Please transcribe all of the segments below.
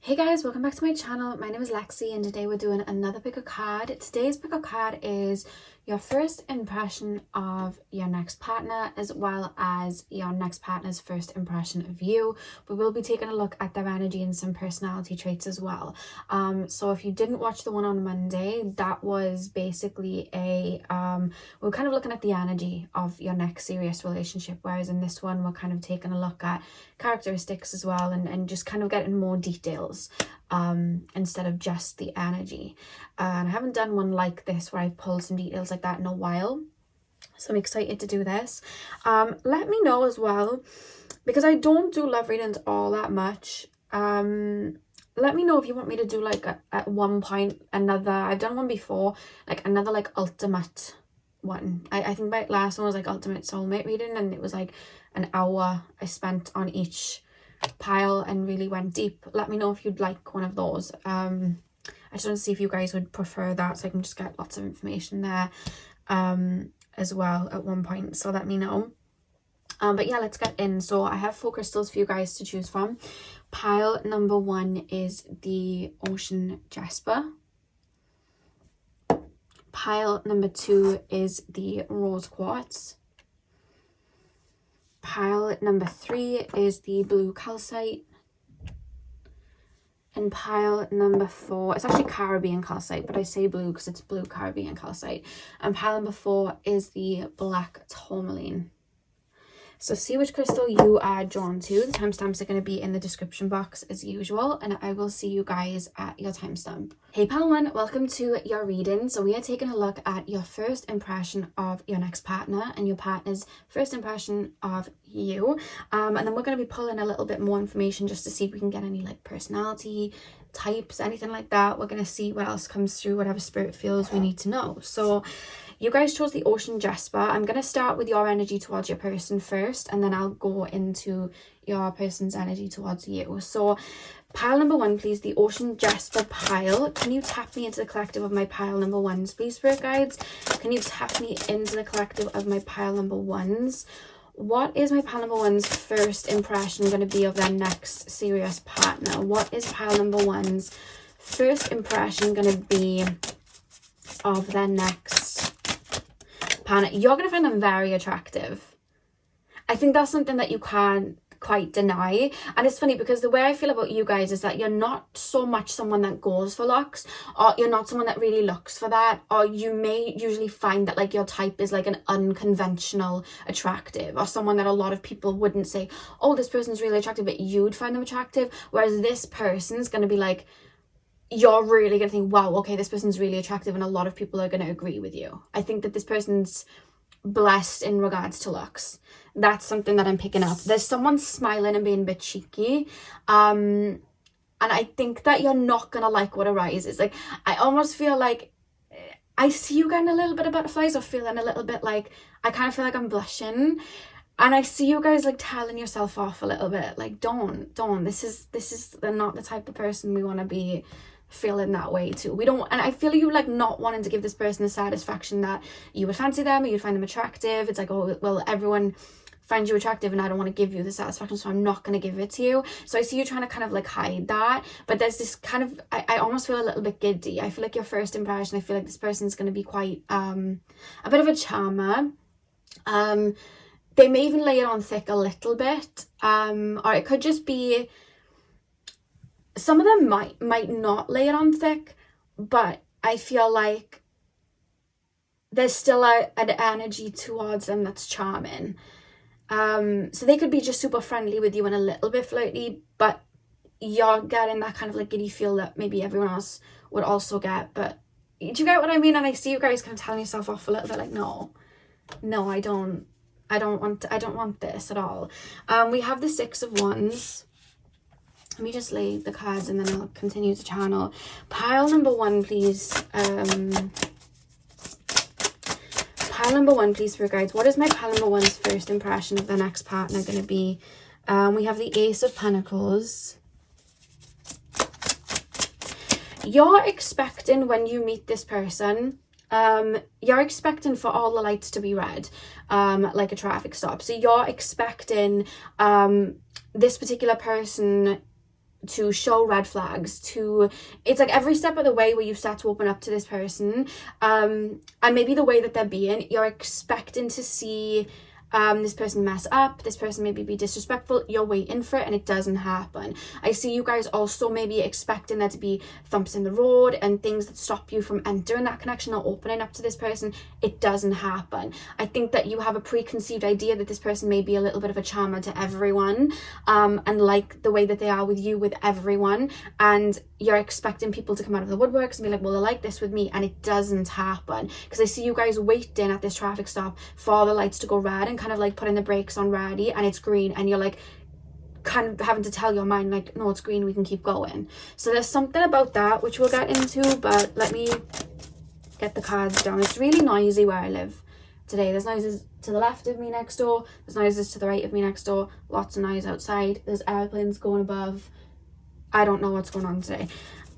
Hey guys, welcome back to my channel. My name is Lexi and today we're doing another pick a card. Today's pick a card is your first impression of your next partner as well as your next partner's first impression of you. We will be taking a look at their energy and some personality traits as well. So if you didn't watch the one on Monday, that was basically we're kind of looking at the energy of your next serious relationship, whereas in this one we're kind of taking a look at characteristics as well and just kind of getting more details instead of just the energy. And I haven't done one like this where I've pulled some details like that in a while, so I'm excited to do this. Let me know as well, because I don't do love readings all that much. Let me know if you want me to do like at one point another, I've done one before, like another like ultimate one. I think my last one was like ultimate soulmate reading, and it was like an hour I spent on each pile and really went deep. Let me know if you'd like one of those. I just want to see if you guys would prefer that, so I can just get lots of information there as well at one point, so let me know. But yeah, let's get in. So I have 4 crystals for you guys to choose from. Pile number 1 is the Ocean Jasper. Pile number 2 is the Rose Quartz. Pile number 3 is the Blue Calcite. And pile number 4, it's actually Caribbean Calcite, but I say blue because it's Blue Caribbean Calcite. And pile number 4 is the Black Tourmaline. So see which crystal you are drawn to. The timestamps are going to be in the description box as usual, and I will see you guys at your timestamp. Hey pile 1, welcome to your reading. So we are taking a look at your first impression of your next partner and your partner's first impression of you. And then we're going to be pulling a little bit more information just to see if we can get any like personality types, anything like that. We're going to see what else comes through, whatever spirit feels we need to know. So you guys chose the Ocean Jasper. I'm going to start with your energy towards your person first, and then I'll go into your person's energy towards you. So pile number 1, please, the Ocean Jasper pile. Can you tap me into the collective of my pile number 1s, please, spirit guides? Can you tap me into the collective of my pile number 1s? What is my pile number 1's first impression going to be of their next serious partner? What is pile number 1's first impression going to be of their next partner? You're going to find them very attractive. I think that's something that you can't quite deny. And it's funny because the way I feel about you guys is that you're not so much someone that goes for looks, or you're not someone that really looks for that, or you may usually find that like your type is like an unconventional attractive, or someone that a lot of people wouldn't say, oh, this person's really attractive, but you'd find them attractive. Whereas this person's going to be like, you're really going to think, wow, okay, this person's really attractive, and a lot of people are going to agree with you. I think that this person's blessed in regards to looks. That's something that I'm picking up. There's someone smiling and being a bit cheeky. And I think that you're not going to like what arises. Like, I almost feel like I see you getting a little bit of butterflies, or feeling a little bit like, I kind of feel like I'm blushing. And I see you guys like telling yourself off a little bit. Like, don't. This is not the type of person we want to be feeling that way too. We don't, and I feel you like not wanting to give this person the satisfaction that you would fancy them or you'd find them attractive. It's like, oh, well, everyone finds you attractive and I don't want to give you the satisfaction, so I'm not going to give it to you. So I see you trying to kind of like hide that, but there's this kind of, I almost feel a little bit giddy. I feel like your first impression, I feel like this person's going to be quite a bit of a charmer. They may even lay it on thick a little bit, or it could just be, some of them might not lay it on thick, but I feel like there's still an energy towards them that's charming. So they could be just super friendly with you and a little bit flirty, but you're getting that kind of like giddy feel that maybe everyone else would also get. But do you get what I mean? And I see you guys kind of telling yourself off a little bit, like, no, I don't want this at all. We have the 6 of Wands. Let me just lay the cards and then I'll continue to channel. Pile number 1, please. Pile number 1, please, for guides. What is my pile number 1's first impression of the next partner going to be? We have the Ace of Pentacles. You're expecting when you meet this person, you're expecting for all the lights to be red, like a traffic stop. So you're expecting this particular person to show red flags, it's like every step of the way where you start to open up to this person, and maybe the way that they're being, you're expecting to see this person mess up, this person maybe be disrespectful, you're waiting for it and it doesn't happen. I see you guys also maybe expecting there to be thumps in the road and things that stop you from entering that connection or opening up to this person. It doesn't happen. I think that you have a preconceived idea that this person may be a little bit of a charmer to everyone, and like the way that they are with you, with everyone, and you're expecting people to come out of the woodworks and be like, well, they're like this with me, and it doesn't happen. Because I see you guys waiting at this traffic stop for the lights to go red and kind of like putting the brakes on ready, and it's green, and you're like kind of having to tell your mind like, no, it's green, we can keep going. So there's something about that which we'll get into, but let me get the cards down. It's really noisy where I live today. There's noises to the left of me next door, there's noises to the right of me next door, lots of noise outside, there's airplanes going above. I don't know what's going on today.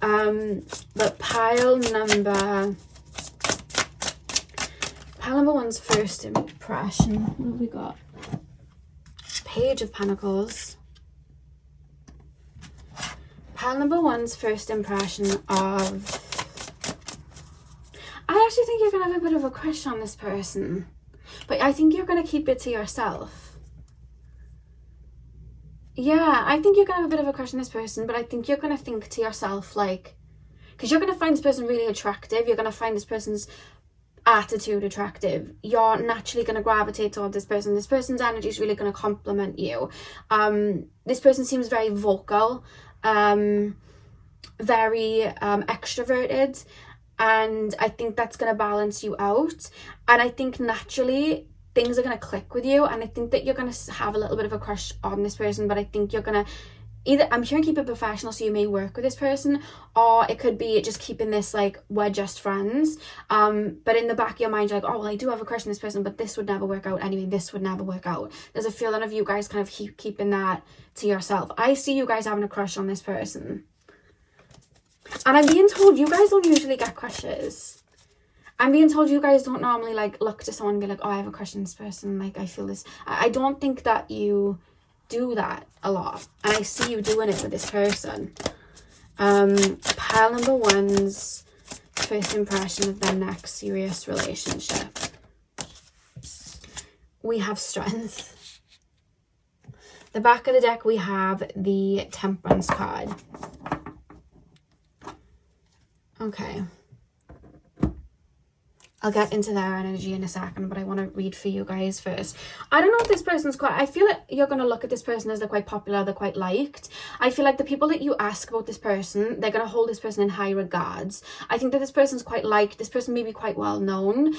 But pile number one's first impression. What have we got? Page of Pentacles. Pile number one's first impression of... I actually think you're going to have a bit of a crush on this person. But I think you're going to keep it to yourself. Yeah, I think you're going to have a bit of a crush on this person, but I think you're going to think to yourself, like... Because you're going to find this person really attractive. You're going to find this person's attitude attractive. You're naturally going to gravitate toward this person. This person's energy is really going to complement you. This person seems very vocal, very extroverted, and I think that's going to balance you out. And I think naturally things are going to click with you, and I think that you're going to have a little bit of a crush on this person, but I think you're going to either, I'm hearing keep it professional, so you may work with this person, or it could be just keeping this like, we're just friends, but in the back of your mind you're like, oh well, I do have a crush on this person, but this would never work out anyway, this would never work out. There's a feeling of you guys kind of keeping that to yourself. I see you guys having a crush on this person, and I'm being told you guys don't usually get crushes. I'm being told you guys don't normally like look to someone and be like, oh, I have a crush on this person, like I feel this. I don't think that you do that a lot, and I see you doing it with this person. Pile number one's first impression of their next serious relationship. We have Strength. The back of the deck we have the Temperance card. Okay, I'll get into their energy in a second, but I want to read for you guys first. I don't know if this person's quite... I feel like you're going to look at this person as they're quite popular, they're quite liked. I feel like the people that you ask about this person, they're going to hold this person in high regards. I think that this person's quite liked. This person may be quite well known.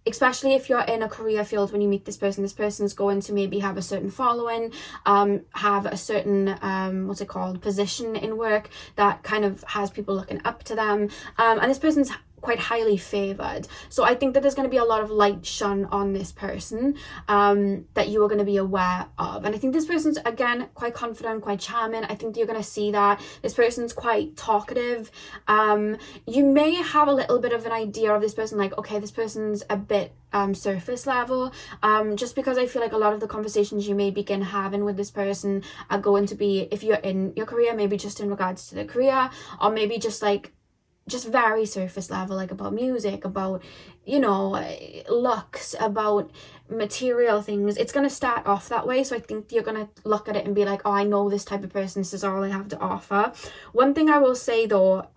Especially if you're in a career field when you meet this person's going to maybe have a certain following, have a certain, position in work that kind of has people looking up to them. And this person's quite highly favored, so I think that there's going to be a lot of light shone on this person that you are going to be aware of. And I think this person's, again, quite confident, quite charming. I think you're going to see that this person's quite talkative. You may have a little bit of an idea of this person, like, okay, this person's a bit surface level, just because I feel like a lot of the conversations you may begin having with this person are going to be, if you're in your career, maybe just in regards to the career, or maybe just like very surface level, like about music, about, you know, looks, about material things. It's going to start off that way, so I think you're going to look at it and be like, oh, I know this type of person, this is all I have to offer. One thing I will say though,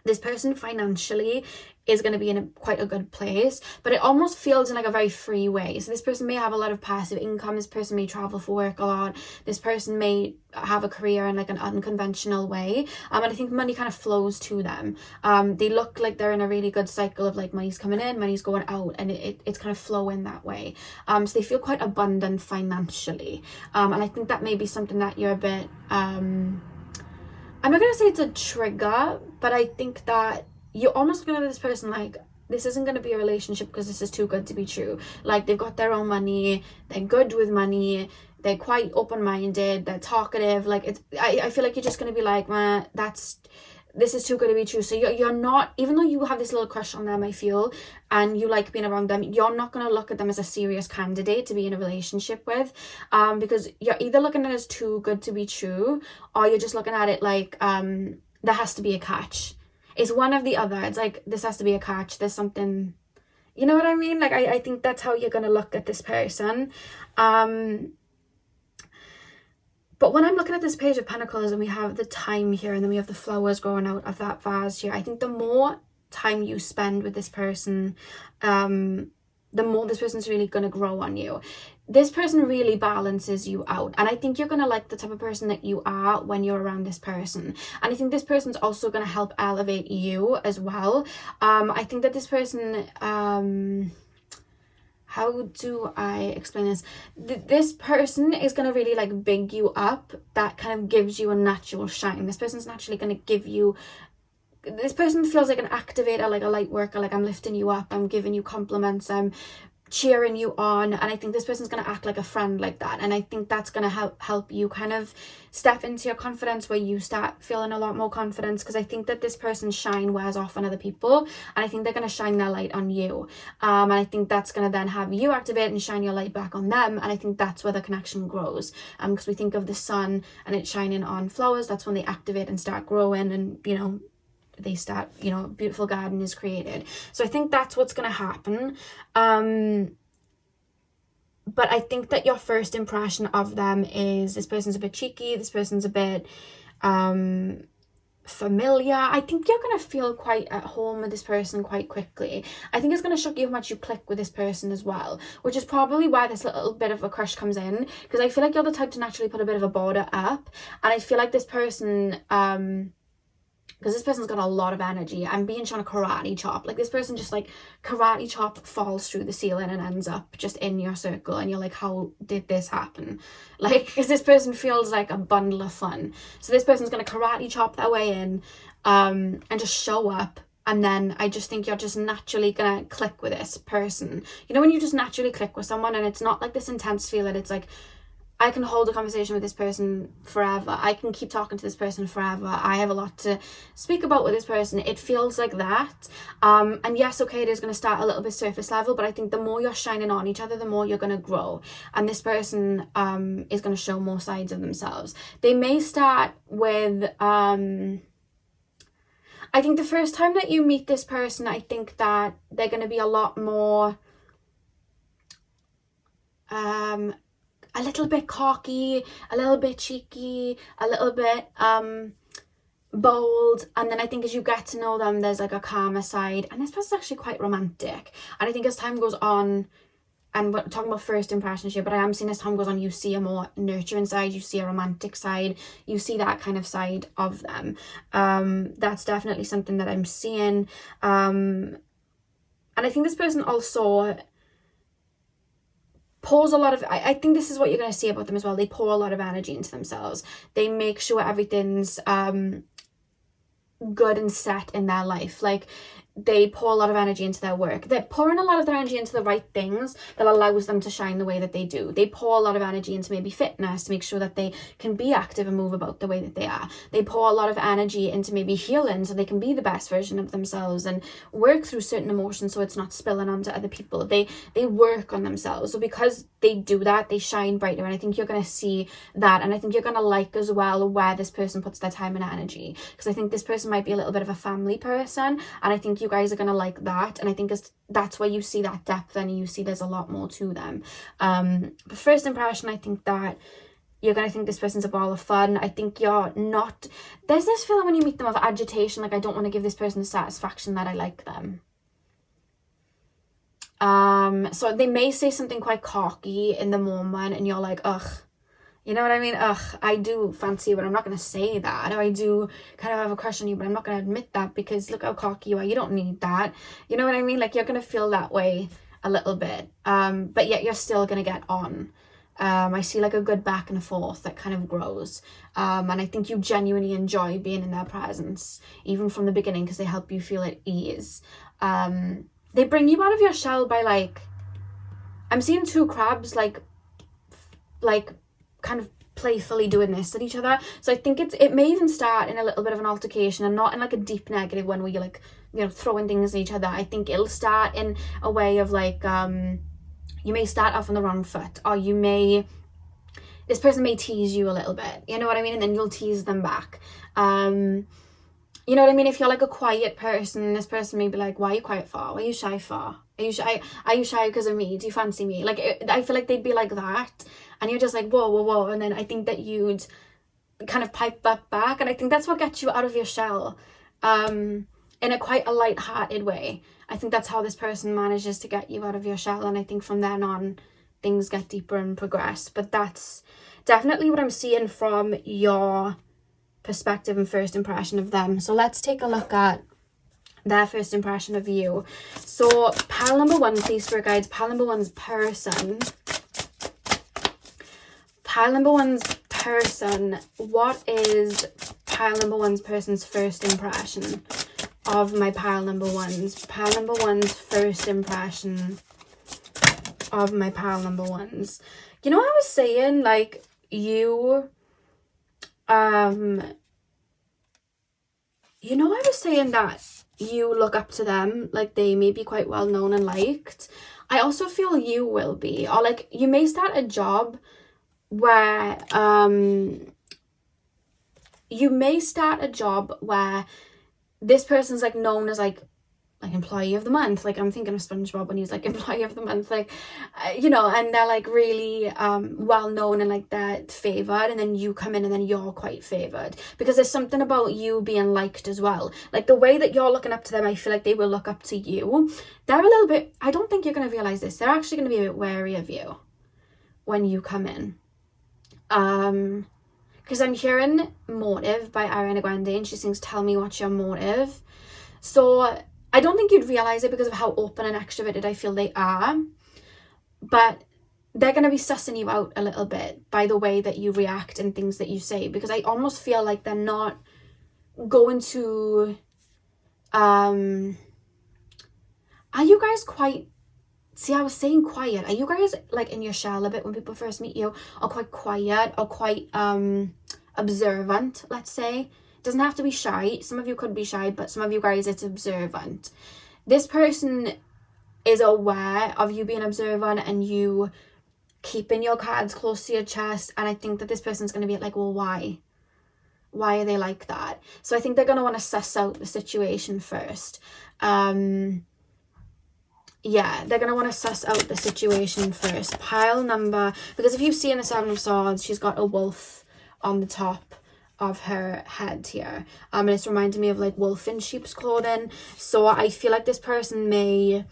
this person financially is going to be in quite a good place, but it almost feels in like a very free way. So this person may have a lot of passive income, this person may travel for work a lot, this person may have a career in like an unconventional way, and I think money kind of flows to them. They look like they're in a really good cycle of like money's coming in, money's going out, and it's kind of flowing that way. So they feel quite abundant financially, and I think that may be something that you're a bit I'm not going to say it's a trigger, but I think that you're almost looking at this person like, this isn't going to be a relationship because this is too good to be true. Like, they've got their own money, they're good with money, they're quite open-minded, they're talkative. Like, I feel like you're just going to be like, man, that's this is too good to be true. So you're not, even though you have this little crush on them, I feel, and you like being around them, you're not going to look at them as a serious candidate to be in a relationship with, because you're either looking at it as too good to be true, or you're just looking at it like there has to be a catch. It's one or the other. It's like, this has to be a catch. There's something, you know what I mean? Like, I think that's how you're going to look at this person. But when I'm looking at this Page of Pentacles and we have the time here and then we have the flowers growing out of that vase here, I think the more time you spend with this person, the more this person's really going to grow on you. This person really balances you out. And I think you're going to like the type of person that you are when you're around this person. And I think this person's also going to help elevate you as well. I think that this person... how do I explain this? This person is going to really like big you up. That kind of gives you a natural shine. This person's naturally going to give you... This person feels like an activator, like a light worker, like I'm lifting you up, I'm giving you compliments, I'm cheering you on. And I think this person's going to act like a friend like that. And I think that's going to help you kind of step into your confidence, where you start feeling a lot more confidence, because I think that this person's shine wears off on other people, and I think they're going to shine their light on you. And I think that's going to then have you activate and shine your light back on them. And I think that's where the connection grows. Because we think of the sun and it shining on flowers, that's when they activate and start growing, and, you know, they start, you know, a beautiful garden is created. So I think that's what's going to happen. But I think that your first impression of them is, this person's a bit cheeky, this person's a bit familiar. I think you're going to feel quite at home with this person quite quickly. I think it's going to shock you how much you click with this person as well, which is probably why this little bit of a crush comes in, because I feel like you're the type to naturally put a bit of a border up. And I feel like this person... because this person's got a lot of energy. I'm being shown a karate chop. Like, this person just like karate chop falls through the ceiling and ends up just in your circle. And you're like, how did this happen? Like, because this person feels like a bundle of fun. So this person's going to karate chop their way in and just show up. And then I just think you're just naturally going to click with this person. You know, when you just naturally click with someone and it's not like this intense feeling. It's like, I can hold a conversation with this person forever. I can keep talking to this person forever. I have a lot to speak about with this person. It feels like that. And yes, okay, it is going to start a little bit surface level, but I think the more you're shining on each other, the more you're going to grow. And this person is going to show more sides of themselves. They may start with... I think the first time that you meet this person, I think that they're going to be a lot more... a little bit cocky, a little bit cheeky, a little bit bold. And then I think as you get to know them, there's like a calmer side. And this person's actually quite romantic. And I think as time goes on, and we're talking about first impressions here, but I am seeing as time goes on, you see a more nurturing side, you see a romantic side, you see that kind of side of them. That's definitely something that I'm seeing. And I think this person also... pours a lot of... I think this is what you're going to see about them as well. They pour a lot of energy into themselves. They make sure everything's good and set in their life. Like, they pour a lot of energy into their work. They're pouring a lot of their energy into the right things that allows them to shine the way that they do. They pour a lot of energy into maybe fitness to make sure that they can be active and move about the way that they are. They pour a lot of energy into maybe healing so they can be the best version of themselves and work through certain emotions so it's not spilling onto other people. They work on themselves. So because they do that, they shine brighter. And I think you're going to see that. And I think you're going to like as well where this person puts their time and energy. Because I think this person might be a little bit of a family person. And I think you guys are going to like that. And I think that's where you see that depth and you see there's a lot more to them. But first impression, I think that you're going to think this person's a ball of fun. I think you're not... There's this feeling when you meet them of agitation, like I don't want to give this person the satisfaction that I like them. So they may say something quite cocky in the moment and you're like, ugh, you know what I mean? Ugh, I do fancy you, but I'm not going to say that. Or I do kind of have a crush on you, but I'm not going to admit that because look how cocky you are. You don't need that. You know what I mean? Like, you're going to feel that way a little bit. But yet you're still going to get on. I see like a good back and forth that kind of grows. And I think you genuinely enjoy being in their presence, even from the beginning, because they help you feel at ease. They bring you out of your shell by like, I'm seeing two crabs like kind of playfully doing this at each other. So I think it may even start in a little bit of an altercation, and not in like a deep negative one where you're like, you know, throwing things at each other. I think it'll start in a way of like, you may start off on the wrong foot, or this person may tease you a little bit, you know what I mean? And then you'll tease them back. You know what I mean? If you're like a quiet person, this person may be like, why are you quiet for? Why are you shy for? Are you shy because of me? Do you fancy me? Like, I feel like they'd be like that. And you're just like, whoa, whoa, whoa. And then I think that you'd kind of pipe that back. And I think that's what gets you out of your shell. In a quite a light-hearted way. I think that's how this person manages to get you out of your shell. And I think from then on, things get deeper and progress. But that's definitely what I'm seeing from your perspective and first impression of them. So let's take a look at their first impression of you. So pile number 1, please, for guides. Pile number 1's person. Pile number 1's person. What is pile number 1's person's first impression of my pile number 1's? Pile number 1's first impression of my pile number 1's. You know, I was saying, like, you know, I was saying that you look up to them, like they may be quite well known and liked. I also feel you will be, or like you may start a job where this person's like known as like employee of the month. Like I'm thinking of SpongeBob when he's like employee of the month, like you know, and they're like really well known and like they're favored, and then you come in and then you're quite favored because there's something about you being liked as well. Like the way that you're looking up to them, I feel like they will look up to you. They're a little bit, I don't think you're going to realize this, they're actually going to be a bit wary of you when you come in. Because I'm hearing motive by Ariana Grande, and she sings Tell Me What's Your Motive. So I don't think you'd realize it because of how open and extroverted I feel they are, but they're going to be sussing you out a little bit by the way that you react and things that you say, because I almost feel like they're not going to, are you guys quite, see, I was saying quiet, are you guys like in your shell a bit when people first meet you, or quite quiet, or quite observant, let's say? Doesn't have to be shy. Some of you could be shy, but some of you guys, it's observant. This person is aware of you being observant and you keeping your cards close to your chest. And I think that this person's going to be like, well, why? Why are they like that? So I think they're going to want to suss out the situation first. Yeah, they're going to want to suss out the situation first. Pile number, because if you see in the Seven of Swords, she's got a wolf on the top of her head here, and it's reminding me of like wolf in sheep's clothing. So I feel like this person may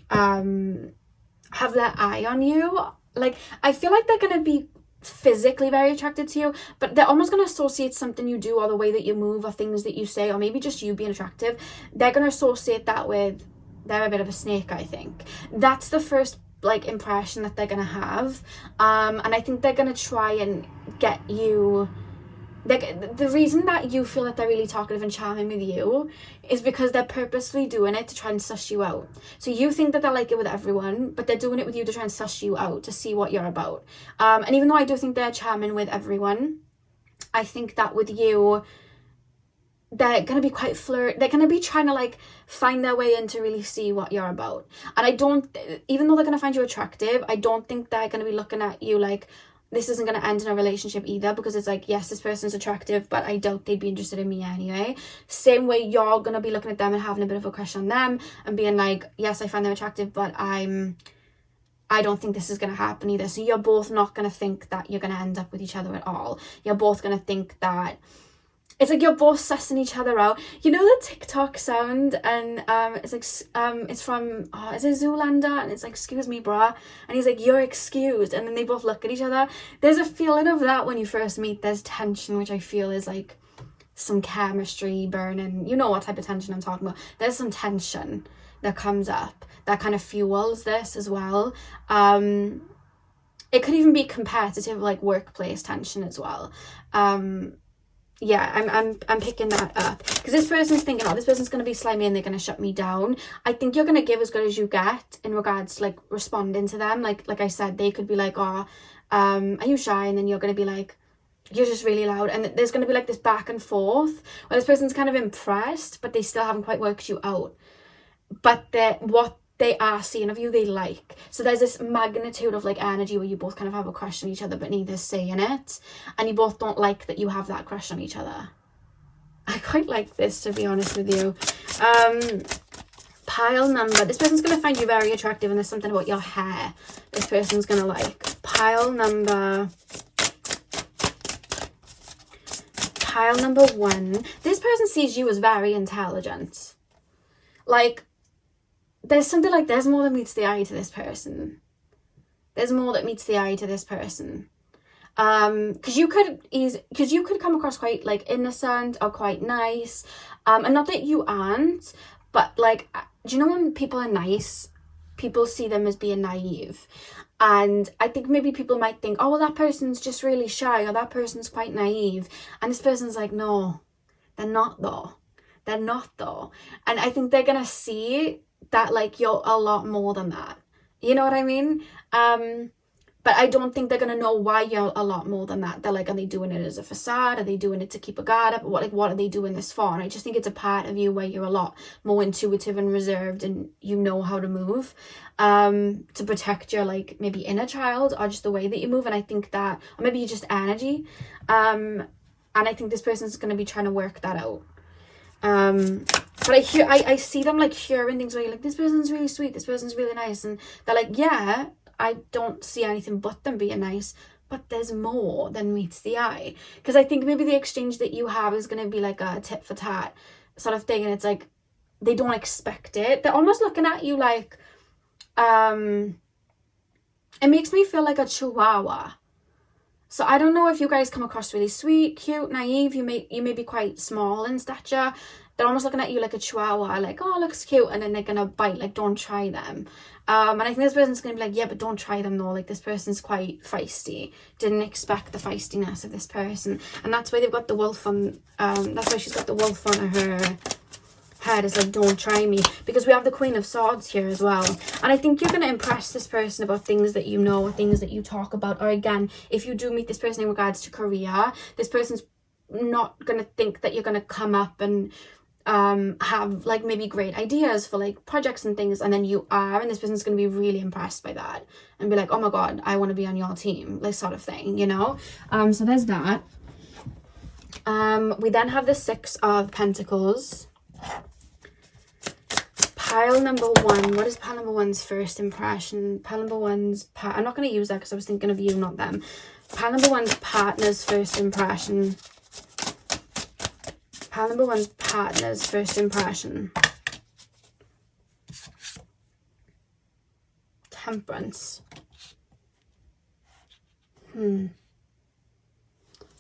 have their eye on you. Like I feel like they're gonna be physically very attracted to you, but they're almost gonna associate something you do, or the way that you move, or things that you say, or maybe just you being attractive. They're gonna associate that with, they're a bit of a snake. I think that's the first like impression that they're gonna have, and I think they're gonna try and get you. The reason that you feel that they're really talkative and charming with you is because they're purposely doing it to try and suss you out. So you think that they like it with everyone, but they're doing it with you to try and suss you out, to see what you're about. And even though I do think they're charming with everyone, I think that with you, they're going to be quite they're going to be trying to like find their way in to really see what you're about. And I don't, even though they're going to find you attractive, I don't think they're going to be looking at you like, this isn't going to end in a relationship either, because it's like, yes, this person's attractive, but I doubt they'd be interested in me anyway. Same way you're going to be looking at them and having a bit of a crush on them and being like, yes, I find them attractive, but I don't think this is going to happen either. So you're both not going to think that you're going to end up with each other at all. You're both going to think that it's like you're both sussing each other out. You know the TikTok sound, and it's like it's from is it Zoolander, and it's like, excuse me, brah, and he's like, you're excused, and then they both look at each other. There's a feeling of that when you first meet. There's tension, which I feel is like some chemistry burning. You know what type of tension I'm talking about. There's some tension that comes up that kind of fuels this as well. It could even be competitive, like workplace tension as well. Yeah, I'm picking that up, because this person's thinking, oh, this person's going to be slimy and they're going to shut me down. I think you're going to give as good as you get in regards to like responding to them. Like I said, they could be like, oh, are you shy? And then you're going to be like, you're just really loud, and there's going to be like this back and forth where this person's kind of impressed, but they still haven't quite worked you out. But what they are seeing of you, they like. So there's this magnitude of like energy where you both kind of have a crush on each other, but neither saying it, and you both don't like that you have that crush on each other. I quite like this, to be honest with you. Pile number. This person's going to find you very attractive, and there's something about your hair this person's going to like. Pile number 1. This person sees you as very intelligent. Like, there's something like, there's more that meets the eye to this person. There's more that meets the eye to this person. Because you could come across quite like innocent or quite nice. And not that you aren't, but like, do you know when people are nice, people see them as being naive? And I think maybe people might think, oh, well, that person's just really shy, or that person's quite naive. And this person's like, no, they're not though. They're not though. And I think they're going to see that like you're a lot more than that. You know what I mean? But I don't think they're going to know why you're a lot more than that. They're like, are they doing it as a facade? Are they doing it to keep a guard up? What are they doing this for? And I just think it's a part of you where you're a lot more intuitive and reserved, and you know how to move to protect your like maybe inner child, or just the way that you move. And I think that, or maybe you're just energy. And I think this person's going to be trying to work that out. But I see them like hearing things where you're like, this person's really sweet, this person's really nice. And they're like, yeah, I don't see anything but them being nice, but there's more than meets the eye. Because I think maybe the exchange that you have is going to be like a tit for tat sort of thing. And it's like, they don't expect it. They're almost looking at you like, it makes me feel like a chihuahua. So I don't know if you guys come across really sweet, cute, naive. You may be quite small in stature. They're almost looking at you like a chihuahua, like, oh, looks cute, and then they're gonna bite, like, don't try them. And I think this person's gonna be like, yeah, but don't try them though, like, this person's quite feisty. Didn't expect the feistiness of this person. And that's why they've got the wolf on, that's why she's got the wolf on her head. It's like, don't try me, because we have the Queen of Swords here as well. And I think you're going to impress this person about things that you know, or things that you talk about. Or again, if you do meet this person in regards to career, this person's not going to think that you're going to come up and have like maybe great ideas for like projects and things, and then you are, and this person's going to be really impressed by that and be like, oh my god, I want to be on your team, like, sort of thing, you know. So there's that. We then have the 6 of Pentacles. Pile number 1. What is pile number 1's first impression? Pile number 1's I'm not going to use that because I was thinking of you, not them. Pile number 1's partner's first impression. Pile number 1's partner's first impression. Temperance.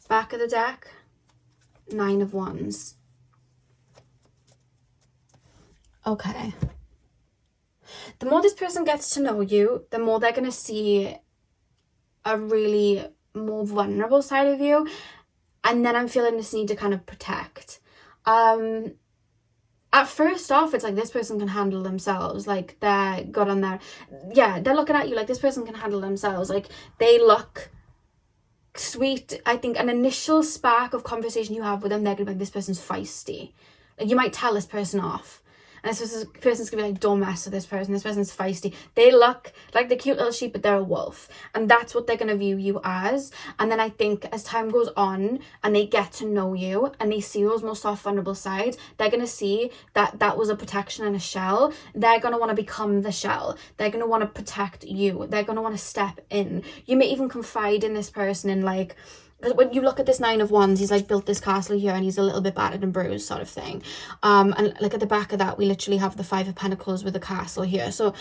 Back of the deck, 9 of Wands. Okay. The more this person gets to know you, the more they're going to see a really more vulnerable side of you. And then I'm feeling this need to kind of protect. At first off, it's like this person can handle themselves. Like, they're good on their... Yeah, they're looking at you like this person can handle themselves. Like, they look sweet. I think an initial spark of conversation you have with them, they're going to be like, this person's feisty. Like, you might tell this person off. And this person's going to be like, don't mess with this person. This person's feisty. They look like the cute little sheep, but they're a wolf. And that's what they're going to view you as. And then I think as time goes on and they get to know you and they see those more soft, vulnerable sides, they're going to see that that was a protection and a shell. They're going to want to become the shell. They're going to want to protect you. They're going to want to step in. You may even confide in this person in like... Because when you look at this 9 of Wands, he's like built this castle here and he's a little bit battered and bruised, sort of thing. And like at the back of that, we literally have the 5 of Pentacles with the castle here. So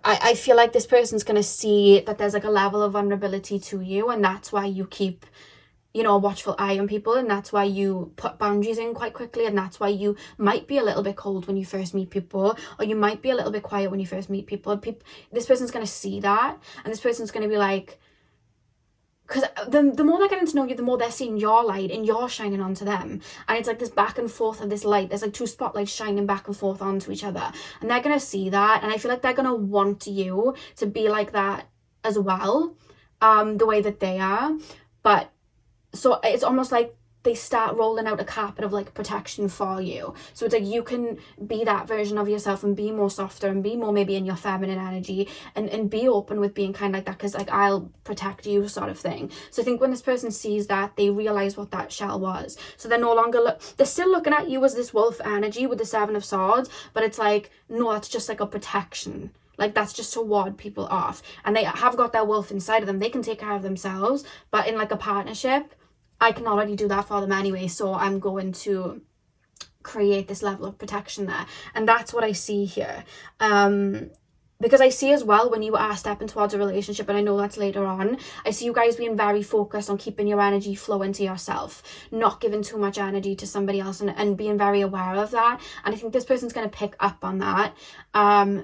I feel like this person's going to see that there's like a level of vulnerability to you. And that's why you keep, you know, a watchful eye on people. And that's why you put boundaries in quite quickly. And that's why you might be a little bit cold when you first meet people. Or you might be a little bit quiet when you first meet people. This person's going to see that. And this person's going to be like... Because the more they're getting to know you, the more they're seeing your light and you're shining onto them. And it's like this back and forth of this light. There's like 2 spotlights shining back and forth onto each other. And they're going to see that. And I feel like they're going to want you to be like that as well. The way that they are. But so it's almost like they start rolling out a carpet of like protection for you. So it's like you can be that version of yourself and be more softer and be more maybe in your feminine energy, and be open with being kind like that, because like I'll protect you sort of thing. So I think when this person sees that, they realize what that shell was. So they're no longer they're still looking at you as this wolf energy with the Seven of Swords, but it's like, no, that's just like a protection. Like that's just to ward people off, and they have got their wolf inside of them. They can take care of themselves, but in like a partnership, I can already do that for them anyway, so I'm going to create this level of protection there. And that's what I see here. Because I see as well, when you are stepping towards a relationship, and I know that's later on, I see you guys being very focused on keeping your energy flow into yourself, not giving too much energy to somebody else, and being very aware of that. And I think this person's going to pick up on that,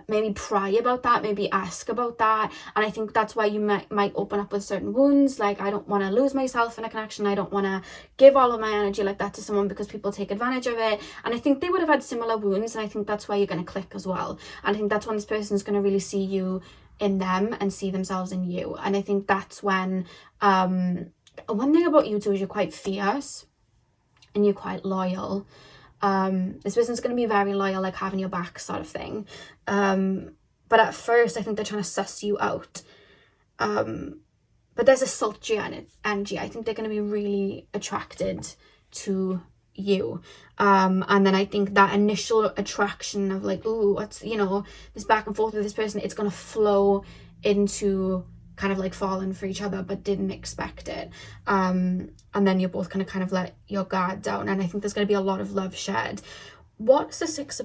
maybe pry about that, maybe ask about that. And I think that's why you might open up with certain wounds, like, I don't want to lose myself in a connection, I don't want to give all of my energy like that to someone because people take advantage of it. And I think they would have had similar wounds, and I think that's why you're going to click as well. And I think that's when this person's going to really see you in them and see themselves in you. And I think that's when one thing about you too is you're quite fierce and you're quite loyal. This person's going to be very loyal, like having your back sort of thing, but at first I think they're trying to suss you out, but there's a sultry energy. I think they're going to be really attracted to you, and then I think that initial attraction of like, ooh, what's, you know, this back and forth with this person, it's going to flow into kind of like falling for each other but didn't expect it, and then you're both going to kind of let your guard down, and I think there's going to be a lot of love shared. What's the Six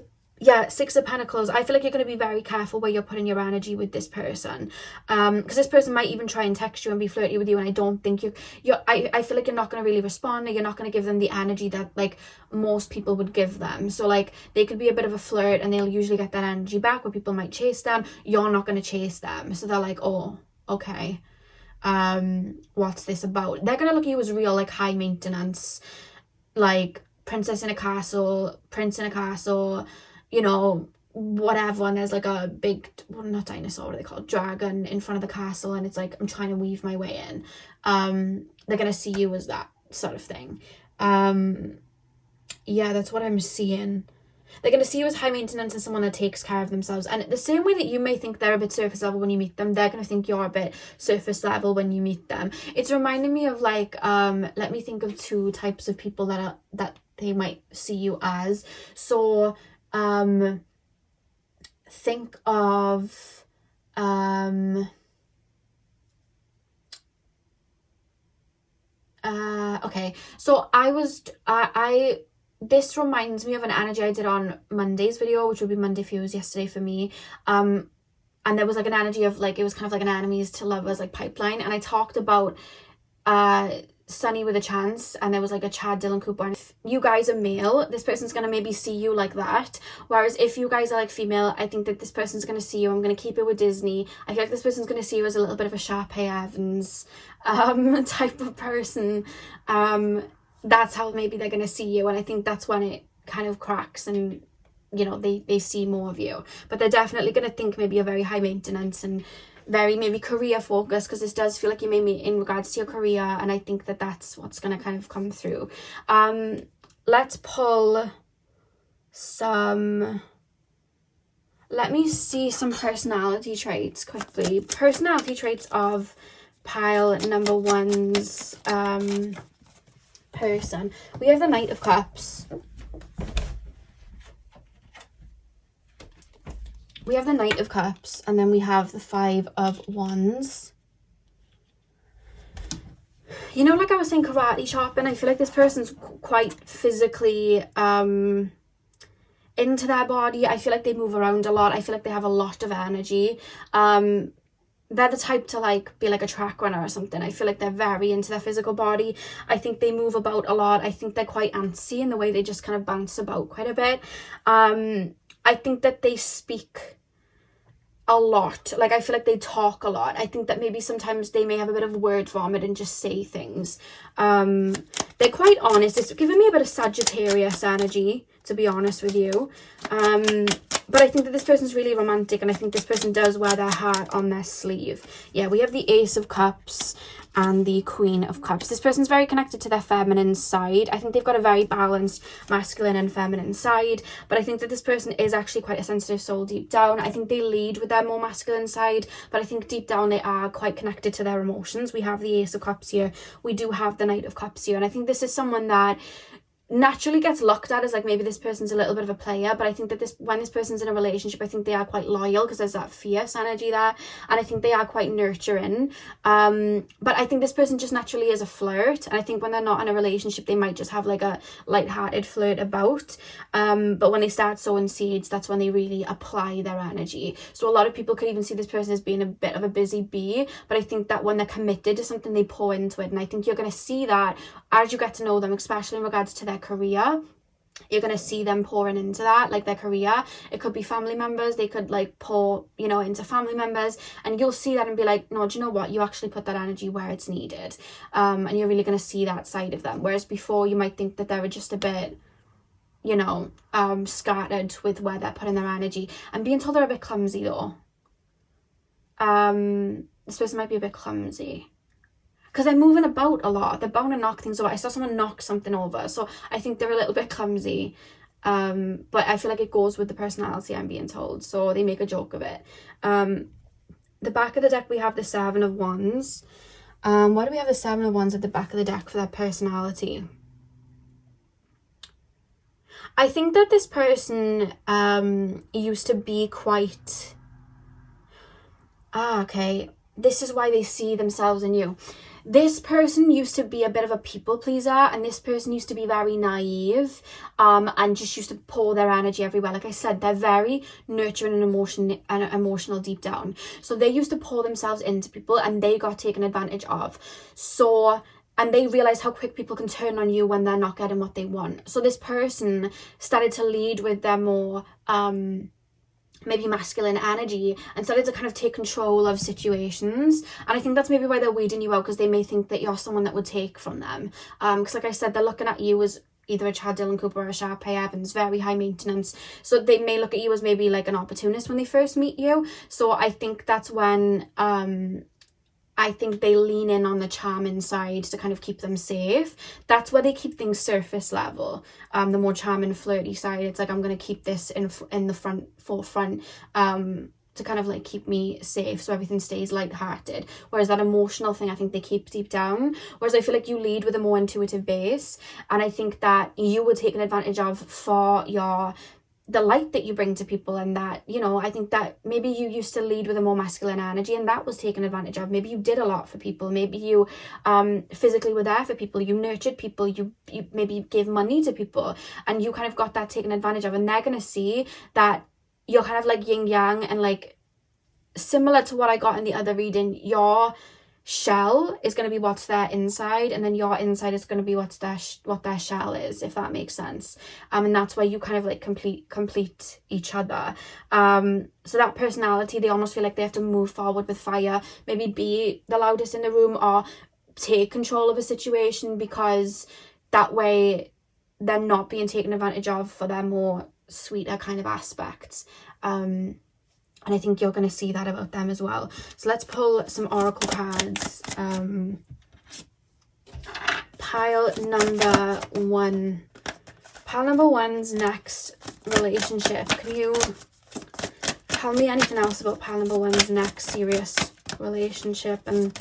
of Pentacles? I feel like you're going to be very careful where you're putting your energy with this person, because this person might even try and text you and be flirty with you, and I don't think I feel like you're not going to really respond, or you're not going to give them the energy that like most people would give them. So like they could be a bit of a flirt and they'll usually get that energy back where people might chase them. You're not going to chase them, so they're like, oh, okay, what's this about? They're going to look at you as real, like high maintenance, like princess in a castle, prince in a castle, you know, whatever, and there's like a big, well, not dinosaur, what are they called, dragon in front of the castle, and it's like, I'm trying to weave my way in. They're gonna see you as that sort of thing. Yeah, that's what I'm seeing. They're going to see you as high maintenance and someone that takes care of themselves. And the same way that you may think they're a bit surface level when you meet them, they're going to think you're a bit surface level when you meet them. It's reminding me of like, let me think of two types of people that they might see you as. So, think of, okay, so this reminds me of an energy I did on Monday's video, which would be Monday for you, was yesterday for me. And there was like an energy of like, it was kind of like an enemies to lovers like pipeline. And I talked about Sunny with a Chance, and there was like a Chad, Dylan Cooper. And if you guys are male, this person's going to maybe see you like that. Whereas if you guys are like female, I think that this person's going to see you, I'm going to keep it with Disney, I feel like this person's going to see you as a little bit of a Sharpay Evans type of person. That's how maybe they're going to see you, and I think that's when it kind of cracks and, you know, they see more of you. But they're definitely going to think maybe you're very high maintenance and very maybe career focused, because this does feel like you may be in regards to your career, and I think that that's what's going to kind of come through. Let's pull some, let me see some personality traits quickly. Personality traits of pile number one's person. We have the Knight of Cups. We have the Knight of Cups, and then we have the Five of Wands. You know, like I was saying, karate chopping, I feel like this person's quite physically into their body. I feel like they move around a lot. I feel like they have a lot of energy. They're the type to like be like a track runner or something. I feel like they're very into their physical body. I think they move about a lot. I think they're quite antsy in the way they just kind of bounce about quite a bit. I think that they speak a lot. Like, I feel like they talk a lot. I think that maybe sometimes they may have a bit of word vomit and just say things. They're quite honest. It's giving me a bit of Sagittarius energy, to be honest with you. But I think that this person's really romantic, and I think this person does wear their heart on their sleeve. Yeah, we have the Ace of Cups and the Queen of Cups. This person's very connected to their feminine side. I think they've got a very balanced masculine and feminine side, but I think that this person is actually quite a sensitive soul deep down. I think they lead with their more masculine side, but I think deep down they are quite connected to their emotions. We have the Ace of Cups here. We do have the Knight of Cups here, and I think this is someone that naturally gets looked at as like maybe this person's a little bit of a player, but I think that when this person's in a relationship, I think they are quite loyal because there's that fierce energy there, and I think they are quite nurturing. But I think this person just naturally is a flirt, and I think when they're not in a relationship they might just have like a light-hearted flirt about, but when they start sowing seeds, that's when they really apply their energy. So a lot of people could even see this person as being a bit of a busy bee, but I think that when they're committed to something they pour into it, and I think you're going to see that as you get to know them, especially in regards to their career. You're going to see them pouring into that, like their career. It could be family members. They could like pour, you know, into family members, and you'll see that and be like, no, do you know what? You actually put that energy where it's needed. And you're really going to see that side of them. Whereas before you might think that they were just a bit, you know, scattered with where they're putting their energy. I'm being told they're a bit clumsy though. This person might be a bit clumsy, because they're moving about a lot. They're bound to knock things over. I saw someone knock something over, so I think they're a little bit clumsy. But I feel like it goes with the personality, I'm being told, so they make a joke of it. The back of the deck, we have the Seven of Wands. Why do we have the Seven of Wands at the back of the deck for their personality? I think that this person used to be quite... okay. This is why they see themselves in you. This person used to be a bit of a people pleaser, and this person used to be very naive, and just used to pour their energy everywhere. Like I said, they're very nurturing and emotional deep down. So they used to pour themselves into people, and they got taken advantage of. So, and they realize how quick people can turn on you when they're not getting what they want. So this person started to lead with their more maybe masculine energy, and started to kind of take control of situations. And I think that's maybe why they're weeding you out, because they may think that you're someone that would take from them. Because like I said, they're looking at you as either a Chad Dylan Cooper or a Sharpay Evans, very high maintenance. So they may look at you as maybe like an opportunist when they first meet you. So I think that's when I think they lean in on the charming side to kind of keep them safe. That's where they keep things surface level. The more charming, flirty side, it's like, I'm going to keep this in the forefront to kind of like keep me safe, so everything stays light-hearted. Whereas that emotional thing, I think they keep deep down. Whereas I feel like you lead with a more intuitive base, and I think that you were taken advantage of for the light that you bring to people, and that, you know, I think that maybe you used to lead with a more masculine energy, and that was taken advantage of. Maybe you did a lot for people. Maybe you physically were there for people. You nurtured people. You maybe gave money to people, and you kind of got that taken advantage of. And they're going to see that you're kind of like yin yang, and like similar to what I got in the other reading, your shell is going to be what's their inside, and then your inside is going to be what their shell is, if that makes sense. And that's where you kind of like complete each other. So that personality, they almost feel like they have to move forward with fire, maybe be the loudest in the room or take control of a situation, because that way they're not being taken advantage of for their more sweeter kind of aspects. And I think you're going to see that about them as well. So let's pull some oracle cards. Pile number one. Pile number one's next relationship. Can you tell me anything else about pile number one's next serious relationship and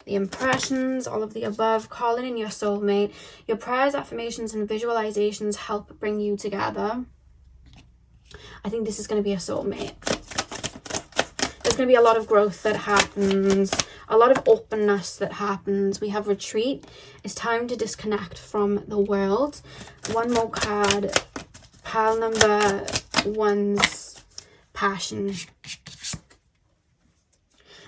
the impressions, all of the above? Calling in your soulmate. Your prayers, affirmations, and visualizations help bring you together. I think this is going to be a soulmate. There's going to be a lot of growth that happens, a lot of openness that happens. We have retreat. It's time to disconnect from the world. One more card. Pile number one's passion.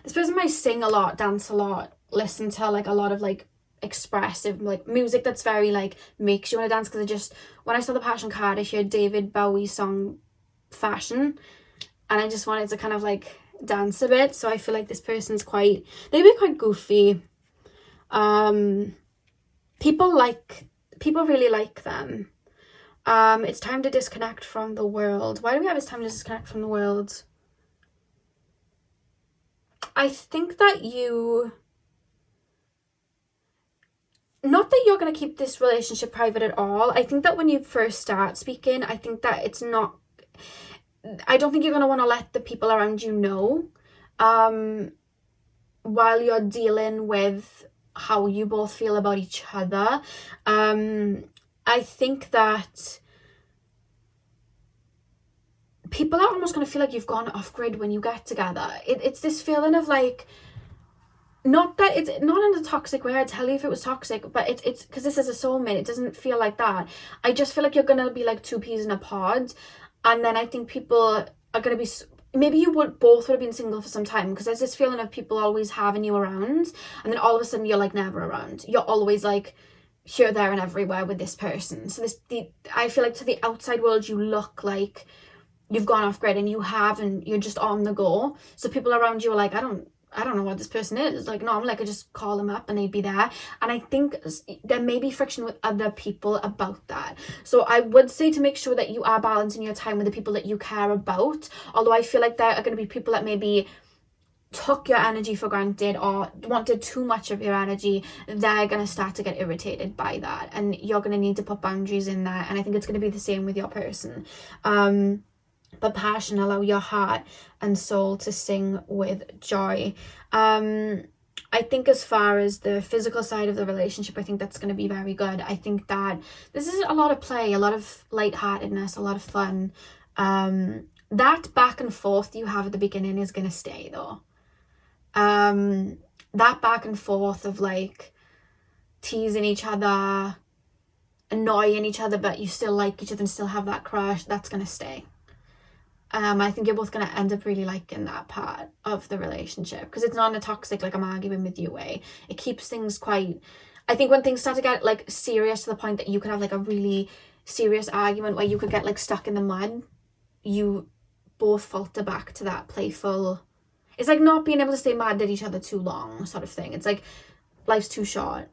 This person might sing a lot, dance a lot, listen to like a lot of like expressive like music that's very like makes you want to dance. Because when I saw the passion card, I heard David Bowie's song Fashion, and I just wanted to kind of like dance a bit. So I feel like this person's they'd be quite goofy. People like people really like them. It's time to disconnect from the world. Why do we have it's time to disconnect from the world? I think that not that you're going to keep this relationship private at all. I think that when you first start speaking, I think that I don't think you're going to want to let the people around you know while you're dealing with how you both feel about each other. I think that people are almost going to feel like you've gone off grid when you get together. It's this feeling of like, not that it's not in a toxic way. I'd tell you if it was toxic, but it's because this is a soulmate. It doesn't feel like that. I just feel like you're gonna be like two peas in a pod, and then I think people are gonna be. Maybe you both would have been single for some time, because there's this feeling of people always having you around, and then all of a sudden you're like never around. You're always like here, there, and everywhere with this person. So I feel like to the outside world you look like you've gone off grid, and you haven't. You're just on the go. So people around you are like, I don't know what this person is. Like, normally I could just call them up and they'd be there. And I think there may be friction with other people about that. So I would say to make sure that you are balancing your time with the people that you care about. Although I feel like there are going to be people that maybe took your energy for granted or wanted too much of your energy. They're going to start to get irritated by that. And you're going to need to put boundaries in there. And I think it's going to be the same with your person. But passion, allow your heart and soul to sing with joy. I think as far as the physical side of the relationship, I think that's going to be very good. I think that this is a lot of play, a lot of lightheartedness, a lot of fun. That back and forth you have at the beginning is going to stay though. That back and forth of like teasing each other, annoying each other, but you still like each other and still have that crush, that's going to stay. I think you're both going to end up really liking that part of the relationship, because it's not in a toxic, like I'm arguing with you way. It keeps things quite, I think when things start to get like serious to the point that you could have like a really serious argument where you could get like stuck in the mud, you both falter back to that playful, it's like not being able to stay mad at each other too long sort of thing. It's like life's too short.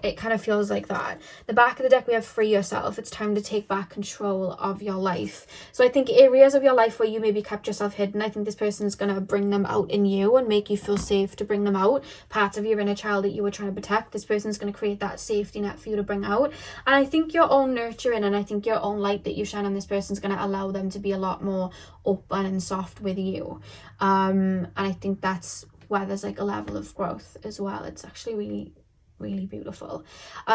It kind of feels like that. The back of the deck, we have free yourself. It's time to take back control of your life. So I think areas of your life where you maybe kept yourself hidden, I think this person is going to bring them out in you and make you feel safe to bring them out. Parts of your inner child that you were trying to protect, this person is going to create that safety net for you to bring out. And I think your own nurturing and I think your own light that you shine on this person is going to allow them to be a lot more open and soft with you. And I think that's where there's like a level of growth as well. It's actually really beautiful.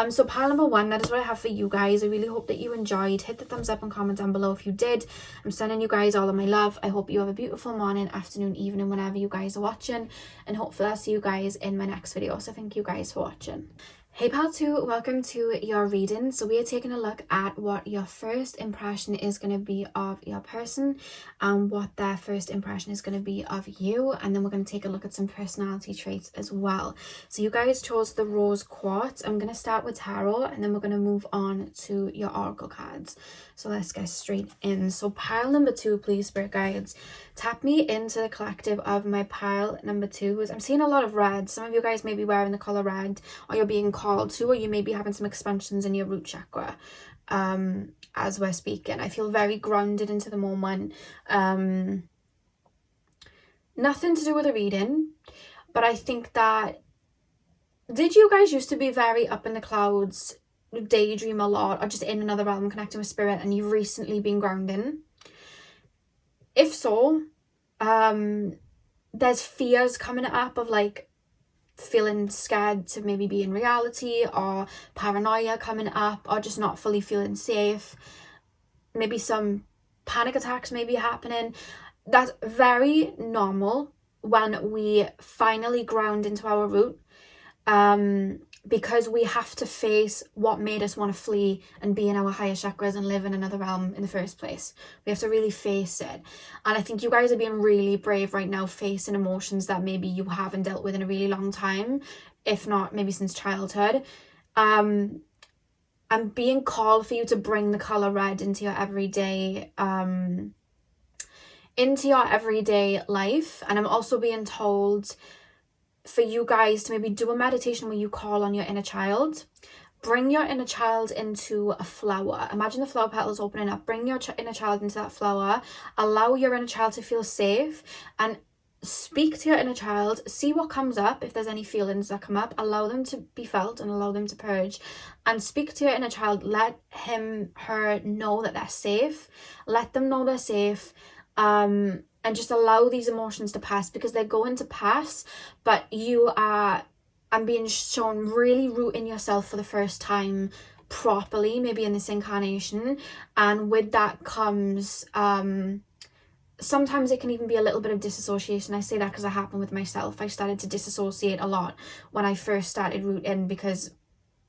So pile number 1, that is what I have for you guys. I really hope that you enjoyed. Hit the thumbs up and comment down below if you did. I'm sending you guys all of my love. I hope you have a beautiful morning, afternoon, evening, whenever you guys are watching, and hopefully I'll see you guys in my next video. So thank you guys for watching. Hey pal 2, welcome to your reading. So we are taking a look at what your first impression is going to be of your person and what their first impression is going to be of you, and then we're going to take a look at some personality traits as well. So you guys chose the rose quartz. I'm going to start with tarot and then we're going to move on to your oracle cards. So let's get straight in. So pile number 2, please, spirit guides, tap me into the collective of my pile number 2s. I'm seeing a lot of red. Some of you guys may be wearing the color red, or you're being called to, or you may be having some expansions in your root chakra as we're speaking. I feel very grounded into the moment. Nothing to do with the reading, but I think that, did you guys used to be very up in the clouds, daydream a lot, or just in another realm connecting with spirit, and you've recently been grounding? If so, there's fears coming up of like feeling scared to maybe be in reality, or paranoia coming up, or just not fully feeling safe. Maybe some panic attacks may be happening. That's very normal when we finally ground into our root, because we have to face what made us want to flee and be in our higher chakras and live in another realm in the first place. We have to really face it. And I think you guys are being really brave right now, facing emotions that maybe you haven't dealt with in a really long time, if not maybe since childhood. I'm being called for you to bring the color red into your everyday life. And I'm also being told for you guys to maybe do a meditation where you call on your inner child, bring your inner child into a flower. Imagine the flower petals opening up. Bring your inner child into that flower. Allow your inner child to feel safe, and speak to your inner child. See what comes up. If there's any feelings that come up, allow them to be felt and allow them to purge. And speak to your inner child. Let him, her know that they're safe. Let them know they're safe. And just allow these emotions to pass, because they're going to pass. But you are, I'm being shown, really rooting yourself for the first time properly, maybe in this incarnation. And with that comes sometimes it can even be a little bit of disassociation. I say that because it happened with myself. I started to disassociate a lot when I first started rooting, because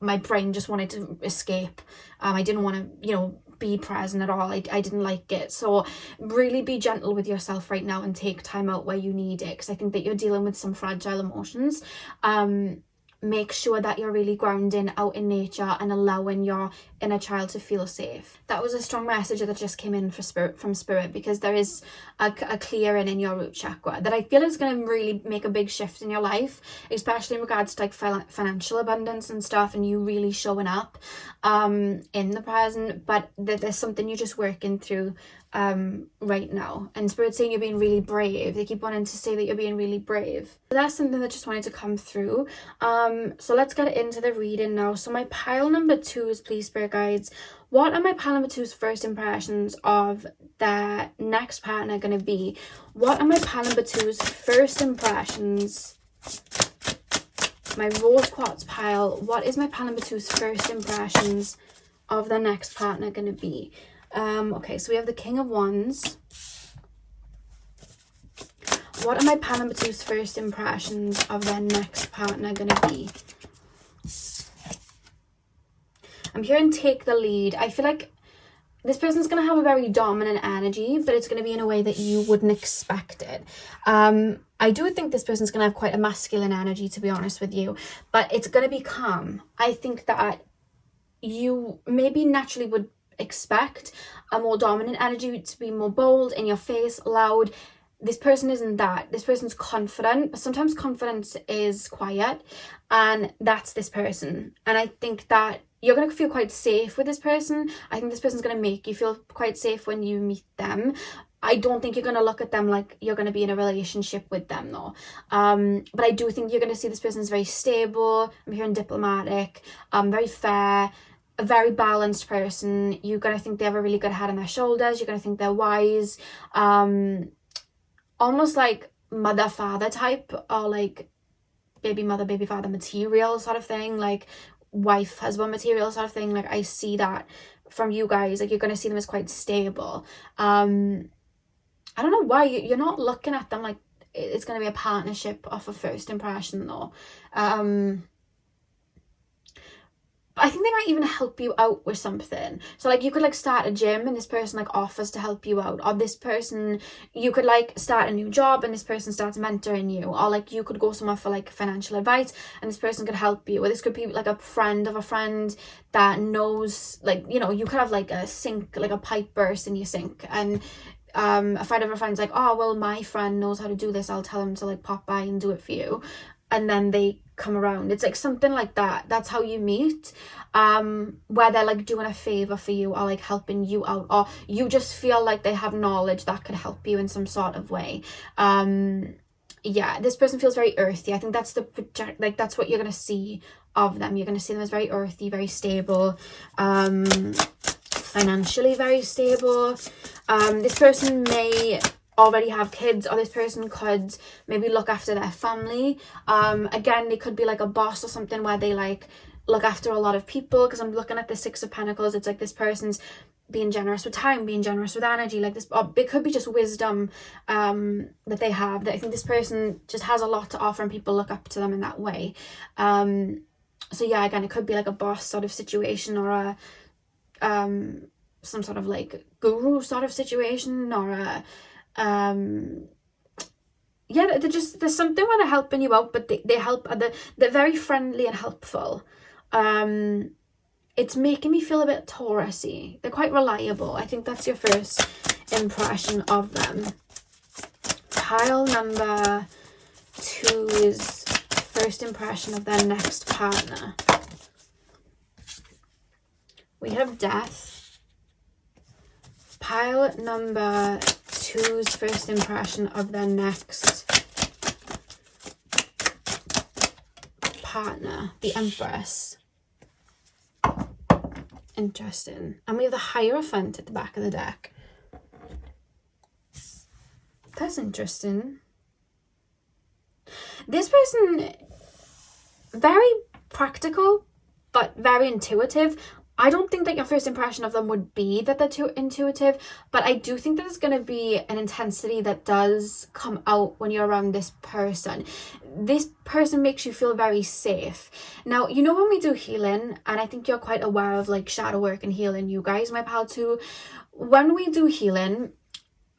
my brain just wanted to escape. I didn't want to, you know, be present at all. I didn't like it. So really be gentle with yourself right now and take time out where you need it, because I think that you're dealing with some fragile emotions. Make sure that you're really grounding out in nature and allowing your inner child to feel safe. That was a strong message that just came in from spirit, because there is a clearing in your root chakra that I feel is going to really make a big shift in your life, especially in regards to like financial abundance and stuff, and you really showing up in the present. But there's something you're just working through right now, and spirit's saying you're being really brave. They keep wanting to say that you're being really brave. So that's something that just wanted to come through. So let's get into the reading now. So my pile number 2s, please, spirit guides, what are my pile number 2's first impressions of their next partner going to be? What are my pile number 2's first impressions? My rose quartz pile, what is my pile number 2's first impressions of their next partner going to be? Okay, so we have the King of Wands. What are my pile number 2's first impressions of their next partner going to be? I'm hearing take the lead. I feel like this person's going to have a very dominant energy, but it's going to be in a way that you wouldn't expect it. I do think this person's going to have quite a masculine energy, to be honest with you, but it's going to be calm. I think that you maybe naturally would expect a more dominant energy, to be more bold, in your face, loud. This person isn't that. This person's confident, but sometimes confidence is quiet, and that's this person. And I think that you're going to feel quite safe with this person. I think this person's going to make you feel quite safe when you meet them. I don't think you're going to look at them like you're going to be in a relationship with them, though. But I do think you're going to see this person is very stable. I'm hearing diplomatic, very fair, a very balanced person. You're going to think they have a really good head on their shoulders. You're going to think they're wise. Almost like mother-father type, or like baby mother, baby father material sort of thing, like wife, husband material sort of thing. Like I see that from you guys. Like you're going to see them as quite stable. I don't know why you're not looking at them like it's going to be a partnership off a first impression, though. I think they might even help you out with something. So like you could like start a gym and this person like offers to help you out, or this person, you could like start a new job and this person starts mentoring you, or like you could go somewhere for like financial advice and this person could help you, or this could be like a friend of a friend that knows, like, you know, you could have like a sink, like a pipe burst in your sink, and a friend of a friend's like, oh well, my friend knows how to do this, I'll tell him to like pop by and do it for you, and then they come around. It's like something like that. That's how you meet, where they're like doing a favor for you, or like helping you out, or you just feel like they have knowledge that could help you in some sort of way. Yeah, this person feels very earthy. I think that's the project, like that's what you're gonna see of them. You're gonna see them as very earthy, very stable, financially very stable. This person may already have kids, or this person could maybe look after their family. Again, they could be like a boss or something where they like look after a lot of people, because I'm looking at the Six of Pentacles. It's like this person's being generous with time, being generous with energy, like this, or it could be just wisdom that they have, that I think this person just has a lot to offer and people look up to them in that way. So yeah, again, it could be like a boss sort of situation, or a some sort of like guru sort of situation, or a yeah, there's something where they're helping you out, but they help, they're very friendly and helpful. It's making me feel a bit Taurus-y. They're quite reliable. I think that's your first impression of them. Pile number 2 is first impression of their next partner. We have death. Pile number 2's first impression of their next partner, the Empress. Interesting. And we have the Hierophant at the back of the deck. That's interesting. This person, very practical, but very intuitive. I don't think that your first impression of them would be that they're too intuitive, but I do think that there's going to be an intensity that does come out when you're around this person. This person makes you feel very safe. Now, you know, when we do healing, and I think you're quite aware of like shadow work and healing, you guys, my pal too, when we do healing,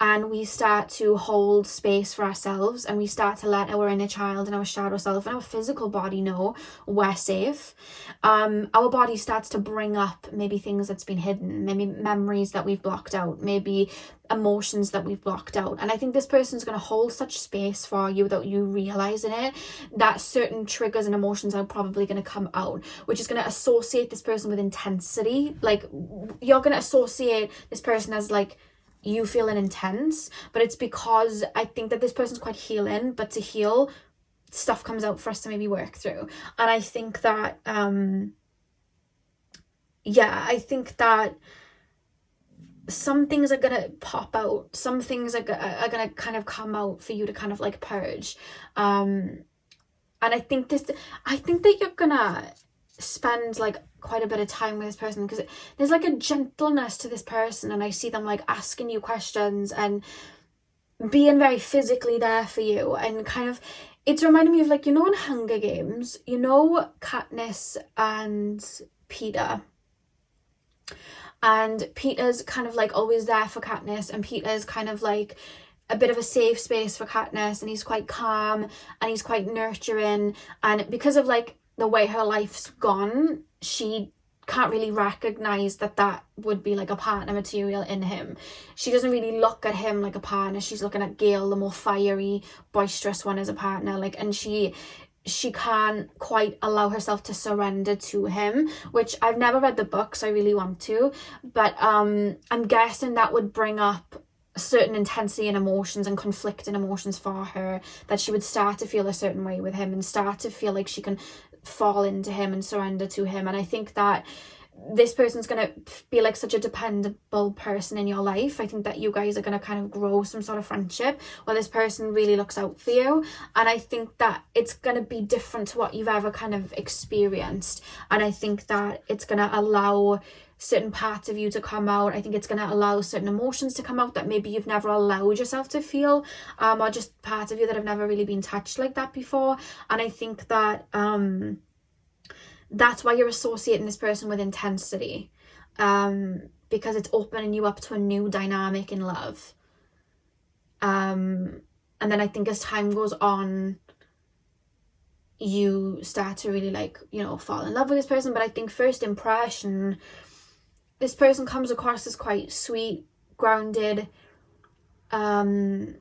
and we start to hold space for ourselves, and we start to let our inner child and our shadow self and our physical body know we're safe, our body starts to bring up maybe things that's been hidden, maybe memories that we've blocked out, maybe emotions that we've blocked out. And I think this person's going to hold such space for you without you realizing it, that certain triggers and emotions are probably going to come out, which is going to associate this person with intensity. Like, you're going to associate this person as like you feeling intense, but it's because I think that this person's quite healing, but to heal, stuff comes out for us to maybe work through. And I think that I think that some things are gonna pop out, some things are gonna kind of come out for you to kind of like purge, and I think that you're gonna spend like quite a bit of time with this person, because there's like a gentleness to this person, and I see them like asking you questions and being very physically there for you, and kind of, it's reminding me of like, you know, in Hunger Games, you know, Katniss and Peter, and Peter's kind of like always there for Katniss, and Peter's kind of like a bit of a safe space for Katniss, and he's quite calm and he's quite nurturing, and because of like the way her life's gone, she can't really recognize that would be like a partner material in him. She doesn't really look at him like a partner. She's looking at Gale, the more fiery, boisterous one, as a partner. Like, and she can't quite allow herself to surrender to him, which I've never read the books. I really want to, but I'm guessing that would bring up a certain intensity and emotions and conflicting emotions for her, that she would start to feel a certain way with him and start to feel like she can fall into him and surrender to him. And I think that this person's going to be like such a dependable person in your life. I think that you guys are going to kind of grow some sort of friendship where this person really looks out for you, and I think that it's going to be different to what you've ever kind of experienced, and I think that it's going to allow certain parts of you to come out. I think it's going to allow certain emotions to come out that maybe you've never allowed yourself to feel, or just parts of you that have never really been touched like that before. And I think that that's why you're associating this person with intensity, because it's opening you up to a new dynamic in love. And then I think as time goes on, you start to really like, you know, fall in love with this person. But I think first impression, this person comes across as quite sweet, grounded. They know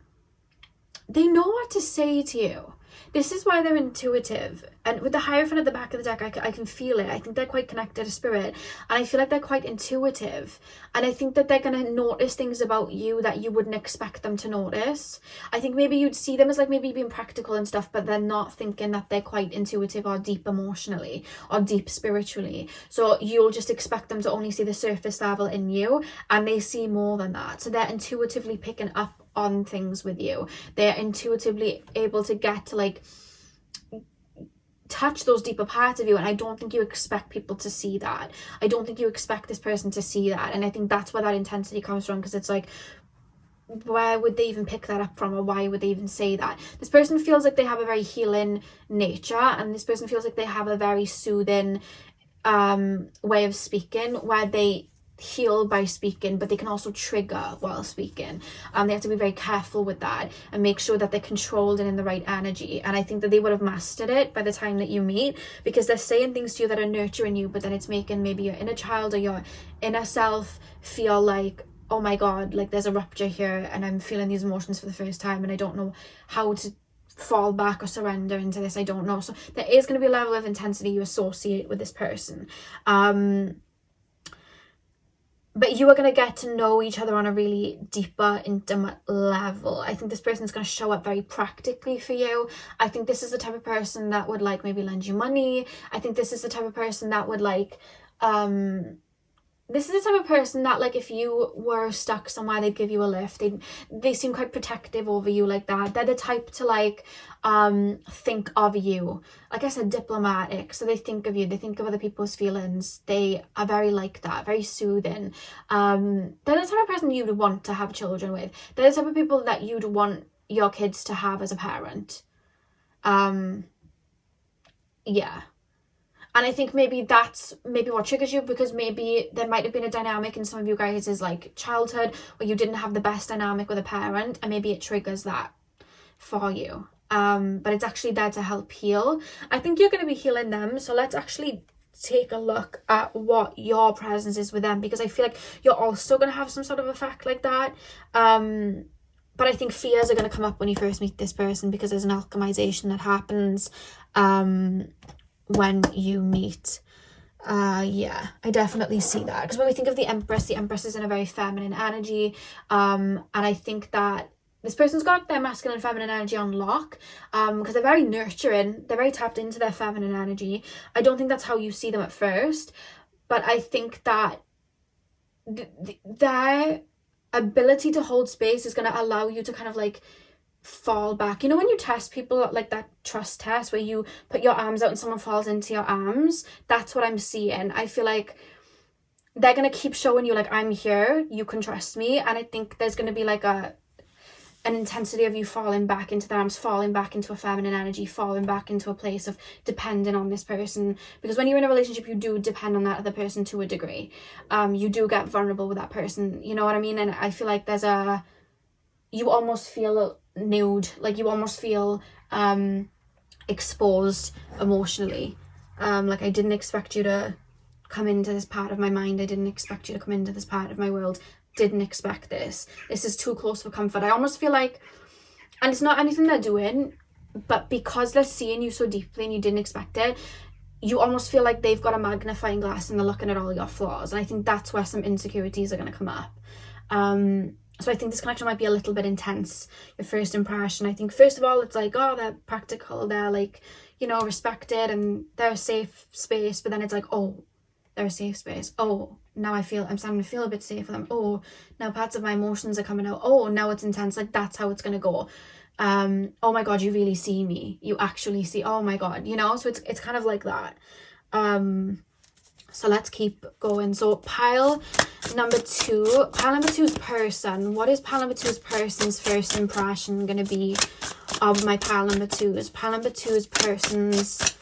what to say to you. This is why they're intuitive. And with the Hierophant at the back of the deck, I can feel it. I think they're quite connected to spirit. And I feel like they're quite intuitive. And I think that they're going to notice things about you that you wouldn't expect them to notice. I think maybe you'd see them as like maybe being practical and stuff, but they're not thinking that they're quite intuitive or deep emotionally or deep spiritually. So you'll just expect them to only see the surface level in you, and they see more than that. So they're intuitively picking up on things with you. They're intuitively able to get to like touch those deeper parts of you, and I don't think you expect people to see that. I don't think you expect this person to see that, and I think that's where that intensity comes from, because it's like, where would they even pick that up from, or why would they even say that? This person feels like they have a very healing nature, and this person feels like they have a very soothing way of speaking, where they heal by speaking, but they can also trigger while speaking. They have to be very careful with that and make sure that they're controlled and in the right energy. And I think that they would have mastered it by the time that you meet, because they're saying things to you that are nurturing you, but then it's making maybe your inner child or your inner self feel like, oh my god, like there's a rupture here, and I'm feeling these emotions for the first time, and I don't know how to fall back or surrender into this. I don't know. So there is going to be a level of intensity you associate with this person. but you are going to get to know each other on a really deeper, intimate level. I think this person is going to show up very practically for you. I think this is the type of person that would like maybe lend you money. I think this is the type of person that would like, this is the type of person that, like, if you were stuck somewhere, they'd give you a lift. They seem quite protective over you, like that. They're the type to, like, think of you. Like I said, diplomatic. So they think of you. They think of other people's feelings. They are very like that, very soothing. They're the type of person you'd want to have children with. They're the type of people that you'd want your kids to have as a parent. Yeah. And I think maybe that's maybe what triggers you, because maybe there might have been a dynamic in some of you guys' like childhood where you didn't have the best dynamic with a parent, and maybe it triggers that for you. But it's actually there to help heal. I think you're going to be healing them. So let's actually take a look at what your presence is with them, because I feel like you're also going to have some sort of effect like that. But I think fears are going to come up when you first meet this person, because there's an alchemization that happens when you meet. Yeah, I definitely see that, because when we think of the Empress is in a very feminine energy, and I think that this person's got their masculine and feminine energy on lock, because they're very nurturing, they're very tapped into their feminine energy. I don't think that's how you see them at first, but I think that their ability to hold space is going to allow you to kind of like fall back. You know, when you test people, like that trust test where you put your arms out and someone falls into your arms, that's what I'm seeing. I feel like they're going to keep showing you, like, I'm here, you can trust me. And I think there's going to be like an intensity of you falling back into their arms, falling back into a feminine energy, falling back into a place of depending on this person. Because when you're in a relationship, you do depend on that other person to a degree. You do get vulnerable with that person, you know what I mean? And I feel like you almost feel nude, like you almost feel exposed emotionally. Like, I didn't expect you to come into this part of my mind, I didn't expect you to come into this part of my world, didn't expect this is too close for comfort. I almost feel like, and it's not anything they're doing, but because they're seeing you so deeply and you didn't expect it, you almost feel like they've got a magnifying glass and they're looking at all your flaws. And I think that's where some insecurities are going to come up. So I think this connection might be a little bit intense, your first impression. I think, first of all, it's like, oh, they're practical, they're like, you know, respected, and they're a safe space. But then it's like, oh, they're a safe space. Oh, now I'm starting to feel a bit safe with them. Oh, now parts of my emotions are coming out. Oh, now it's intense. Like, that's how it's going to go. Oh my God, you really see me. You actually see, oh my God, you know? So it's kind of like that. So let's keep going. So pile number two is person. What is pile number two's person's first impression going to be of my pile number twos? Pile number two is person's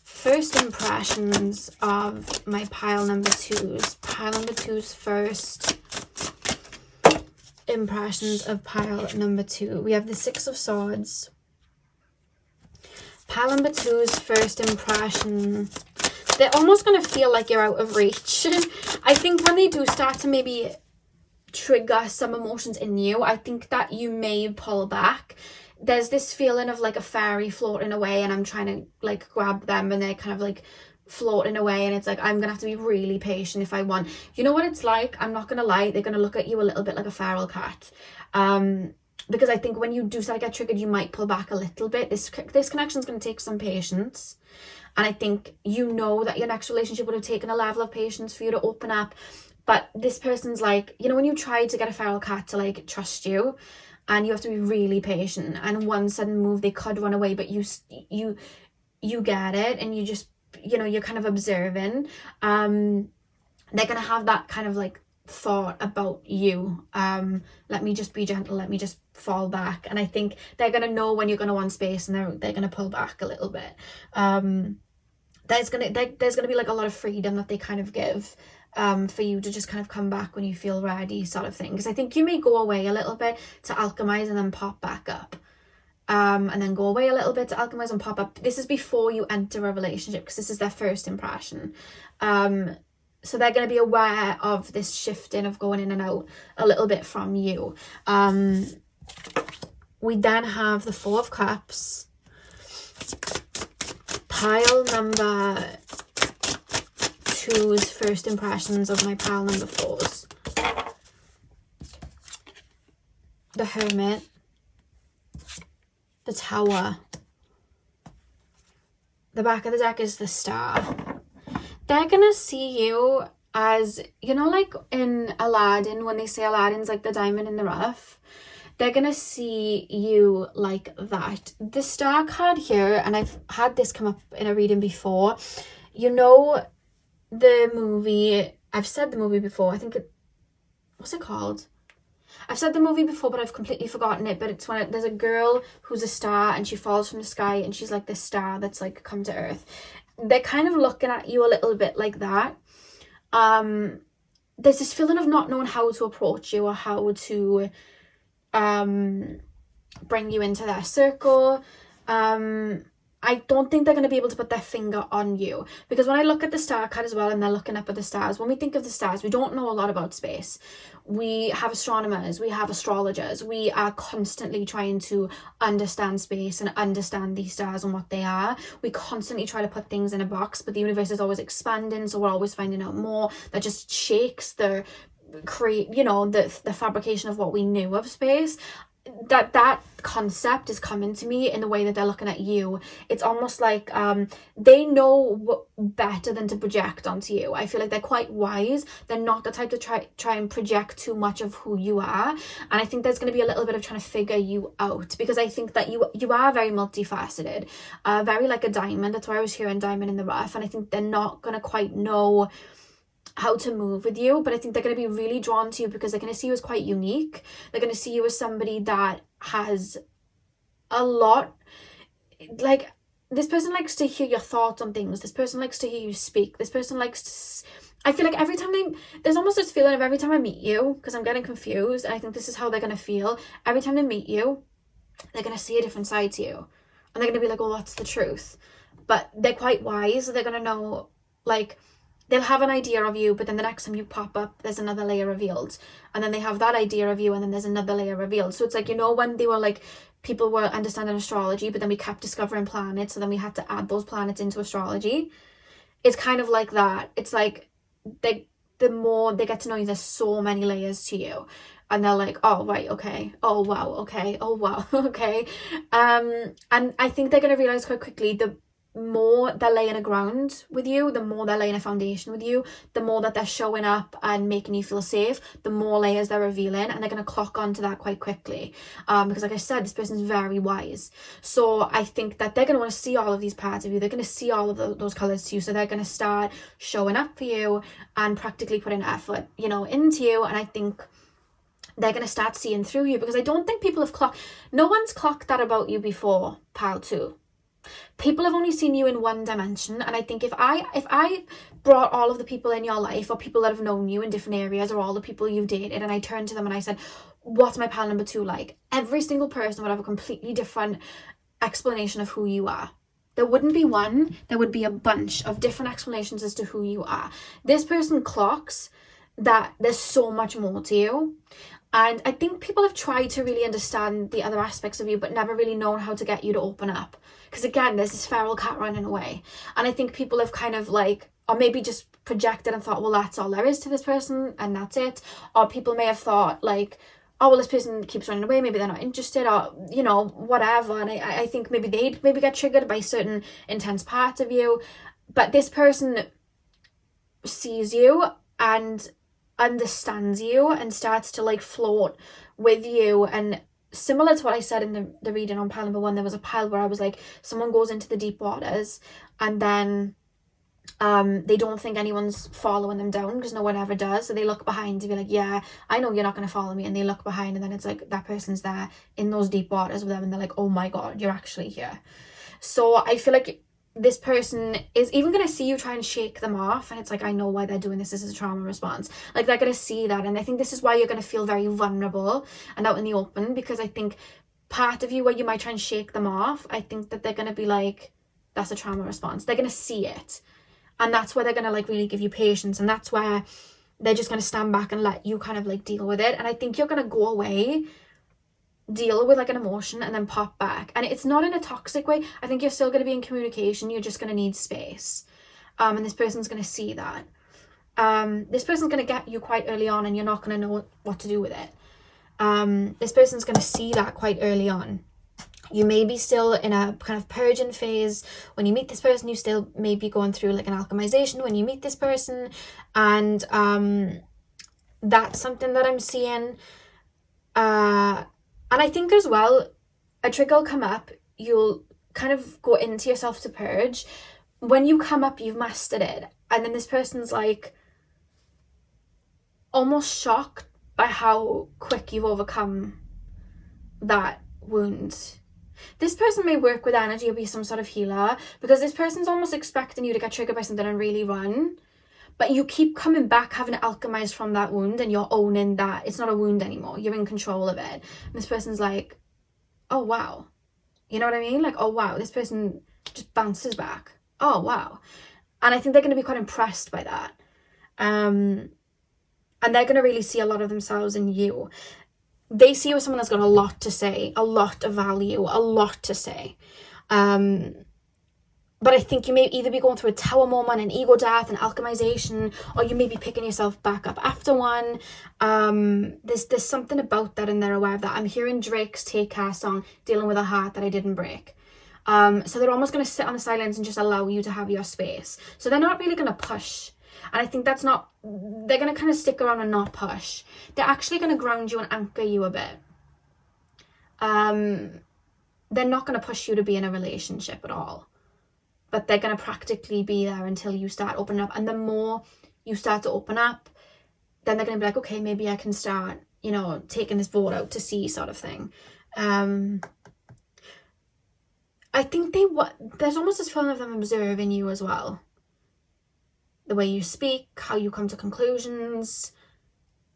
first impressions of my pile number twos. Pile number two's first impressions of pile number two. We have the Six of Swords. Pile number two's first impression. They're almost going to feel like you're out of reach. I think when they do start to maybe trigger some emotions in you, I think that you may pull back. There's this feeling of like a fairy floating away and I'm trying to like grab them and they're kind of like floating away, and it's like, I'm gonna have to be really patient if I want. You know what it's like? I'm not gonna lie, they're gonna look at you a little bit like a feral cat. Because I think when you do start to get triggered, you might pull back a little bit. This connection is going to take some patience. And I think you know that your next relationship would have taken a level of patience for you to open up. But this person's like, you know, when you try to get a feral cat to like trust you, and you have to be really patient, and one sudden move they could run away, but you get it, and you just, you know, you're kind of observing. They're going to have that kind of like thought about you. Let me just be gentle, let me just fall back. And I think they're going to know when you're going to want space, and they're going to pull back a little bit. There's going to be like a lot of freedom that they kind of give for you to just kind of come back when you feel ready, sort of thing. Because I think you may go away a little bit to alchemize and then pop back up. And then go away a little bit to alchemize and pop up. This is before you enter a relationship, because this is their first impression. So they're going to be aware of this shifting of going in and out a little bit from you. We then have the Four of Cups. Pile number 2 choose first impressions of my pile number 4s. The Hermit, the Tower. The back of the deck is the Star. They're gonna see you as, you know, like in Aladdin, when they say Aladdin's like the diamond in the rough, they're gonna see you like that. The Star card here, and I've had this come up in a reading before, you know, the movie, I've said the movie before, I think what's it called? I've said the movie before, but I've completely forgotten it. But it's when there's a girl who's a star and she falls from the sky and she's like this star that's like come to earth. They're kind of looking at you a little bit like that. There's this feeling of not knowing how to approach you or how to bring you into their circle. I don't think they're going to be able to put their finger on you, because when I look at the star card as well and they're looking up at the stars, when we think of the stars, we don't know a lot about space. We have astronomers, we have astrologers, we are constantly trying to understand space and understand these stars and what they are. We constantly try to put things in a box, but the universe is always expanding, so we're always finding out more. That just shakes the fabrication of what we knew of space. That concept is coming to me in the way that they're looking at you. It's almost like they know better than to project onto you. I feel like they're quite wise. They're not the type to try and project too much of who you are. And I think there's going to be a little bit of trying to figure you out, because I think that you are very multifaceted, very like a diamond. That's why I was hearing diamond in the rough. And I think they're not going to quite know how to move with you, but I think they're going to be really drawn to you because they're going to see you as quite unique. They're going to see you as somebody that has a lot, like, this person likes to hear your thoughts on things. This person likes to hear you speak. This person likes to, I feel like every time there's almost this feeling of every time I meet you, because I'm getting confused, and I think this is how they're going to feel. Every time they meet you, they're going to see a different side to you, and they're going to be like, oh, that's the truth. But they're quite wise. They're going to know, like, they'll have an idea of you, but then the next time you pop up, there's another layer revealed. And then they have that idea of you, and then there's another layer revealed. So it's like, you know, when they were like, people were understanding astrology, but then we kept discovering planets, so then we had to add those planets into astrology. It's kind of like that. It's like, the more they get to know you, there's so many layers to you. And they're like, oh, right, okay. Oh, wow, okay. Oh, wow, okay. And I think they're going to realize quite quickly, the more they're laying a ground with you, the more they're laying a foundation with you, the more that they're showing up and making you feel safe, the more layers they're revealing, and they're going to clock onto that quite quickly, because like I said, this person's very wise. So I think that they're going to want to see all of these parts of you. They're going to see all of those colors to you, so they're going to start showing up for you and practically putting effort, you know, into you. And I think they're going to start seeing through you, because I don't think people have no one's clocked that about you before, pile 2. People have only seen you in one dimension. And I think if I brought all of the people in your life, or people that have known you in different areas, or all the people you've dated, and I turned to them and I said, what's my pile number 2 like? Every single person would have a completely different explanation of who you are. There wouldn't be one, there would be a bunch of different explanations as to who you are. This person clocks that there's so much more to you. And I think people have tried to really understand the other aspects of you, but never really known how to get you to open up. Because again, there's this feral cat running away. And I think people have kind of like, or maybe just projected and thought, well, that's all there is to this person, and that's it. Or people may have thought like, oh, well, this person keeps running away, maybe they're not interested, or, you know, whatever. And I think maybe they'd get triggered by certain intense parts of you. But this person sees you and understands you and starts to like float with you. And similar to what I said in the reading on pile number 1, there was a pile where I was like, someone goes into the deep waters and then they don't think anyone's following them down, because no one ever does. So they look behind to be like, yeah, I know you're not going to follow me. And they look behind, and then it's like that person's there in those deep waters with them, and they're like, oh my god, you're actually here. So I feel like this person is even going to see you try and shake them off, and it's like, I know why they're doing this. This is a trauma response. Like, they're going to see that, and I think this is why you're going to feel very vulnerable and out in the open, because I think part of you where you might try and shake them off, I think that they're going to be like, that's a trauma response. They're going to see it, and that's where they're going to like really give you patience, and that's where they're just going to stand back and let you kind of like deal with it. And I think you're going to go away, deal with like an emotion, and then pop back. And it's not in a toxic way. I think you're still going to be in communication. You're just going to need space. And this person's going to see that. This person's going to get you quite early on and you're not going to know what to do with it. This person's going to see that quite early on. You may be still in a kind of purging phase when you meet this person. You still may be going through like an alchemization when you meet this person. And that's something that I'm seeing. And I think as well, a trigger will come up. You'll kind of go into yourself to purge. When you come up, you've mastered it. And then this person's like almost shocked by how quick you've overcome that wound. This person may work with energy or be some sort of healer, because this person's almost expecting you to get triggered by something and really run. But you keep coming back, having alchemized from that wound, and you're owning that it's not a wound anymore. You're in control of it. And this person's like, oh, wow. You know what I mean? Like, oh, wow. This person just bounces back. Oh, wow. And I think they're going to be quite impressed by that. And they're going to really see a lot of themselves in you. They see you as someone that's got a lot to say, a lot of value, a lot to say. But I think you may either be going through a tower moment, an ego death, an alchemization, or you may be picking yourself back up after one. There's something about that, and they're aware of that. I'm hearing Drake's Take Care song, Dealing with a Heart That I Didn't Break. So they're almost going to sit on the silence and just allow you to have your space. So they're not really going to push. And I think that's not, they're going to kind of stick around and not push. They're actually going to ground you and anchor you a bit. They're not going to push you to be in a relationship at all. But they're going to practically be there until you start opening up. And the more you start to open up, then they're going to be like, okay, maybe I can start, you know, taking this boat out to sea sort of thing. I think there's almost this feeling of them observing you as well. The way you speak, how you come to conclusions,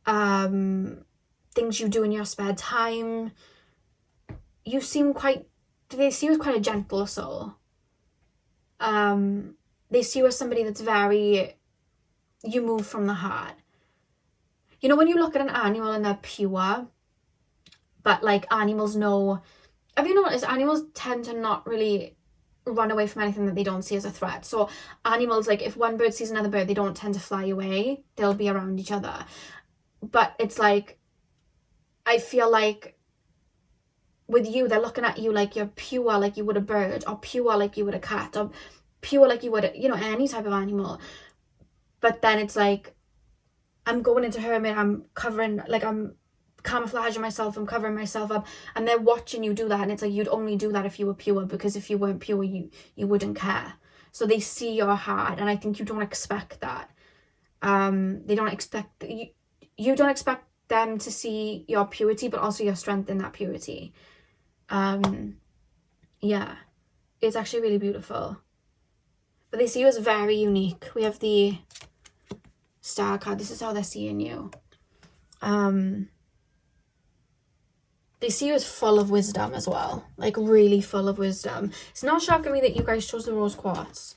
things you do in your spare time. They see you as quite a gentle soul. They see you as somebody that's you move from the heart. You know, when you look at an animal and they're pure, but like animals know, have you noticed animals tend to not really run away from anything that they don't see as a threat? So animals, like if one bird sees another bird, they don't tend to fly away. They'll be around each other. But it's like, I feel like with you, they're looking at you like you're pure, like you would a bird, or pure like you would a cat, or pure like you would, you know, any type of animal. But then it's like, I'm going into hermit, I'm covering, like I'm camouflaging myself, I'm covering myself up, and they're watching you do that. And it's like, you'd only do that if you were pure, because if you weren't pure, you wouldn't care. So they see your heart, and I think you don't expect that. They don't expect you don't expect them to see your purity, but also your strength in that purity. Yeah, it's actually really beautiful. But they see you as very unique. We have the Star card. This is how they're seeing you. They see you as full of wisdom as well, like really full of wisdom. It's not shocking me that you guys chose the rose quartz.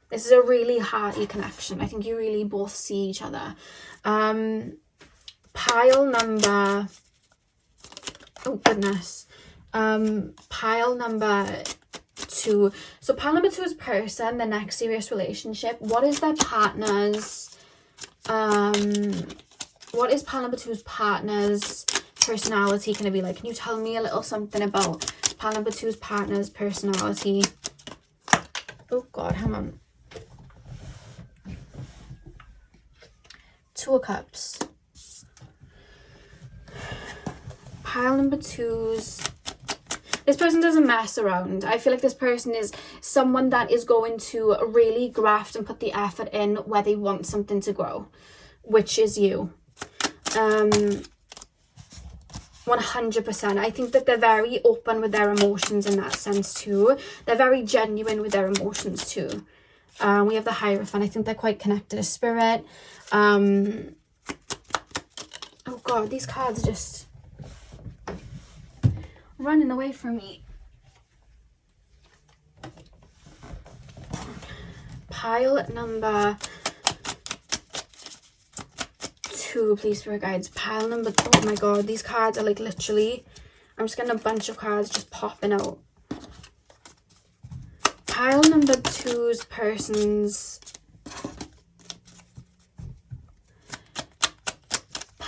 This is a really hearty connection. I think you really both see each other. Pile number, oh goodness, pile number 2. So pile number 2 is person, the next serious relationship. What is their partner's, what is pile number 2's partner's personality going to be like? Can you tell me a little something about pile number 2's partner's personality? Oh god, hang on. 2 of Cups. Pile number 2's, this person doesn't mess around. I feel like this person is someone that is going to really graft and put the effort in where they want something to grow, which is you. 100%. I think that they're very open with their emotions in that sense too. They're very genuine with their emotions too. We have the Hierophant. I think they're quite connected to spirit. Oh god, these cards are just running away from me. Pile number 2, please, spirit guides. Pile number, oh my god, these cards are like literally, I'm just getting a bunch of cards just popping out. Pile number 2's person's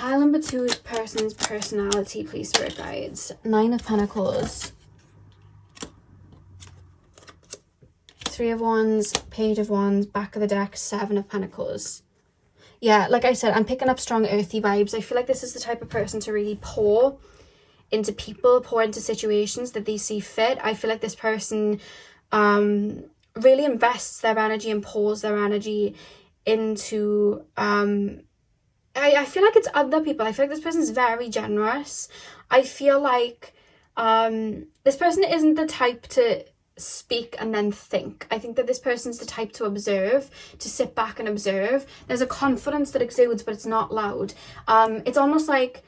Pile number 2 is person's personality, please, Spirit Guides. 9 of Pentacles. 3 of Wands, Page of Wands, back of the deck, 7 of Pentacles. Yeah, like I said, I'm picking up strong earthy vibes. I feel like this is the type of person to really pour into people, pour into situations that they see fit. I feel like this person really invests their energy and pours their energy into I feel like it's other people. I feel like this person's very generous. I feel like this person isn't the type to speak and then think. I think that this person's the type to observe, to sit back and observe. There's a confidence that exudes, but it's not loud. It's almost like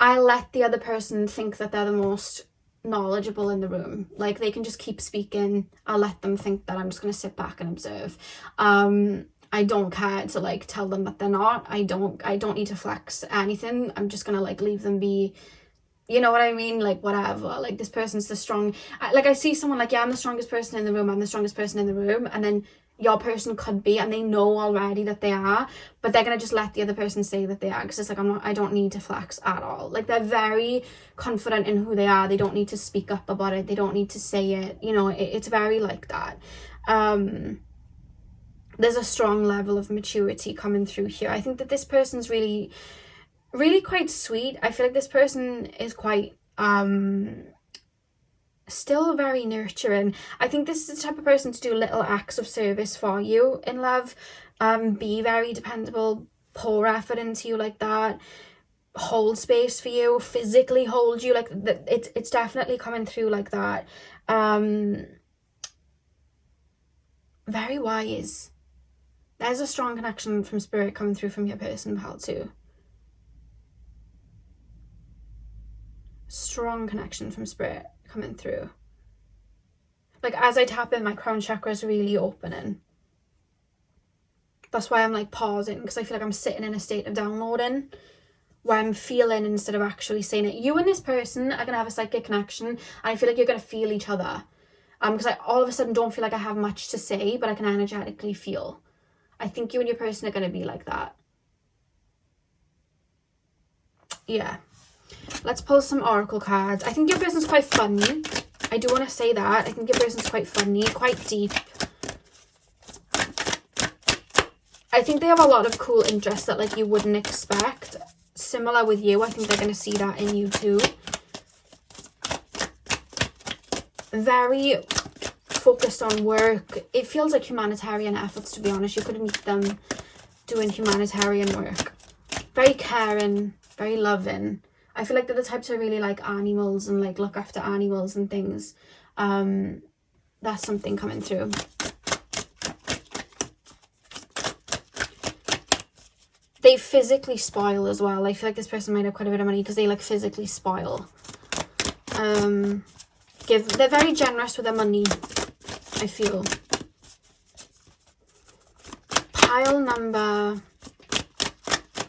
I let the other person think that they're the most knowledgeable in the room. Like, they can just keep speaking. I'll let them think that I'm just going to sit back and observe. I don't care to like tell them that they're not. I don't need to flex anything. I'm just gonna like leave them be. You know what I mean? Like, whatever. Like, this person's the strong. I see someone like, yeah, I'm the strongest person in the room. I'm the strongest person in the room, and then your person could be, and they know already that they are, but they're gonna just let the other person say that they are, because it's like, I don't need to flex at all. Like, they're very confident in who they are. They don't need to speak up about it. They don't need to say it. You know, it's very like that. There's a strong level of maturity coming through here. I think that this person's really, really quite sweet. I feel like this person is quite still very nurturing. I think this is the type of person to do little acts of service for you in love. Be very dependable, pour effort into you like that, hold space for you, physically hold you, like it's definitely coming through like that. Very wise. There's a strong connection from spirit coming through from your person, pal, too. Strong connection from spirit coming through. Like, as I tap in, my crown chakra is really opening. That's why I'm like pausing, because I feel like I'm sitting in a state of downloading, where I'm feeling instead of actually saying it. You and this person are going to have a psychic connection, and I feel like you're going to feel each other. Because I all of a sudden don't feel like I have much to say, but I can energetically feel. I think you and your person are going to be like that. Yeah. Let's pull some oracle cards. I think your person's quite funny. I do want to say that. I think your person's quite funny, quite deep. I think they have a lot of cool interests that like you wouldn't expect. Similar with you. I think they're going to see that in you too. Very focused on work. It feels like humanitarian efforts, to be honest. You could meet them doing humanitarian work. Very caring, very loving. I feel like they're the type to really like animals and like look after animals and things. That's something coming through. They physically spoil as well. I feel like this person might have quite a bit of money because they like physically spoil. They're very generous with their money, I feel. Pile number...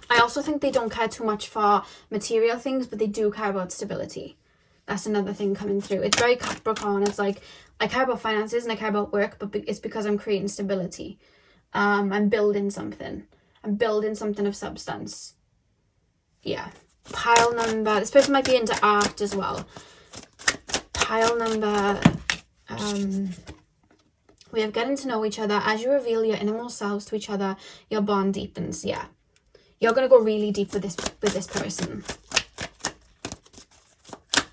I also think they don't care too much for material things, but they do care about stability. That's another thing coming through. It's very Capricorn. It's like, I care about finances and I care about work, but it's because I'm creating stability. I'm building something. I'm building something of substance. Yeah. Pile number... This person might be into art as well. Pile number... we have getting to know each other. As you reveal your innermost selves to each other, your bond deepens. Yeah. You're going to go really deep with this person.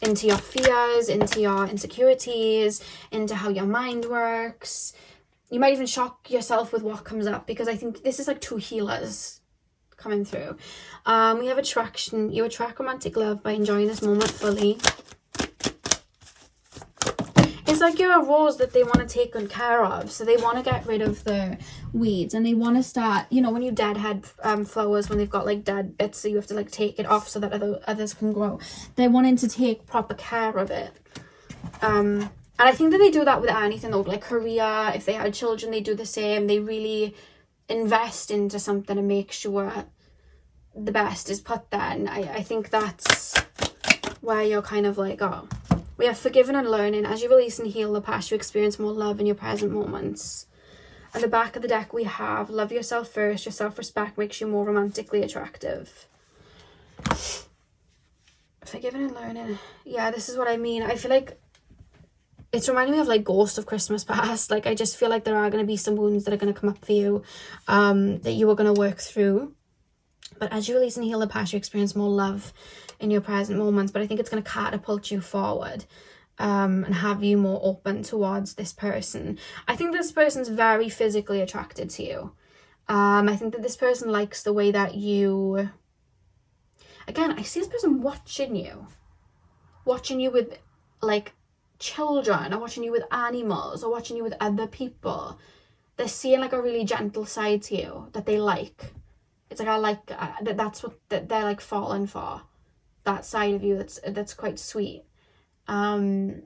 Into your fears, into your insecurities, into how your mind works. You might even shock yourself with what comes up, because I think this is like two healers coming through. We have attraction. You attract romantic love by enjoying this moment fully. It's like you're a rose that they want to take good care of. So they want to get rid of the weeds, and they want to start, you know, when you deadhead flowers, when they've got like dead bits, so you have to like take it off so that others can grow. They're wanting to take proper care of it. And I think that they do that with anything though, like career. If they had children, they do the same. They really invest into something and make sure the best is put there. And I think that's where you're kind of like, oh. We have forgiven and learning. As you release and heal the past, you experience more love in your present moments. At the back of the deck we have, love yourself first. Your self-respect makes you more romantically attractive. Forgiving and learning. Yeah, this is what I mean. I feel like it's reminding me of like Ghost of Christmas Past. Like, I just feel like there are going to be some wounds that are going to come up for you, that you are going to work through. But as you release and heal the past, you experience more love in your present moments. But I think it's going to catapult you forward, and have you more open towards this person. I think this person's very physically attracted to you. I think that this person likes the way that you... Again, I see this person watching you with like children, or watching you with animals, or watching you with other people. They're seeing like a really gentle side to you that they like. It's like, I like that's what they're like falling for, that side of you that's quite sweet. Yeah,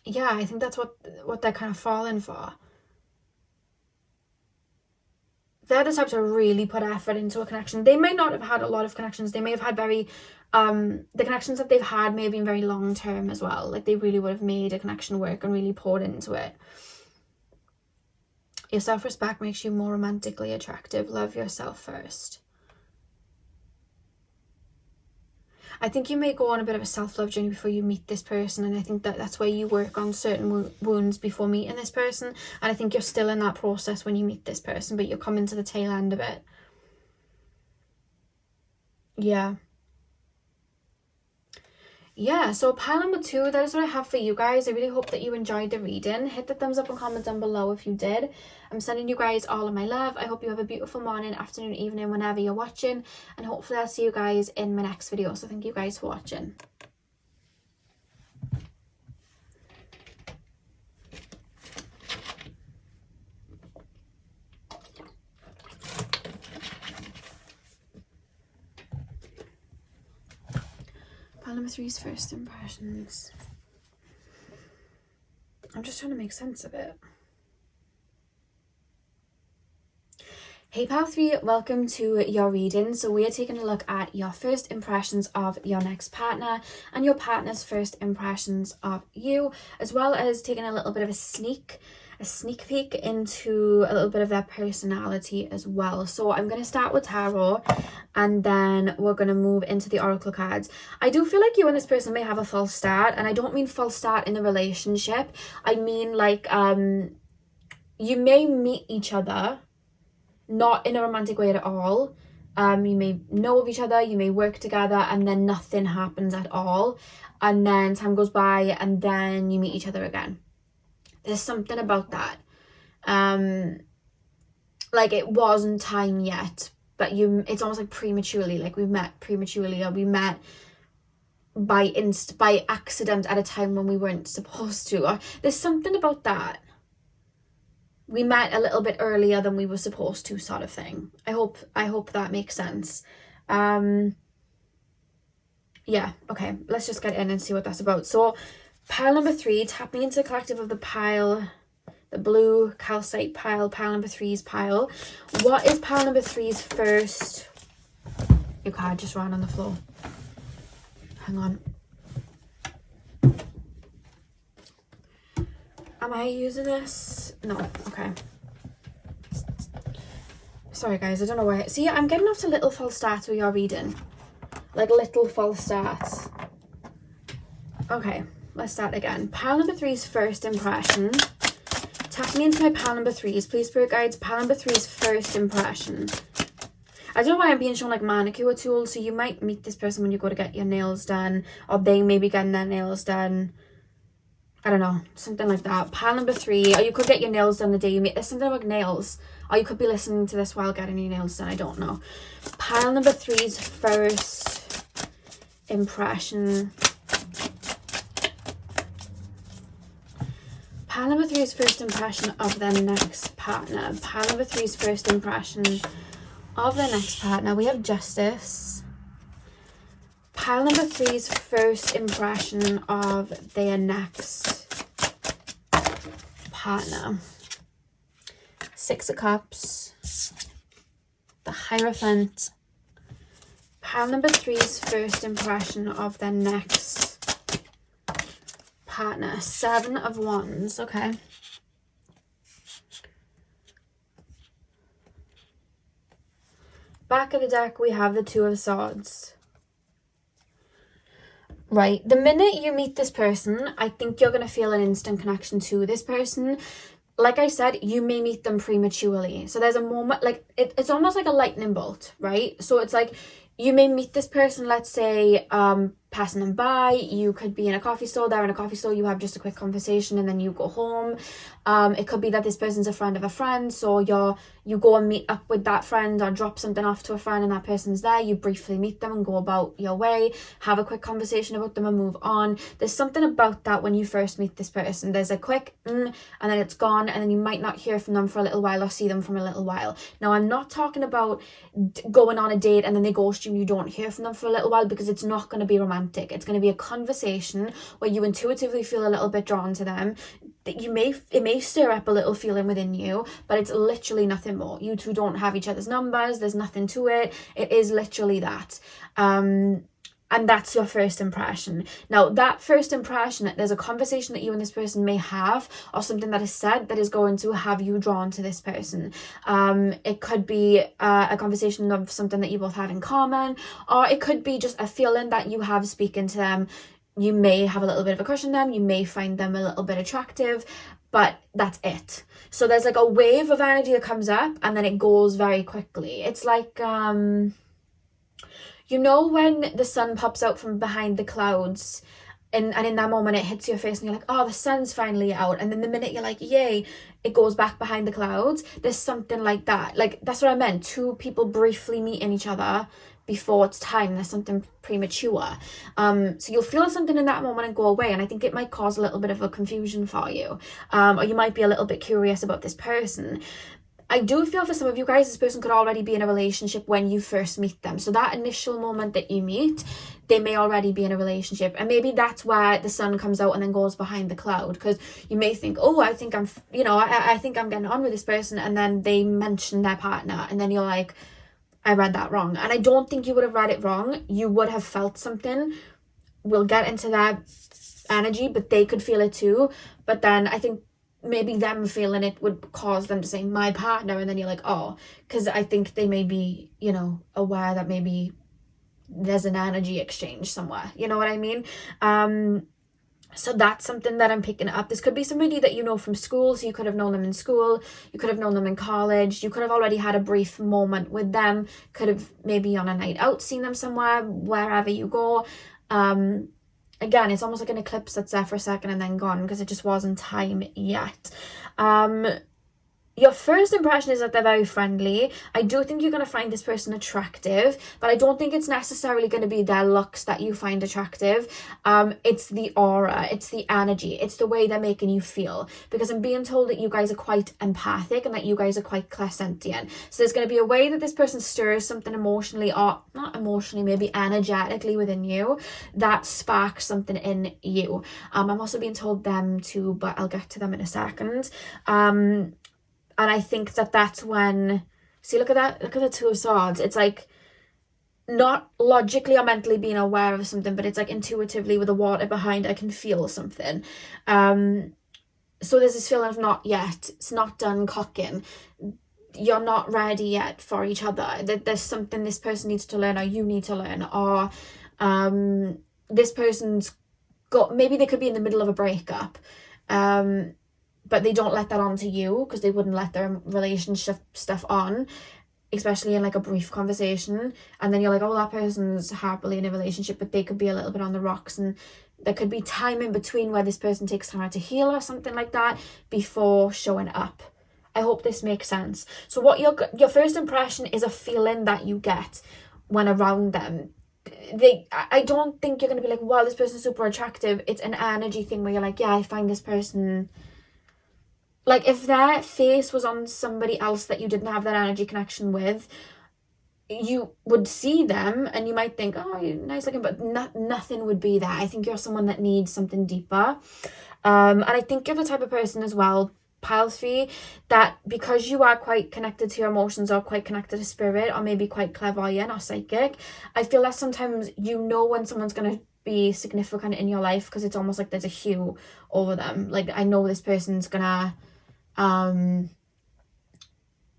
I think that's what they're kind of falling for. They're the type to really put effort into a connection. They may not have had a lot of connections. They may have had very, the connections that they've had may have been very long term as well. Like, they really would have made a connection work and really poured into it. Your self-respect makes you more romantically attractive. Love yourself first. I think you may go on a bit of a self-love journey before you meet this person, and I think that that's where you work on certain wounds before meeting this person, and I think you're still in that process when you meet this person, but you're coming to the tail end of it. Yeah, so pile number 2, that is what I have for you guys. I really hope that you enjoyed the reading. Hit the thumbs up and comment down below if you did. I'm sending you guys all of my love. I hope you have a beautiful morning, afternoon, evening, whenever you're watching. And hopefully I'll see you guys in my next video. So thank you guys for watching. Pile number 3's first impressions. I'm just trying to make sense of it. Hey pile 3, welcome to your reading. So we are taking a look at your first impressions of your next partner and your partner's first impressions of you, as well as taking a little bit of a sneak peek into a little bit of their personality as well. So I'm going to start with tarot, and then we're going to move into the oracle cards. I do feel like you and this person may have a false start, and I don't mean false start in the relationship. I mean like you may meet each other not in a romantic way at all. You may know of each other, you may work together, and then nothing happens at all, and then time goes by and then you meet each other again. There's something about that. Like, it wasn't time yet, but it's almost like prematurely, like we met prematurely, or we met by accident at a time when we weren't supposed to. Or there's something about that. We met a little bit earlier than we were supposed to, sort of thing. I hope that makes sense. Yeah, okay, let's just get in and see what that's about. So pile number 3, tapping into the collective of the pile, the blue calcite pile number 3's pile. What is pile number 3's first? Your card just ran on the floor. Hang on. Am I using this? No, okay. Sorry guys, I don't know why. See, I'm getting off to little false starts with your reading. Like little false starts. Okay, let's start again. Pile number 3's first impression. Tap me into my pile number 3's. Please, spirit guides, pile number 3's first impression. I don't know why I'm being shown like manicure tools, so you might meet this person when you go to get your nails done, or they may be getting their nails done. I don't know, something like that. Pile number 3, or you could get your nails done the day you meet. There's something about nails, or you could be listening to this while getting your nails done. I don't know. Pile number 3's first impression. Pile number 3's first impression of their next partner. Pile number 3's first impression of their next partner. We have Justice. Pile number 3's first impression of their next partner. 6 of Cups. The Hierophant. Pile number 3's first impression of their next partner. 7 of Wands. Okay. back of the deck, we have the Two of Swords. Right, the minute you meet this person, I think you're going to feel an instant connection to this person. Like I said, you may meet them prematurely. So there's a moment, like, it's almost like a lightning bolt, right? So it's like, you may meet this person, let's say, passing them by. You could be in a coffee store, they're in a coffee store, you have just a quick conversation and then you go home. It could be that this person's a friend of a friend, so you go and meet up with that friend or drop something off to a friend and that person's there. You briefly meet them and go about your way, have a quick conversation about them and move on. There's something about that when you first meet this person. There's a quick and then it's gone, and then you might not hear from them for a little while or see them from a little while. Now, I'm not talking about going on a date and then they ghost you and you don't hear from them for a little while, because it's not going to be romantic. It's going to be a conversation where you intuitively feel a little bit drawn to them. It may stir up a little feeling within you, but it's literally nothing more. You two don't have each other's numbers. There's nothing to it. It is literally that. And that's your first impression. Now, that first impression, there's a conversation that you and this person may have, or something that is said that is going to have you drawn to this person. It could be a conversation of something that you both have in common, or it could be just a feeling that you have speaking to them. You may have a little bit of a crush on them. You may find them a little bit attractive, but that's it. So there's like a wave of energy that comes up and then it goes very quickly. It's like, you know, when the sun pops out from behind the clouds and in that moment it hits your face and you're like, oh, the sun's finally out. And then the minute you're like, yay, it goes back behind the clouds. There's something like that. Like, that's what I meant. Two people briefly meeting each other before it's time. There's something premature. So you'll feel something in that moment and go away. And I think it might cause a little bit of a confusion for you. Or you might be a little bit curious about this person. I do feel for some of you guys, this person could already be in a relationship when you first meet them. So that initial moment that you meet, they may already be in a relationship. And maybe that's where the sun comes out and then goes behind the cloud. Because you may think, oh, I think I'm getting on with this person. And then they mention their partner. And then you're like, I read that wrong. And I don't think you would have read it wrong. You would have felt something. We'll get into that energy, but they could feel it too. But then I think maybe them feeling it would cause them to say my partner, and then you're like, oh, because I think they may be, you know, aware that maybe there's an energy exchange somewhere, you know what I mean? So that's something that I'm picking up. This could be somebody that you know from school, so you could have known them in school, you could have known them in college, you could have already had a brief moment with them, could have maybe on a night out seen them somewhere, wherever you go. Again, it's almost like an eclipse that's there for a second and then gone, because it just wasn't time yet. Your first impression is that they're very friendly. I do think you're going to find this person attractive, but I don't think it's necessarily going to be their looks that you find attractive. It's the aura, it's the energy, it's the way they're making you feel. Because I'm being told that you guys are quite empathic and that you guys are quite clairsentient. So there's going to be a way that this person stirs something emotionally, or not emotionally, maybe energetically within you, that sparks something in you. I'm also being told them too, but I'll get to them in a second. And I think that that's when, see, look at that, look at the Two of Swords. It's like not logically or mentally being aware of something, but it's like intuitively with the water behind, I can feel something. So there's this feeling of not yet, it's not done cocking. You're not ready yet for each other. There's something this person needs to learn, or you need to learn, or this person's got, maybe they could be in the middle of a breakup. But they don't let that on to you, because they wouldn't let their relationship stuff on, especially in like a brief conversation. And then you're like, oh, that person's happily in a relationship, but they could be a little bit on the rocks, and there could be time in between where this person takes time to heal or something like that before showing up. I hope this makes sense. So what your first impression is a feeling that you get when around them. I don't think you're going to be like, wow, this person's super attractive. It's an energy thing where you're like, yeah, I find this person... Like, if their face was on somebody else that you didn't have that energy connection with, you would see them and you might think, oh, you're nice looking, but nothing would be there. I think you're someone that needs something deeper. And I think you're the type of person as well, Pilesy, that because you are quite connected to your emotions, or quite connected to spirit, or maybe quite clairvoyant or psychic, I feel that sometimes you know when someone's going to be significant in your life, because it's almost like there's a hue over them. Like, I know this person's gonna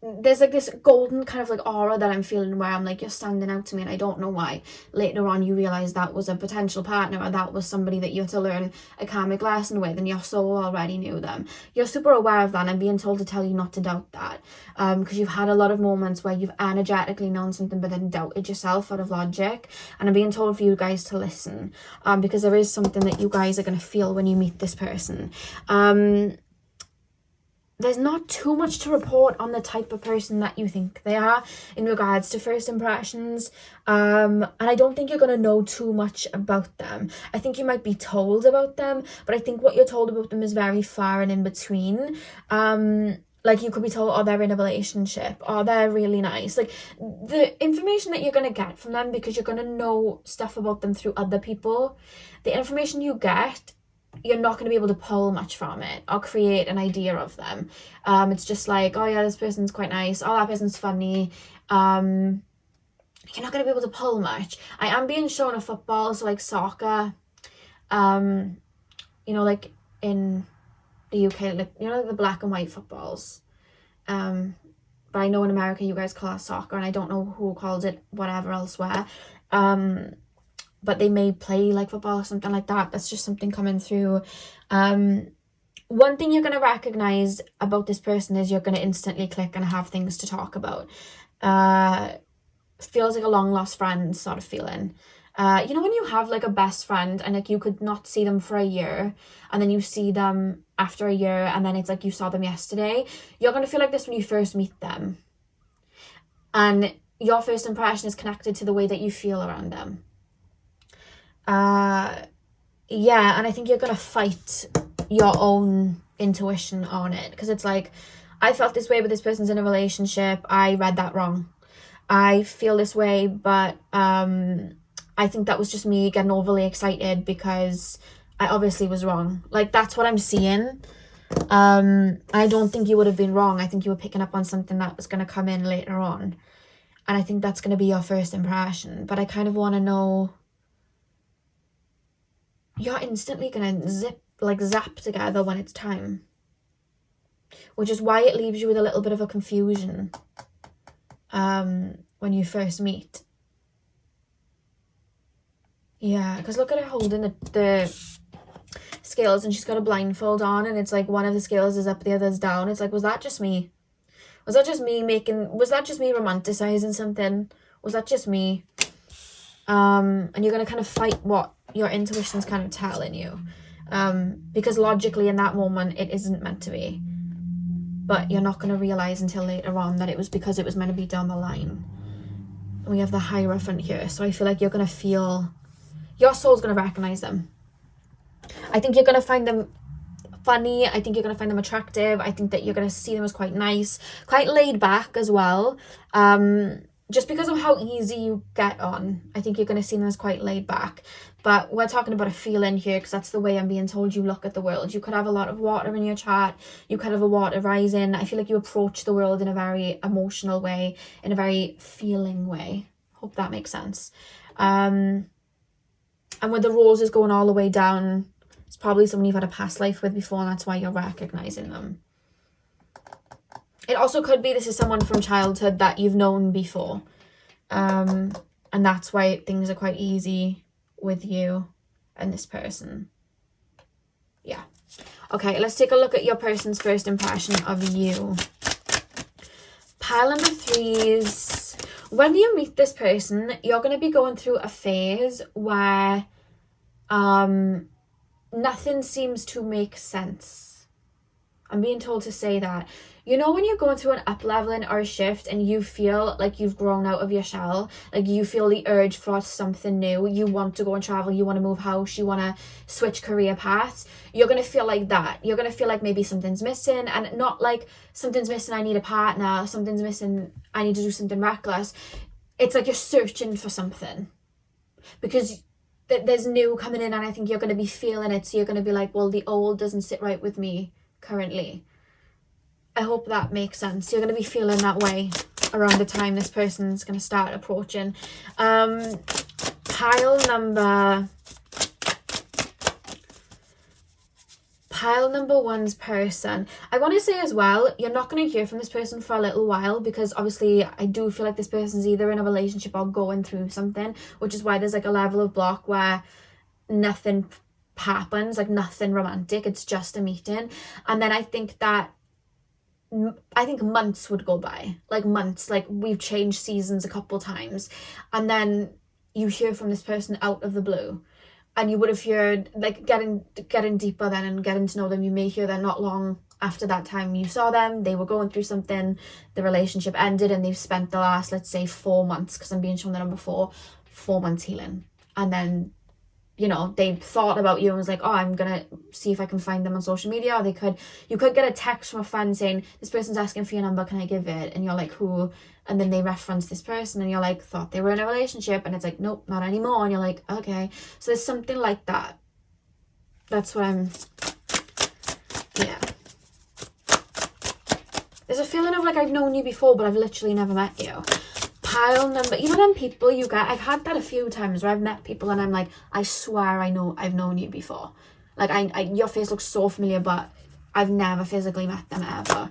there's like this golden kind of like aura that I'm feeling where I'm like, you're standing out to me and I don't know why. Later on you realize that was a potential partner, or that was somebody that you're to learn a karmic lesson with, and your soul already knew them. You're super aware of that, and I'm being told to tell you not to doubt that, because you've had a lot of moments where you've energetically known something but then doubted yourself out of logic, and I'm being told for you guys to listen, because there is something that you guys are going to feel when you meet this person. There's not too much to report on the type of person that you think they are in regards to first impressions. And I don't think you're going to know too much about them. I think you might be told about them, but I think what you're told about them is very far and in between. Like you could be told, oh, they're in a relationship, or they're really nice. Like the information that you're going to get from them, because you're going to know stuff about them through other people, the information you get, you're not going to be able to pull much from it or create an idea of them. It's just like, oh yeah, this person's quite nice, oh, that person's funny. You're not going to be able to pull much. I am being shown a football, so like soccer, you know, like in the UK, like, you know, like the black and white footballs. But I know in America you guys call it soccer, and I don't know who calls it whatever elsewhere. But they may play like football or something like that. That's just something coming through. One thing you're going to recognize about this person is you're going to instantly click and have things to talk about. Feels like a long lost friend sort of feeling. You know when you have like a best friend and like you could not see them for a year, and then you see them after a year, and then it's like you saw them yesterday? You're going to feel like this when you first meet them. And your first impression is connected to the way that you feel around them. Yeah, and I think you're gonna fight your own intuition on it, because it's like, I felt this way, but this person's in a relationship. I read that wrong. I feel this way, but I think that was just me getting overly excited because I obviously was wrong. Like, that's what I'm seeing. I don't think you would have been wrong. I think you were picking up on something that was going to come in later on, and I think that's going to be your first impression. But I kind of want to know, you're instantly going to zap together when it's time, which is why it leaves you with a little bit of a confusion when you first meet. Yeah, because look at her holding the scales, and she's got a blindfold on, and it's like one of the scales is up, the other's down. It's like, was that just me? Was that just me romanticizing something? Was that just me? And you're going to kind of fight what your intuition's kind of telling you. Because logically in that moment, it isn't meant to be. But you're not going to realize until later on that it was because it was meant to be down the line. And we have the Hierophant here. So I feel like you're going to feel, your soul's going to recognize them. I think you're going to find them funny. I think you're going to find them attractive. I think that you're going to see them as quite nice, quite laid back as well. Just because of how easy you get on, I think you're going to see them as quite laid back. But we're talking about a feeling here, because that's the way I'm being told you look at the world. You could have a lot of water in your chart. You could have a water rising. I feel like you approach the world in a very emotional way, in a very feeling way. Hope that makes sense. And with the roses going all the way down, it's probably someone you've had a past life with before, and that's why you're recognizing them. It also could be this is someone from childhood that you've known before. And that's why things are quite easy with you and this person. Yeah. Okay, let's take a look at your person's first impression of you. Pile number 3s. When you meet this person, you're going to be going through a phase where nothing seems to make sense. I'm being told to say that. You know when you're going through an up-leveling or a shift and you feel like you've grown out of your shell, like you feel the urge for something new, you want to go and travel, you want to move house, you want to switch career paths, you're going to feel like that. You're going to feel like maybe something's missing, and not like something's missing, I need a partner, something's missing, I need to do something reckless. It's like you're searching for something because there's new coming in, and I think you're going to be feeling it, so you're going to be like, well, the old doesn't sit right with me currently. I hope that makes sense. You're going to be feeling that way around the time this person's going to start approaching. Pile number Pile number one's person. I want to say as well, you're not going to hear from this person for a little while, because obviously I do feel like this person's either in a relationship or going through something, which is why there's like a level of block where nothing happens, like nothing romantic, it's just a meeting. And then I think months would go by, like months, like we've changed seasons a couple times, and then you hear from this person out of the blue. And you would have heard, like, getting deeper then and getting to know them, you may hear that not long after that time you saw them, they were going through something, the relationship ended, and they've spent the last, let's say, 4 months, because I'm being shown the number 4 months healing. And then, you know, they thought about you and was like, oh, I'm gonna see if I can find them on social media. Or you could get a text from a friend saying, this person's asking for your number, can I give it? And you're like, who? And then they reference this person and you're like, thought they were in a relationship, and it's like, nope, not anymore. And you're like, okay. So there's something like that. That's what yeah. There's a feeling of like I've known you before, but I've literally never met you. Pile number, you know them people you get, I've had that a few times where I've met people and I'm like, I swear I've known you before. Like your face looks so familiar, but I've never physically met them ever.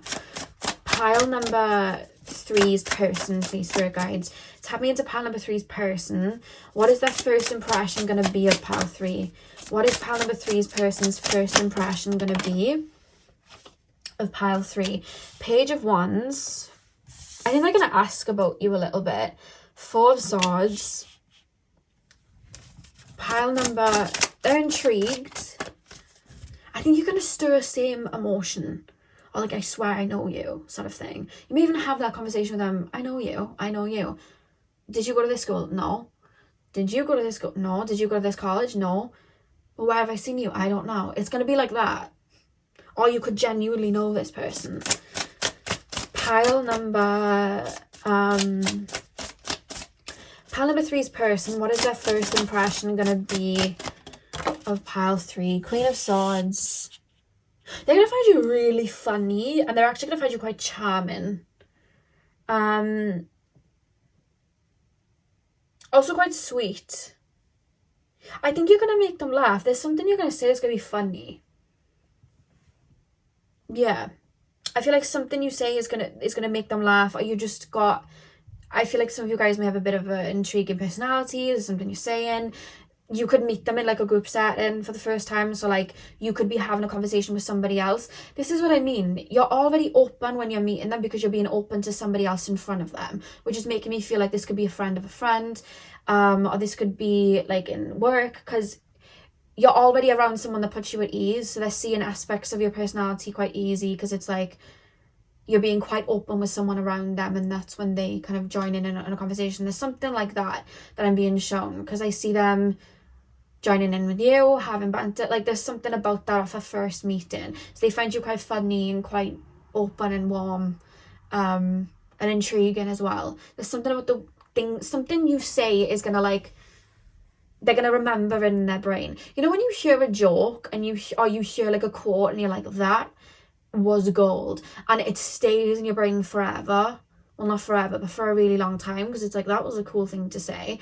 Pile number 3's person, please, spirit guides. Tap me into pile number 3's person. What is their first impression going to be of pile 3? What is pile number 3's person's first impression going to be of pile 3? Page of Wands. I think they're going to ask about you a little bit. 4 of Swords. Pile number, they're intrigued. I think you're going to stir a same emotion. Or like, I swear I know you, sort of thing. You may even have that conversation with them. I know you. Did you go to this school? No. Did you go to this school? No. Did you go to this college? No. Well, where have I seen you? I don't know. It's going to be like that. Or you could genuinely know this person. Pile number 3's person. What is their first impression going to be of pile 3? Queen of Swords. They're going to find you really funny, and they're actually going to find you quite charming. Also quite sweet. I think you're going to make them laugh. There's something you're going to say that's going to be funny. Yeah. I feel like something you say is gonna make them laugh, or you just got... I feel like some of you guys may have a bit of an intriguing personality. There's something you're saying. You could meet them in like a group setting for the first time, so like you could be having a conversation with somebody else. This is what I mean. You're already open when you're meeting them because you're being open to somebody else in front of them, which is making me feel like this could be a friend of a friend, or this could be like in work, because you're already around someone that puts you at ease, so they're seeing aspects of your personality quite easy, because it's like you're being quite open with someone around them, and that's when they kind of join in a conversation. There's something like that I'm being shown, because I see them joining in with you, having banter. Like there's something about that off a first meeting. So they find you quite funny and quite open and warm, and intriguing as well. There's something about the thing, something you say is gonna like, they're gonna remember in their brain. You know when you hear a joke and you hear like a quote and you're like, that was gold, and it stays in your brain forever. Well, not forever, but for a really long time, because it's like, that was a cool thing to say.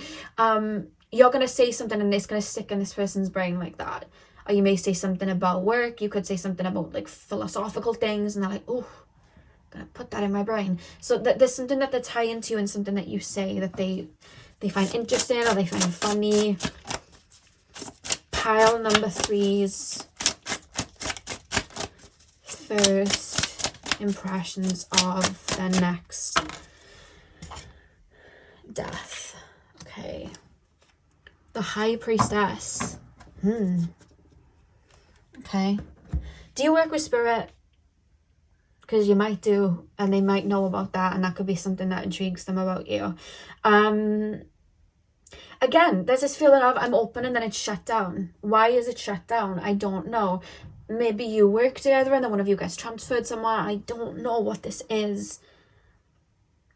You're going to say something and it's going to stick in this person's brain like that. Or you may say something about work. You could say something about like philosophical things, and they're like, oh, I'm going to put that in my brain. So there's something that they tie into you, and something that you say that they find interesting or they find funny. Pile number 3's first impressions of their next death. Okay. The High Priestess. Okay. Do you work with spirit? Because you might do, and they might know about that, and that could be something that intrigues them about you. Again, there's this feeling of I'm open and then it's shut down. Why is it shut down? I don't know. Maybe you work together and then one of you gets transferred somewhere. I don't know what this is.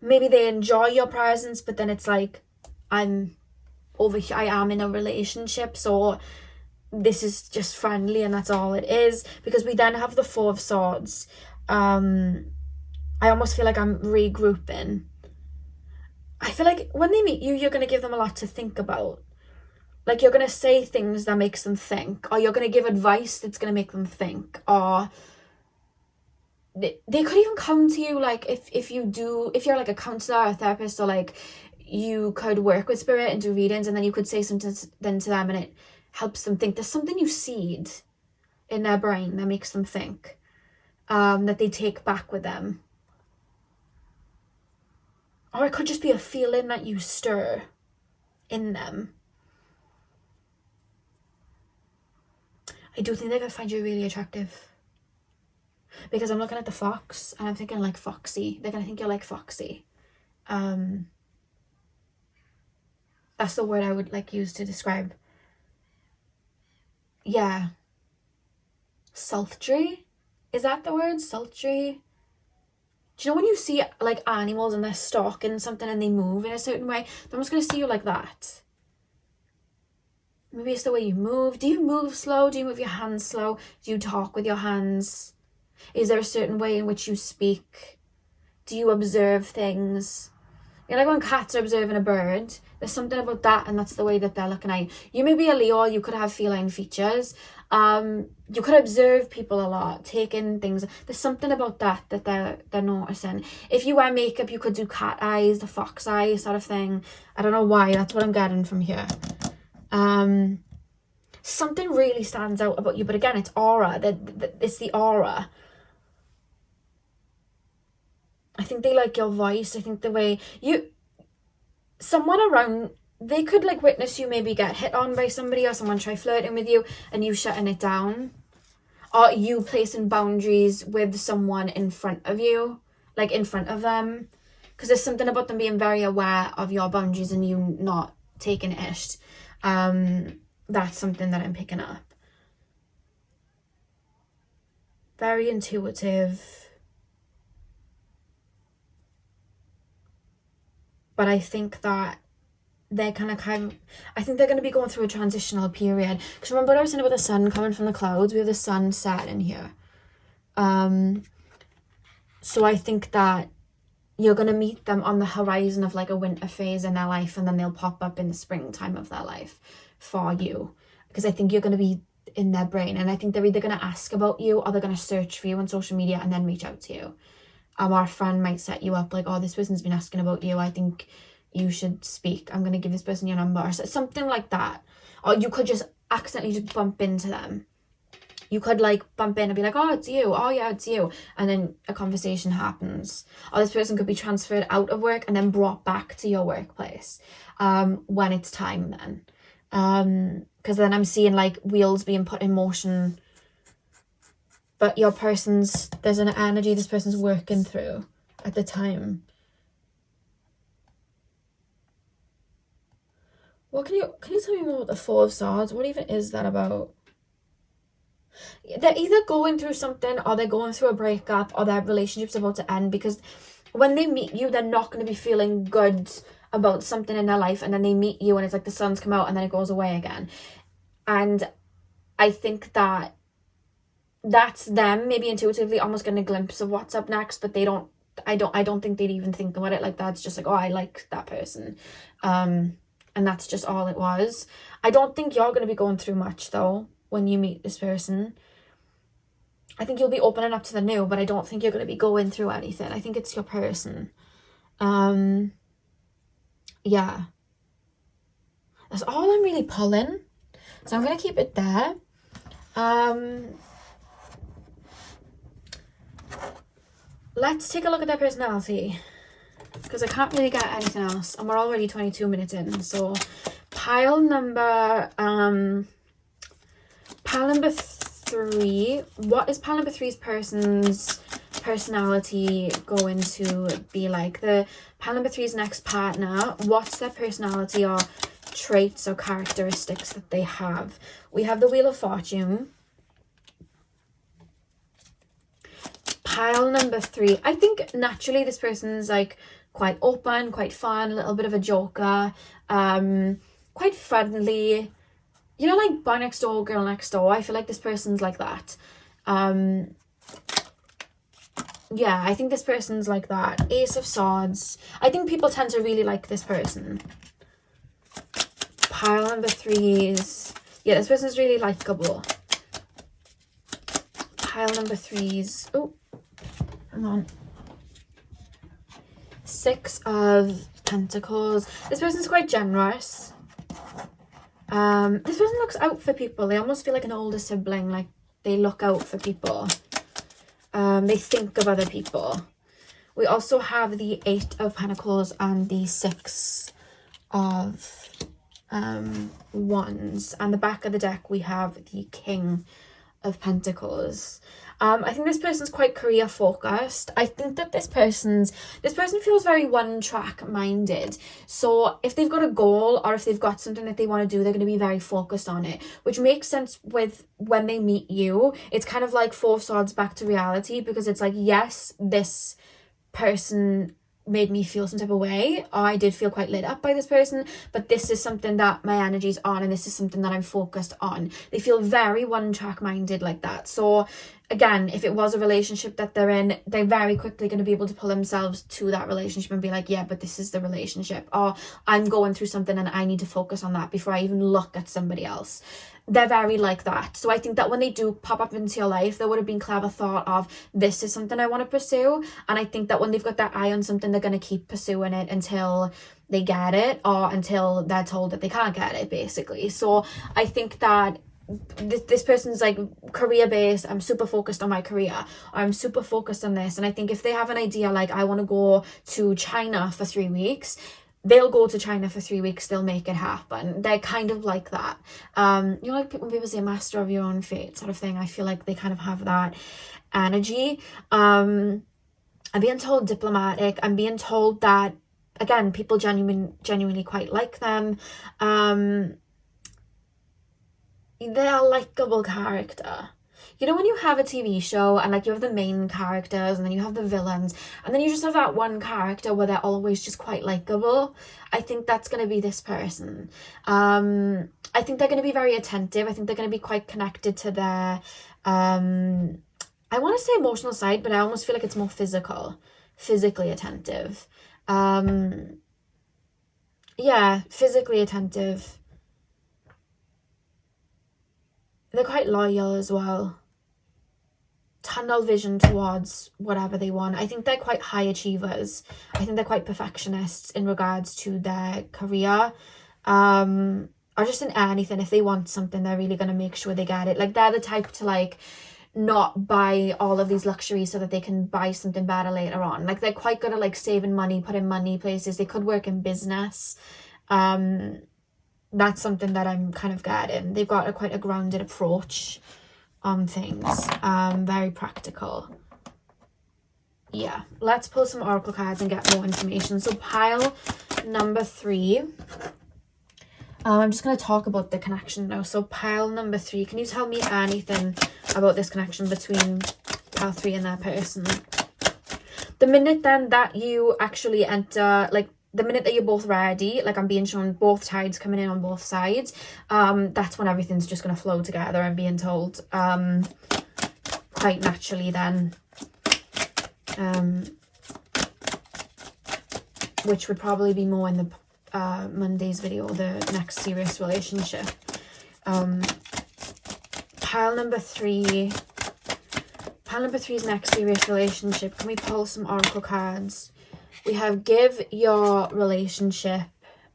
Maybe they enjoy your presence, but then it's like, I'm over here, I am in a relationship, so this is just friendly and that's all it is. Because we then have the 4 of Swords. I almost feel like I'm regrouping. I feel like when they meet you, you're going to give them a lot to think about. like you're going to say things that makes them think, or you're going to give advice that's going to make them think, or they could even come to you, like if you're like a counselor or a therapist, or like you could work with spirit and do readings, and then you could say something then to them and it helps them think. There's something you seed in their brain that makes them think, that they take back with them. Or it could just be a feeling that you stir in them. I do think they're going to find you really attractive. Because I'm looking at the fox and I'm thinking like foxy. They're going to think you're like foxy. That's the word I would like use to describe. Yeah. Sultry? Is that the word? Sultry? Do you know when you see like animals and they're stalking something and they move in a certain way? They're almost going to see you like that. Maybe it's the way you move. Do you move slow? Do you move your hands slow? Do you talk with your hands? Is there a certain way in which you speak? Do you observe things? You know, like when cats are observing a bird, there's something about that, and that's the way that they're looking at you. You may be a Leo, you could have feline features. You could observe people a lot, take in things. There's something about that they're noticing. If you wear makeup, you could do cat eyes, the fox eye sort of thing. I don't know why, that's what I'm getting from here. Something really stands out about you, but again, it's aura. It's the aura. I think they like your voice. I think the way someone around, they could like witness you maybe get hit on by somebody, or someone try flirting with you and you shutting it down, or you placing boundaries with someone in front of you, like in front of them, because there's something about them being very aware of your boundaries and you not taking it. That's something that I'm picking up. Very intuitive. But I think that they're I think they're going to be going through a transitional period. Because remember what I was saying about the sun coming from the clouds? We have the sun set in here. So I think that you're going to meet them on the horizon of like a winter phase in their life, and then they'll pop up in the springtime of their life for you. Because I think you're going to be in their brain, and I think they're either going to ask about you, or they're going to search for you on social media and then reach out to you. Our friend might set you up like, oh, this person's been asking about you, I think you should speak, I'm going to give this person your number, or something like that. Or you could just accidentally just bump into them. You could like bump in and be like, oh, it's you, oh yeah, it's you, and then a conversation happens. Or this person could be transferred out of work and then brought back to your workplace when it's time then. Because then I'm seeing like wheels being put in motion, but there's an energy this person's working through at the time. What can you tell me more about the Four of Swords? What even is that about? They're either going through something, or they're going through a breakup, or their relationship's about to end, because when they meet you, they're not going to be feeling good about something in their life, and then they meet you and it's like the sun's come out and then it goes away again. And I think that that's them maybe intuitively almost getting a glimpse of what's up next, but I don't think they'd even think about it like that. It's just like, oh, I like that person, and that's just all it was. I don't think you're going to be going through much though when you meet this person. I think you'll be opening up to the new, but I don't think you're going to be going through anything. I think it's your person. Yeah, that's all I'm really pulling, so I'm going to keep it there. Let's take a look at their personality, because I can't really get anything else, and we're already 22 minutes in. So pile number 3. What is pile number 3's person's personality going to be like? The pile number 3's next partner, what's their personality or traits or characteristics that they have? We have the Wheel of Fortune. Pile number 3, I think naturally this person's like quite open, quite fun, a little bit of a joker, quite friendly, you know, like boy next door, girl next door. I feel like this person's like that. Yeah, I think this person's like that. Ace of Swords, I think people tend to really like this person. pile number 3's, yeah, this person's really likable. Pile number 3's, oh, hang on. 6 of Pentacles. This person's quite generous. This person looks out for people. They almost feel like an older sibling, like they look out for people. They think of other people. We also have the 8 of Pentacles and the 6 of Wands. And the back of the deck, we have the King of Pentacles. I think this person's quite career focused. I think that this person feels very one track minded. So if they've got a goal or if they've got something that they want to do, they're going to be very focused on it, which makes sense with when they meet you. It's kind of like 4 swords back to reality, because it's like, yes, this person made me feel some type of way, or I did feel quite lit up by this person, but this is something that my energy's on, and this is something that I'm focused on. They feel very one track minded like that. So again, if it was a relationship that they're in, they're very quickly going to be able to pull themselves to that relationship and be like, yeah, but this is the relationship, or I'm going through something and I need to focus on that before I even look at somebody else. They're very like that. So I think that when they do pop up into your life, there would have been clever thought of, this is something I want to pursue. And I think that when they've got their eye on something, they're going to keep pursuing it until they get it, or until they're told that they can't get it, basically. So I think that this person's like career based. I'm super focused on my career, or I'm super focused on this. And I think if they have an idea like, I want to go to China for 3 weeks, they'll go to China for 3 weeks, they'll make it happen. They're kind of like that. You know, like when people say master of your own fate sort of thing, I feel like they kind of have that energy. I'm being told diplomatic. I'm being told that, again, people genuinely quite like them. They're a likable character. You know, when you have a TV show and like you have the main characters and then you have the villains, and then you just have that one character where they're always just quite likable. I think that's going to be this person. I think they're going to be very attentive. I think they're going to be quite connected to their, I want to say emotional side, but I almost feel like it's more physically attentive. Yeah, physically attentive. They're quite loyal as well. Tunnel vision towards whatever they want. I think they're quite high achievers. I think they're quite perfectionists in regards to their career. Or just in anything. If they want something, they're really going to make sure they get it. Like, they're the type to like not buy all of these luxuries so that they can buy something better later on. Like, they're quite good at like saving money, putting money places. They could work in business. That's something that I'm kind of getting. They've got quite a grounded approach on things. Very practical. Yeah, let's pull some oracle cards and get more information. So pile number 3. I'm just going to talk about the connection now. So pile number 3, can you tell me anything about this connection between pile 3 and their person? The minute then that you actually enter, like the minute that you're both ready, like I'm being shown both tides coming in on both sides, that's when everything's just going to flow together, I'm being told, quite naturally then. Which would probably be more in the Monday's video, the next serious relationship. Pile number 3. Pile number 3's next serious relationship. Can we pull some oracle cards? We have give your relationship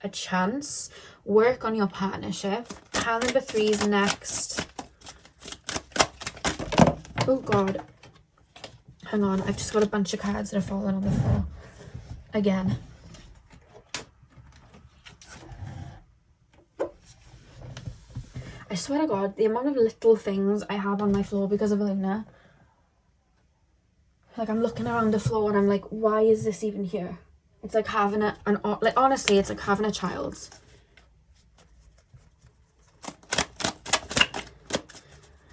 a chance. Work on your partnership. Pile number 3's next. Oh God. Hang on. I've just got a bunch of cards that are falling on the floor. Again. I swear to God, the amount of little things I have on my floor because of Luna. Like, I'm looking around the floor and I'm like, why is this even here? It's like having like, honestly, it's like having a child.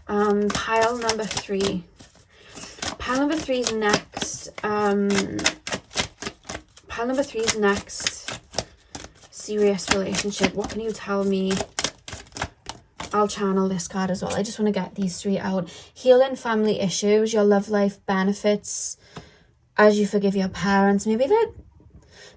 Pile number 3. Pile number 3's next. Pile number 3's next serious relationship. What can you tell me? I'll channel this card as well. I just want to get these 3 out. Healing family issues, your love life benefits as you forgive your parents. Maybe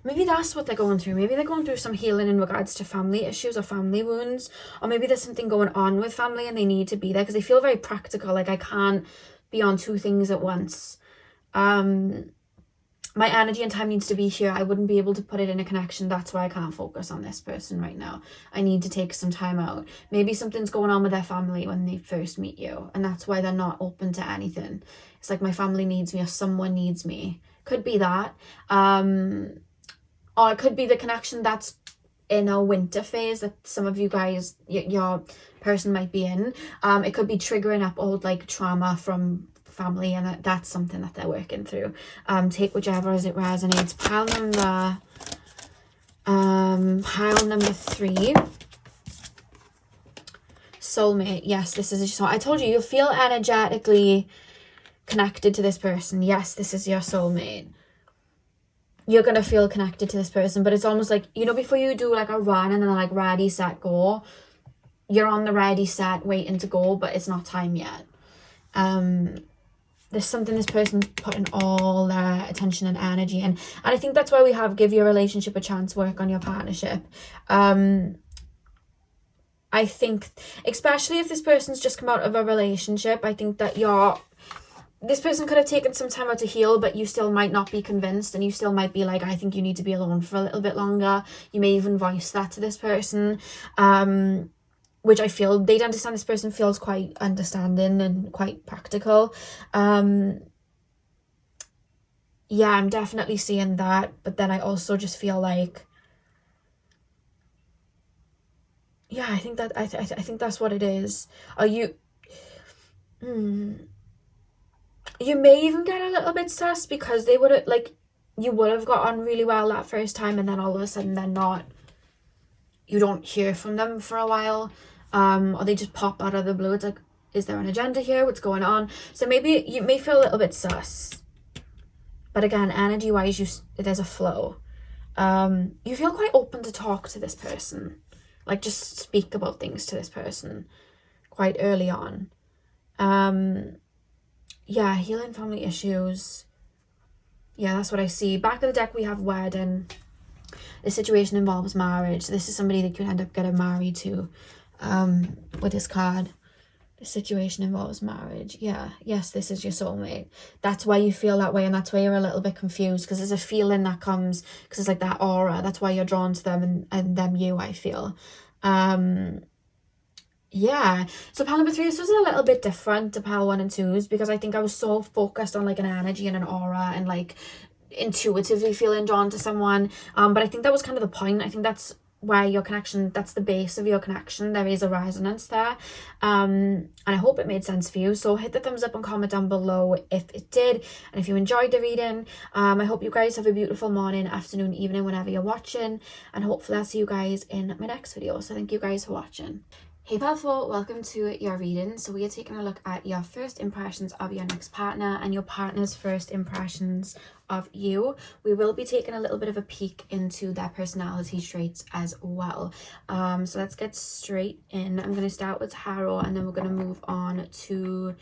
maybe that's what they're going through. Maybe they're going through some healing in regards to family issues or family wounds, or maybe there's something going on with family and they need to be there because they feel very practical, like I can't be on two things at once. My energy and time needs to be here. I wouldn't be able to put it in a connection. That's why I can't focus on this person right now. I need to take some time out. Maybe something's going on with their family when they first meet you, and that's why they're not open to anything. It's like, my family needs me, or someone needs me. Could be that. Or it could be the connection that's in a winter phase that some of you guys, your person might be in. It could be triggering up old like trauma from family, and that's something that they're working through. Take whichever as it resonates. Pile number 3. Soulmate. Yes, this is so I told you, you feel energetically connected to this person. Yes, this is your soulmate. You're gonna feel connected to this person, but it's almost like, you know, before you do like a run and then like ready, set, go, you're on the ready, set, waiting to go, but it's not time yet. There's something this person's putting all their attention and energy in, and I think that's why we have give your relationship a chance, work on your partnership. I think, especially if this person's just come out of a relationship, I think that this person could have taken some time out to heal, but you still might not be convinced, and you still might be like, I think you need to be alone for a little bit longer. You may even voice that to this person, which I feel they'd understand. This person feels quite understanding and quite practical. Yeah, I'm definitely seeing that, but then I also just feel like, yeah, I think that I think that's what it is. Are you you may even get a little bit sus because they would have, like, you would have got on really well that first time, and then all of a sudden they're not, you don't hear from them for a while, or they just pop out of the blue. It's like, is there an agenda here? What's going on? So maybe you may feel a little bit sus, but again, energy wise, there's a flow. You feel quite open to talk to this person, like just speak about things to this person quite early on. Yeah, healing family issues. Yeah, that's what I see. Back of the deck, we have wedding. The situation involves marriage. This is somebody that you could end up getting married to with this card. The situation involves marriage. Yeah, yes, this is your soulmate. That's why you feel that way, and that's why you're a little bit confused, because there's a feeling that comes, because it's like that aura. That's why you're drawn to them and them you, I feel. Yeah, so pile number 3, this was a little bit different to pile 1 and 2s, because I think I was so focused on like an energy and an aura and like intuitively feeling drawn to someone, but I think that was kind of the point. I think that's where your connection, that's the base of your connection. There is a resonance there, and I hope it made sense for you. So hit the thumbs up and comment down below if it did, and if you enjoyed the reading. I hope you guys have a beautiful morning, afternoon, evening, whenever you're watching, and hopefully I'll see you guys in my next video. So thank you guys for watching. Hey pal 4, welcome to your reading. So we are taking a look at your first impressions of your next partner and your partner's first impressions of you. We will be taking a little bit of a peek into their personality traits as well. So let's get straight in. I'm going to start with tarot, and then we're going to move on to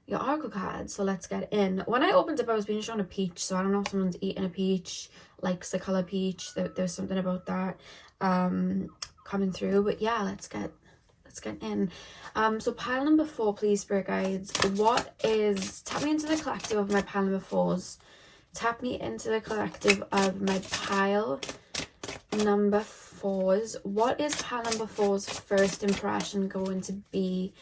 your oracle cards. So let's get in. When I opened up, I was being shown a peach, so I don't know if someone's eating a peach, likes the color peach. There's something about that coming through. But yeah, let's get in. So pile number 4, please, spirit guides. Tap me into the collective of my pile number 4s. Tap me into the collective of my pile number 4s. What is pile number 4's first impression going to be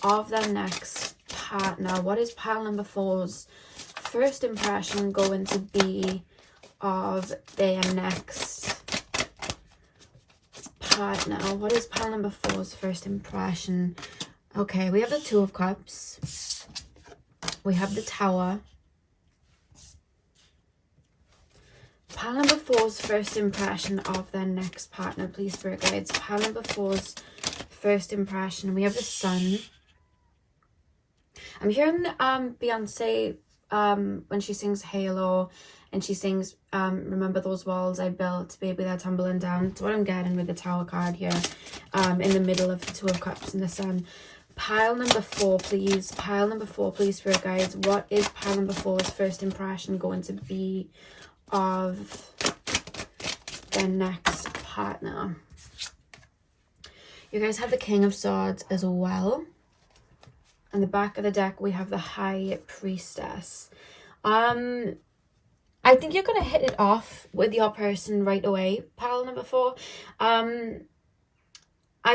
of their next partner? What is pile number 4's first impression going to be of their next partner? What is pile number 4's first impression? Okay, we have the 2 of Cups. We have the Tower. Pile number 4's first impression of their next partner, please, spirit guides. Pile number 4's first impression. We have the Sun. I'm hearing Beyonce when she sings Halo, and she sings remember those walls I built, baby, they're tumbling down. That's what I'm getting with the Tower card here, in the middle of the 2 of Cups and the Sun. Pile number 4, please. Pile number 4, please, spirit guides. What is pile number 4's first impression going to be of their next partner. You guys have the King of Swords as well. On the back of the deck, we have the High Priestess. I think you're going to hit it off with your person right away, pile number 4. I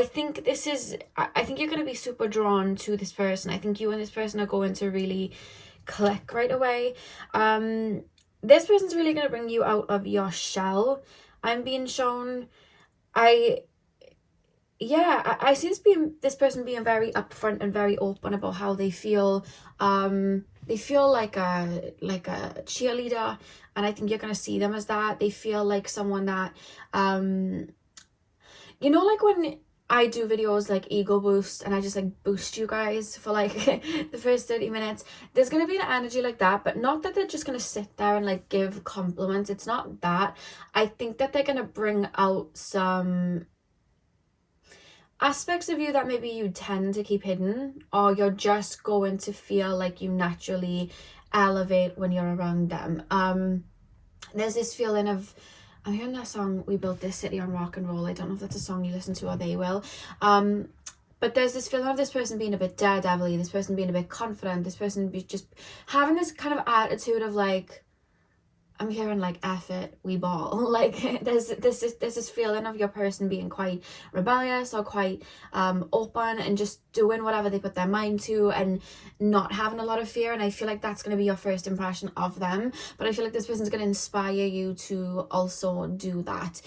think you're going to be super drawn to this person. I think you and this person are going to really click right away. This person's really going to bring you out of your shell. I'm being shown. I see this person being very upfront and very open about how they feel. They feel like a cheerleader, and I think you're gonna see them as that. They feel like someone that, you know, like when I do videos like ego boost and I just like boost you guys for like the first 30 minutes. There's gonna be an energy like that, but not that they're just gonna sit there and like give compliments. It's not that. I think that they're gonna bring out some aspects of you that maybe you tend to keep hidden, or you're just going to feel like you naturally elevate when you're around them. There's this feeling of, I'm hearing that song, We Built This City on Rock and Roll. I don't know if that's a song you listen to or they will. But there's this feeling of this person being a bit daredevil-y, this person being a bit confident, this person just having this kind of attitude of like, I'm hearing like, F it, we ball. Like there's this feeling of your person being quite rebellious or quite open and just doing whatever they put their mind to and not having a lot of fear. And I feel like that's going to be your first impression of them. But I feel like this person's going to inspire you to also do that.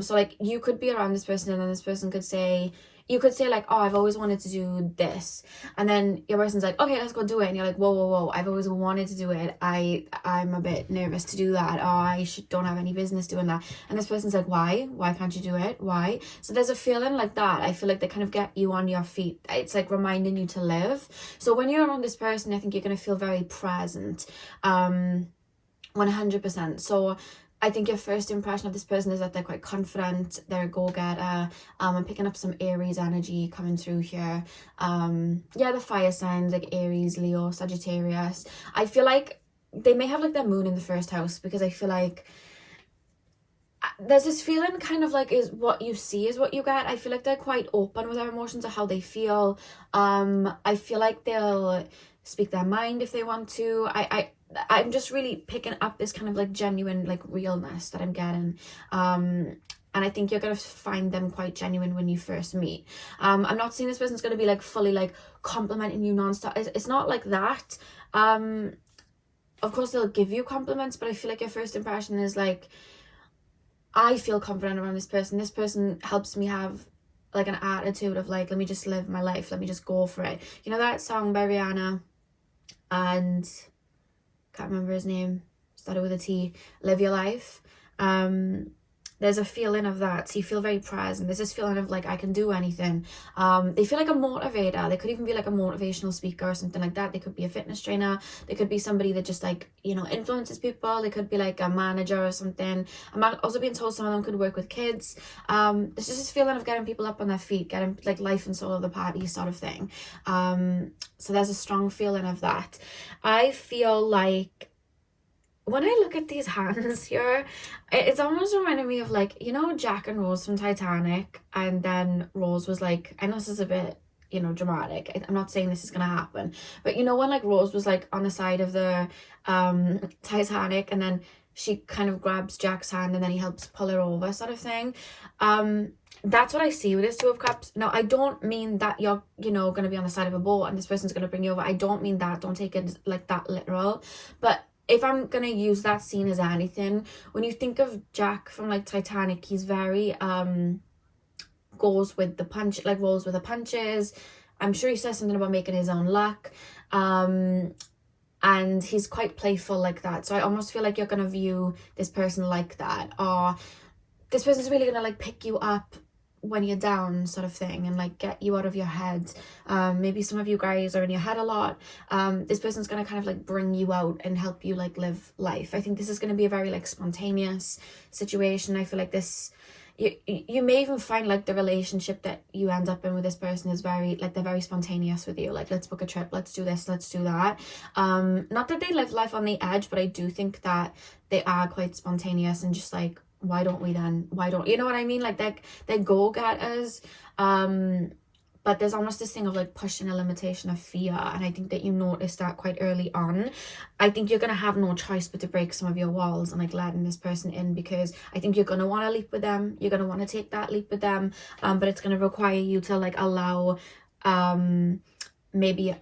So like you could be around this person and then this person could say, you could say like, oh, I've always wanted to do this. And then your person's like, okay, let's go do it. And you're like, whoa, I've always wanted to do it. I'm a bit nervous to do that. Or I don't have any business doing that. And this person's like, why? Why can't you do it? Why? So there's a feeling like that. I feel like they kind of get you on your feet. It's like reminding you to live. So when you're around this person, I think you're going to feel very present. 100%. So I think your first impression of this person is that they're quite confident, they're a go-getter. I'm picking up some Aries energy coming through here. The fire signs like Aries, Leo, Sagittarius. I feel like they may have like their moon in the first house, because I feel like there's this feeling kind of like is what you see is what you get. I feel like they're quite open with their emotions or how they feel. I feel like they'll speak their mind if they want to. I'm just really picking up this kind of like genuine like realness that I'm getting. And I think you're going to find them quite genuine when you first meet. I'm not saying this person's going to be like fully like complimenting you nonstop. It's not like that. Of course they'll give you compliments, but I feel like your first impression is like, I feel confident around this person. This person helps me have like an attitude of like, let me just live my life. Let me just go for it. You know that song by Rihanna and can't remember his name, started with a T, Live Your Life. There's a feeling of that. So you feel very present. There's this feeling of like, I can do anything. They feel like a motivator. They could even be like a motivational speaker or something like that. They could be a fitness trainer. They could be somebody that just like, you know, influences people. They could be like a manager or something. I'm also being told some of them could work with kids. There's just this feeling of getting people up on their feet, getting like life and soul of the party sort of thing. So there's a strong feeling of that. I feel like when I look at these hands here, it's almost reminding me of like, you know, Jack and Rose from Titanic, and then Rose was like, I know this is a bit, you know, dramatic. I'm not saying this is gonna happen, but you know when like Rose was like on the side of the Titanic, and then she kind of grabs Jack's hand and then he helps pull her over sort of thing. That's what I see with this Two of Cups. Now, I don't mean that you're, you know, going to be on the side of a boat and this person's going to bring you over. I don't mean that. Don't take it like that literal. But if I'm going to use that scene as anything, when you think of Jack from like Titanic, he's very goes with the punch, like rolls with the punches. I'm sure he says something about making his own luck. And he's quite playful like that. So I almost feel like you're going to view this person like that. Or this person's really going to like pick you up when you're down sort of thing and like get you out of your head. Maybe some of you guys are in your head a lot. This person's going to kind of like bring you out and help you like live life. I think this is going to be a very like spontaneous situation. I feel like this, you may even find like the relationship that you end up in with this person is very like, they're very spontaneous with you. Like, let's book a trip, let's do this, let's do that. Not that they live life on the edge, but I do think that they are quite spontaneous and just like why don't we then? Why don't, you know what I mean? Like they're go-getters. But there's almost this thing of like pushing a limitation of fear. And I think that you notice that quite early on. I think you're going to have no choice but to break some of your walls and like letting this person in, because I think you're going to want to leap with them. You're going to want to take that leap with them. But it's going to require you to like allow maybe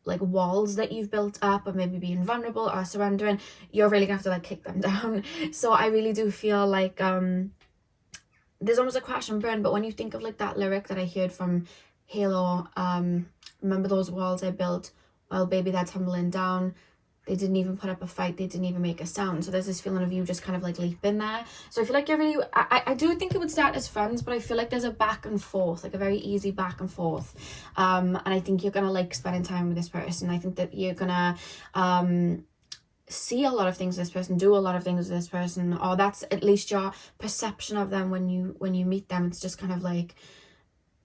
like walls that you've built up, or maybe being vulnerable or surrendering. You're really gonna have to like kick them down. So I really do feel like there's almost a crash and burn. But when you think of like that lyric that I heard from Halo, remember those walls I built, well baby they're tumbling down, they didn't even put up a fight, they didn't even make a sound. So there's this feeling of you just kind of like leaping there. So I feel like you're really, I do think it would start as friends, but I feel like there's a back and forth, like a very easy back and forth. And I think you're gonna like spending time with this person. I think that you're gonna see a lot of things with this person, do a lot of things with this person, or that's at least your perception of them when you meet them. It's just kind of like,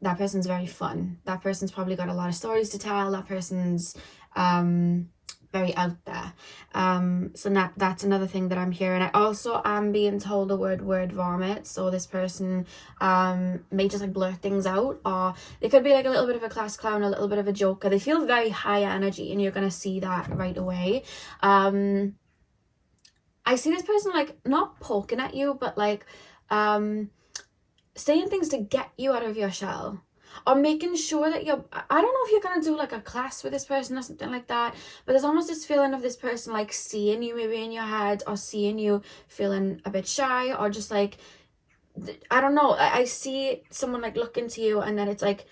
that person's very fun, that person's probably got a lot of stories to tell, that person's very out there. So that's another thing that I'm hearing. I also am being told the word vomit. So this person may just like blurt things out, or they could be like a little bit of a class clown, a little bit of a joker. They feel very high energy, and you're gonna see that right away. I see this person like not poking at you, but like saying things to get you out of your shell, or making sure that you're, I don't know if you're going to do like a class with this person or something like that, but there's almost this feeling of this person like seeing you maybe in your head, or seeing you feeling a bit shy, or just like, I don't know, I see someone like looking to you, and then it's like,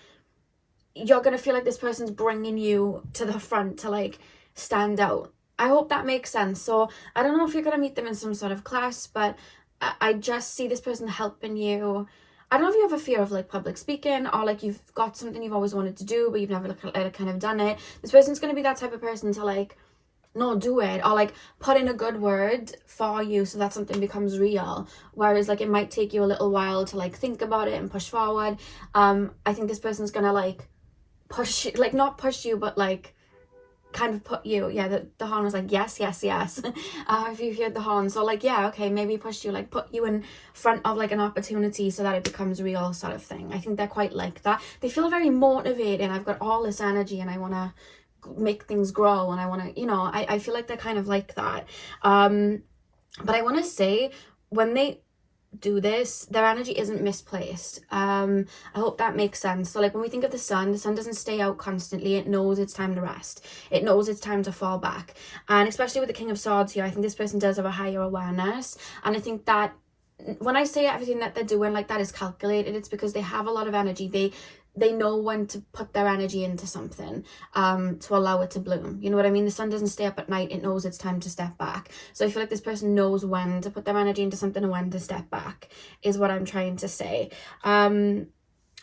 you're going to feel like this person's bringing you to the front to like stand out. I hope that makes sense. So I don't know if you're going to meet them in some sort of class, but I just see this person helping you. I don't know if you have a fear of like public speaking, or like you've got something you've always wanted to do but you've never like kind of done it. This person's going to be that type of person to like not do it, or like put in a good word for you so that something becomes real, whereas like it might take you a little while to like think about it and push forward. I think this person's going to like push, like not push you, but like kind of put you, the horn was like yes if you heard the horn. So like, yeah, okay, maybe push you, like put you in front of like an opportunity so that it becomes real, sort of thing. I think they're quite like that. They feel very motivated. I've got all this energy and I want to make things grow, and I want to, you know, I feel like they're kind of like that. But I want to say, when they do this, their energy isn't misplaced. I hope that makes sense. So like when we think of the sun doesn't stay out constantly. It knows it's time to rest, it knows it's time to fall back. And especially with the King of Swords here, I think this person does have a higher awareness, and I think that when I say everything that they're doing like that is calculated, it's because they have a lot of energy. They know when to put their energy into something to allow it to bloom. You know what I mean? The sun doesn't stay up at night. It knows it's time to step back. So I feel like this person knows when to put their energy into something and when to step back, is what I'm trying to say.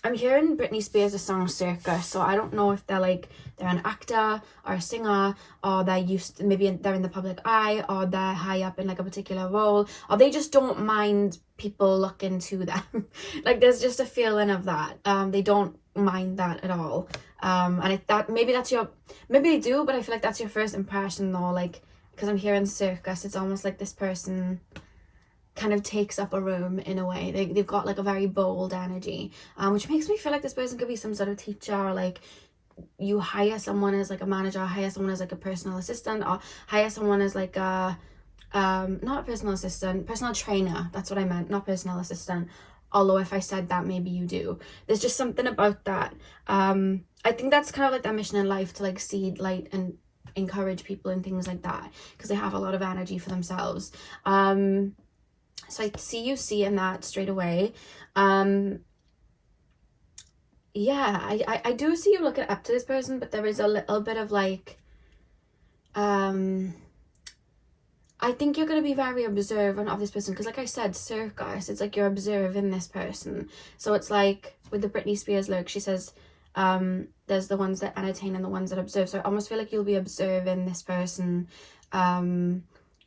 I'm hearing Britney Spears' song Circus, so I don't know if they're an actor or a singer, or maybe they're in the public eye, or they're high up in like a particular role, or they just don't mind people looking to them. Like there's just a feeling of that. They don't mind that at all. And maybe they do, but I feel like that's your first impression though, like, because I'm hearing circus, it's almost like this person kind of takes up a room in a way. They've got like a very bold energy, which makes me feel like this person could be some sort of teacher, or like you hire someone as like a manager, or hire someone as like a personal assistant, or hire someone as like a not a personal assistant, personal trainer. That's what I meant, not personal assistant. Although if I said that, maybe you do. There's just something about that. I think that's kind of like their mission in life, to like seed light and encourage people and things like that, because they have a lot of energy for themselves. So I see you seeing that straight away. I do see you looking up to this person, but there is a little bit of like, I think you're going to be very observant of this person, because like I said, circus, it's like you're observing this person. So it's like with the Britney Spears lyric, she says, there's the ones that entertain and the ones that observe. So I almost feel like you'll be observing this person,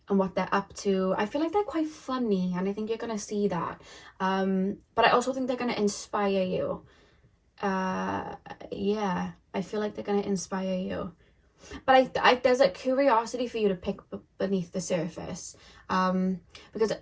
and what they're up to. I feel like they're quite funny, and I think you're gonna see that. But I also think they're gonna inspire you. I feel like they're gonna inspire you. But I there's a curiosity for you to pick beneath the surface, because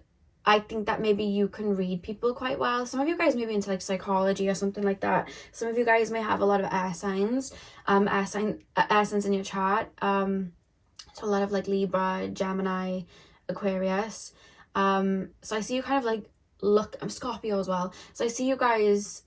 I think that maybe you can read people quite well. Some of you guys may be into like psychology or something like that. Some of you guys may have a lot of air signs, air signs in your chart. So a lot of like Libra, Gemini, Aquarius. So I see you kind of like I'm Scorpio as well. So I see you guys,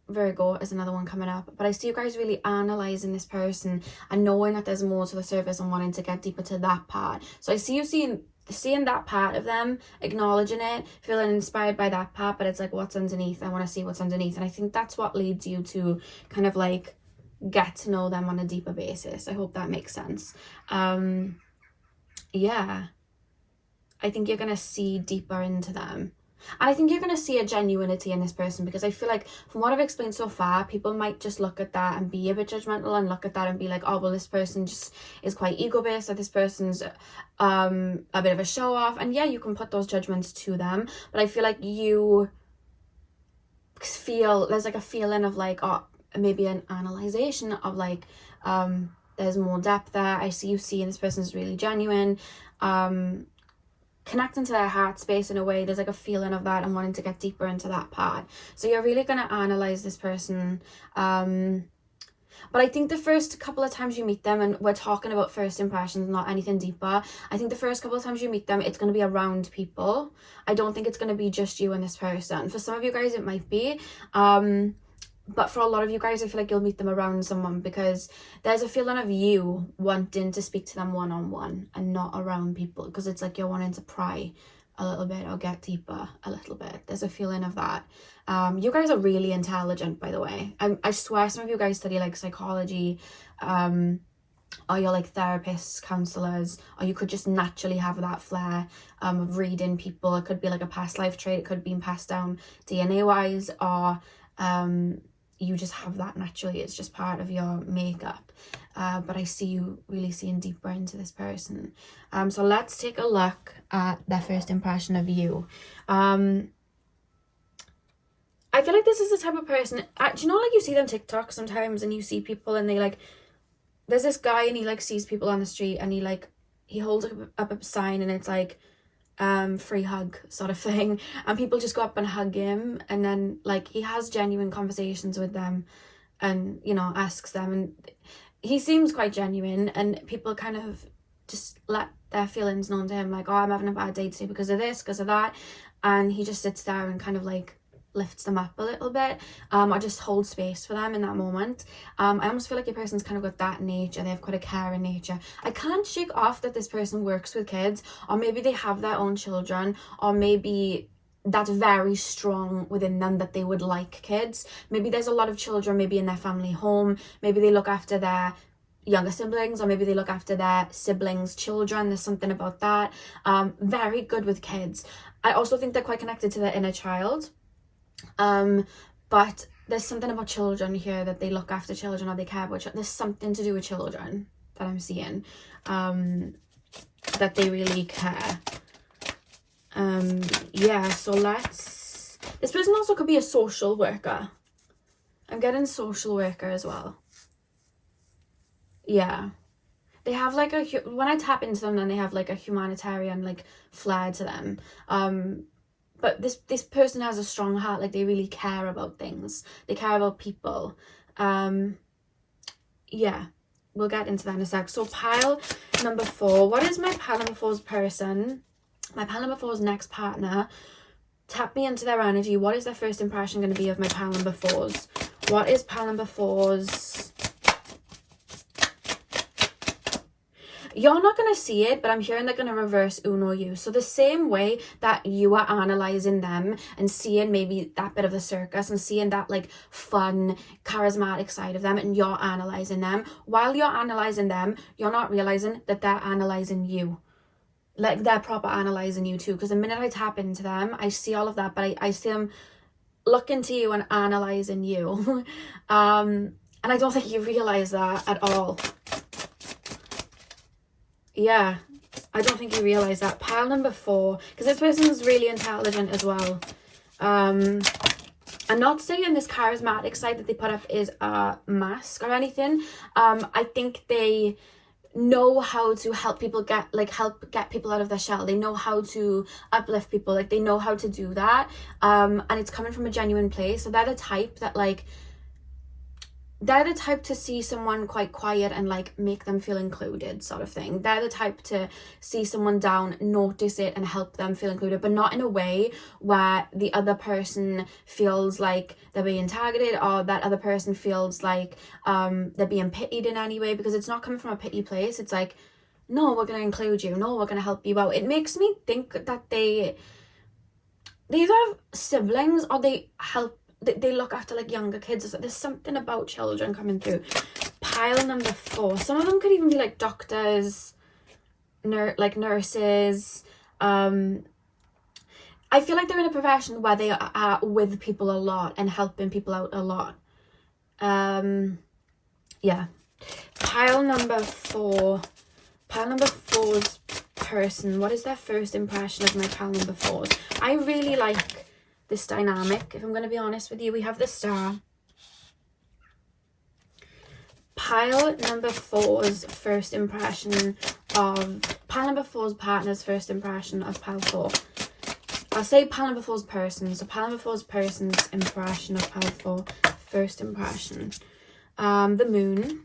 Virgo is another one coming up, but I see you guys really analysing this person and knowing that there's more to the surface and wanting to get deeper to that part. So I see you seeing that part of them, acknowledging it, feeling inspired by that part, but it's like, what's underneath? I want to see what's underneath. And I think that's what leads you to kind of like get to know them on a deeper basis. I hope that makes sense. Yeah, I think you're gonna see deeper into them. And I think you're going to see a genuinity in this person, because I feel like from what I've explained so far, people might just look at that and be a bit judgmental and look at that and be like, oh, well, this person just is quite ego-based, or this person's a bit of a show-off. And yeah, you can put those judgments to them, but I feel like you feel, there's like a feeling of like, oh, maybe an analyzation of like, there's more depth there. I see you seeing this person's really genuine, connecting to their heart space in a way. There's like a feeling of that and wanting to get deeper into that part. So you're really going to analyze this person. But I think the first couple of times you meet them, and we're talking about first impressions, not anything deeper, I think the first couple of times you meet them, it's going to be around people. I don't think it's going to be just you and this person. For some of you guys, it might be. But for a lot of you guys, I feel like you'll meet them around someone, because there's a feeling of you wanting to speak to them one-on-one and not around people, because it's like you're wanting to pry a little bit or get deeper a little bit. There's a feeling of that. You guys are really intelligent, by the way. I swear some of you guys study like psychology, or you're like therapists, counselors, or you could just naturally have that flair of reading people. It could be like a past life trait. It could be passed down DNA-wise, or you just have that naturally. It's just part of your makeup. But I see you really seeing deeper into this person. So let's take a look at their first impression of you. I feel like this is the type of person, do you know, like you see them TikTok sometimes, and you see people and they like, there's this guy and he like sees people on the street and he holds up a sign and it's like, free hug sort of thing, and people just go up and hug him, and then like he has genuine conversations with them and, you know, asks them, and he seems quite genuine, and people kind of just let their feelings known to him, like, oh, I'm having a bad day today because of this, because of that, and he just sits there and kind of like lifts them up a little bit, or just holds space for them in that moment. I almost feel like your person's kind of got that nature. They have quite a caring nature. I can't shake off that this person works with kids, or maybe they have their own children, or maybe that's very strong within them that they would like kids. Maybe there's a lot of children maybe in their family home. Maybe they look after their younger siblings, or maybe they look after their siblings' children. There's something about that. Very good with kids. I also think they're quite connected to their inner child. But there's something about children here, that they look after children, or they care about children. There's something to do with children that I'm seeing, that they really care. Yeah, so this person also could be a social worker. I'm getting social worker as well. Yeah, they have like when I tap into them, then they have like a humanitarian like flair to them. But this person has a strong heart, like they really care about things. They care about people. Yeah, we'll get into that in a sec. So pile number 4. What is my pile number 4's person? My pile number 4's next partner. Tap me into their energy. What is their first impression going to be of my pile number 4's? What is pile number 4's? You're not going to see it, but I'm hearing they're going to reverse Uno you. So the same way that you are analysing them and seeing maybe that bit of the circus and seeing that like fun, charismatic side of them, and you're analysing them. While you're analysing them, you're not realising that they're analysing you. Like they're proper analysing you too. Because the minute I tap into them, I see all of that, but I see them looking to you and analysing you. And I don't think you realise that at all. Yeah, I don't think you realise that. Pile number 4, because this person's really intelligent as well. I'm not saying this charismatic side that they put up is a mask or anything. I think they know how to help people get people out of their shell. They know how to uplift people, like they know how to do that, and it's coming from a genuine place. So they're the type that like, they're the type to see someone quite quiet and like make them feel included, sort of thing. They're the type to see someone down, notice it and help them feel included, but not in a way where the other person feels like they're being targeted, or that other person feels like they're being pitied in any way, because it's not coming from a pity place. It's like, no, we're going to include you. No, we're going to help you out. It makes me think that they either have siblings or they look after like younger kids. There's something about children coming through. Pile number 4. Some of them could even be like doctors, nurses. I feel like they're in a profession where they are with people a lot and helping people out a lot. Yeah. Pile number 4. Pile number 4's person. What is their first impression of my pile number 4s? I really like this dynamic, if I'm going to be honest with you. We have the Star. Pile number 4's first impression of pile number 4's partner's first impression of pile 4. I'll say pile number 4's person. So pile number 4's person's impression of pile 4, first impression. The Moon.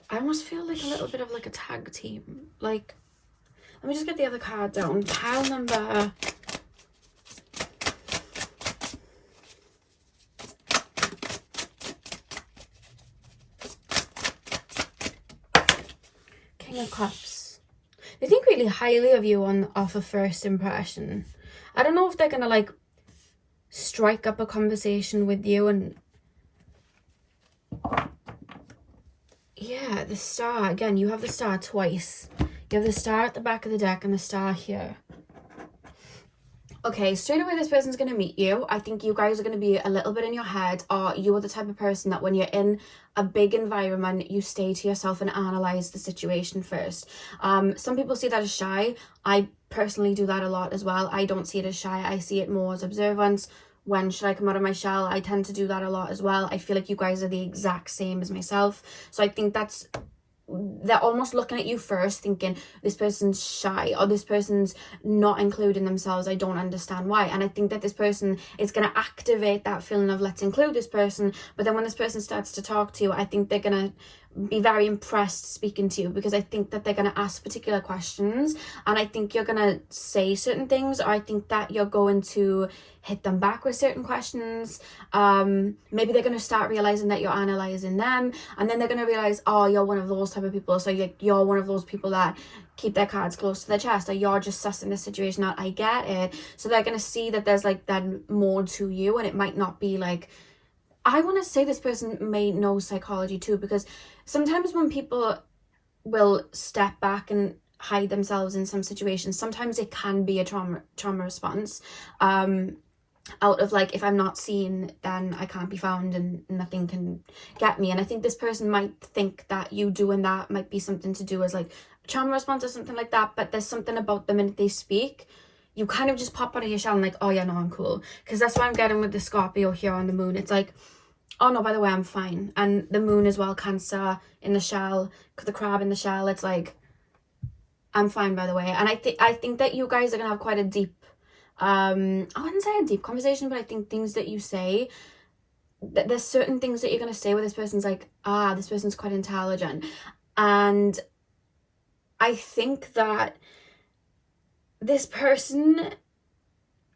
I almost feel like a little bit of like a tag team. Like, let me just get the other card down. Pile number... King of Cups. They think really highly of you off of first impression. I don't know if they're gonna like strike up a conversation with you and... Yeah, the Star. Again, you have the Star twice. You have the Star at the back of the deck and the Star here. Okay, straight away this person's going to meet you. I think you guys are going to be a little bit in your head, or you are the type of person that when you're in a big environment, you stay to yourself and analyze the situation first. Some people see that as shy. I personally do that a lot as well. I don't see it as shy. I see it more as observance. When should I come out of my shell? I tend to do that a lot as well. I feel like you guys are the exact same as myself. So I think they're almost looking at you first thinking, this person's shy or this person's not including themselves. I don't understand why. And I think that this person is going to activate that feeling of let's include this person. But then when this person starts to talk to you, I think they're going to be very impressed speaking to you, because I think that they're going to ask particular questions and I think you're going to say certain things, or I think that you're going to hit them back with certain questions. Maybe they're going to start realizing that you're analyzing them, and then they're going to realize, oh, you're one of those type of people. So you're one of those people that keep their cards close to their chest, or you're just sussing the situation out. I get it. So they're going to see that there's like then more to you, and it might not be like, I want to say this person may know psychology too, because sometimes when people will step back and hide themselves in some situations, sometimes it can be a trauma response. Out of like, if I'm not seen, then I can't be found and nothing can get me. And I think this person might think that you doing that might be something to do as like a trauma response or something like that. But there's something about the minute they speak, you kind of just pop out of your shell and like, oh yeah, no, I'm cool. Because that's what I'm getting with the Scorpio here on the Moon. It's like, oh no, by the way, I'm fine. And the Moon as well, Cancer in the shell, the crab in the shell. It's like, I'm fine, by the way. And I think that you guys are gonna have quite a deep, I wouldn't say a deep conversation, but I think things that you say, there's certain things that you're gonna say where this person's like, this person's quite intelligent. And I think that this person,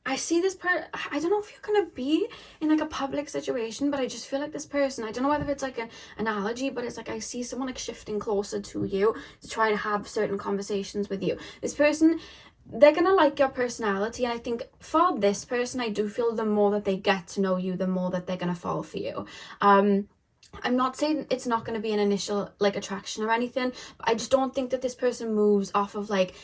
I see this part. I don't know if you're gonna be in like a public situation, but I just feel like this person, I don't know whether it's like an analogy, but it's like I see someone like shifting closer to you to try to have certain conversations with you. This person, they're gonna like your personality, and I think for this person, I do feel the more that they get to know you, the more that they're gonna fall for you. I'm not saying it's not gonna be an initial like attraction or anything, but I just don't think that this person moves off of like,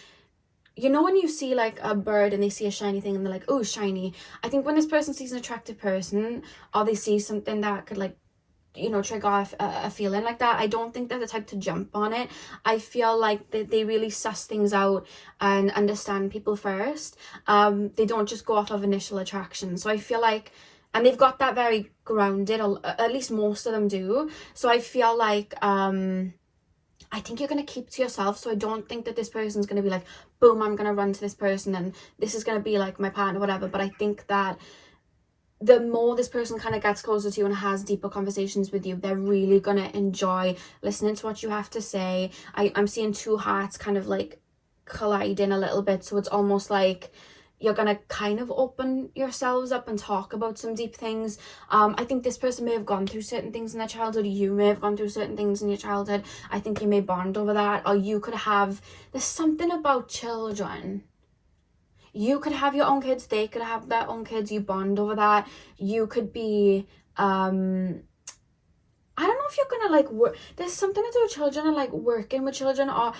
you know, when you see like a bird and they see a shiny thing and they're like, oh, shiny. I think when this person sees an attractive person, or they see something that could like, you know, trigger off a feeling like that, I don't think they're the type to jump on it. I feel like they really suss things out and understand people first. They don't just go off of initial attraction. So I feel like and they've got that very grounded, at least most of them do. So I feel like I think you're going to keep to yourself. So I don't think that this person's going to be like, boom, I'm going to run to this person and this is going to be like my partner, whatever. But I think that the more this person kind of gets closer to you and has deeper conversations with you, they're really going to enjoy listening to what you have to say. I'm seeing two hearts kind of like colliding a little bit. So it's almost like you're going to kind of open yourselves up and talk about some deep things. I think this person may have gone through certain things in their childhood. You may have gone through certain things in your childhood. I think you may bond over that. Or you could have, there's something about children. You could have your own kids. They could have their own kids. You bond over that. You could be, I don't know if you're going to like work. There's something to do with children and like working with children, or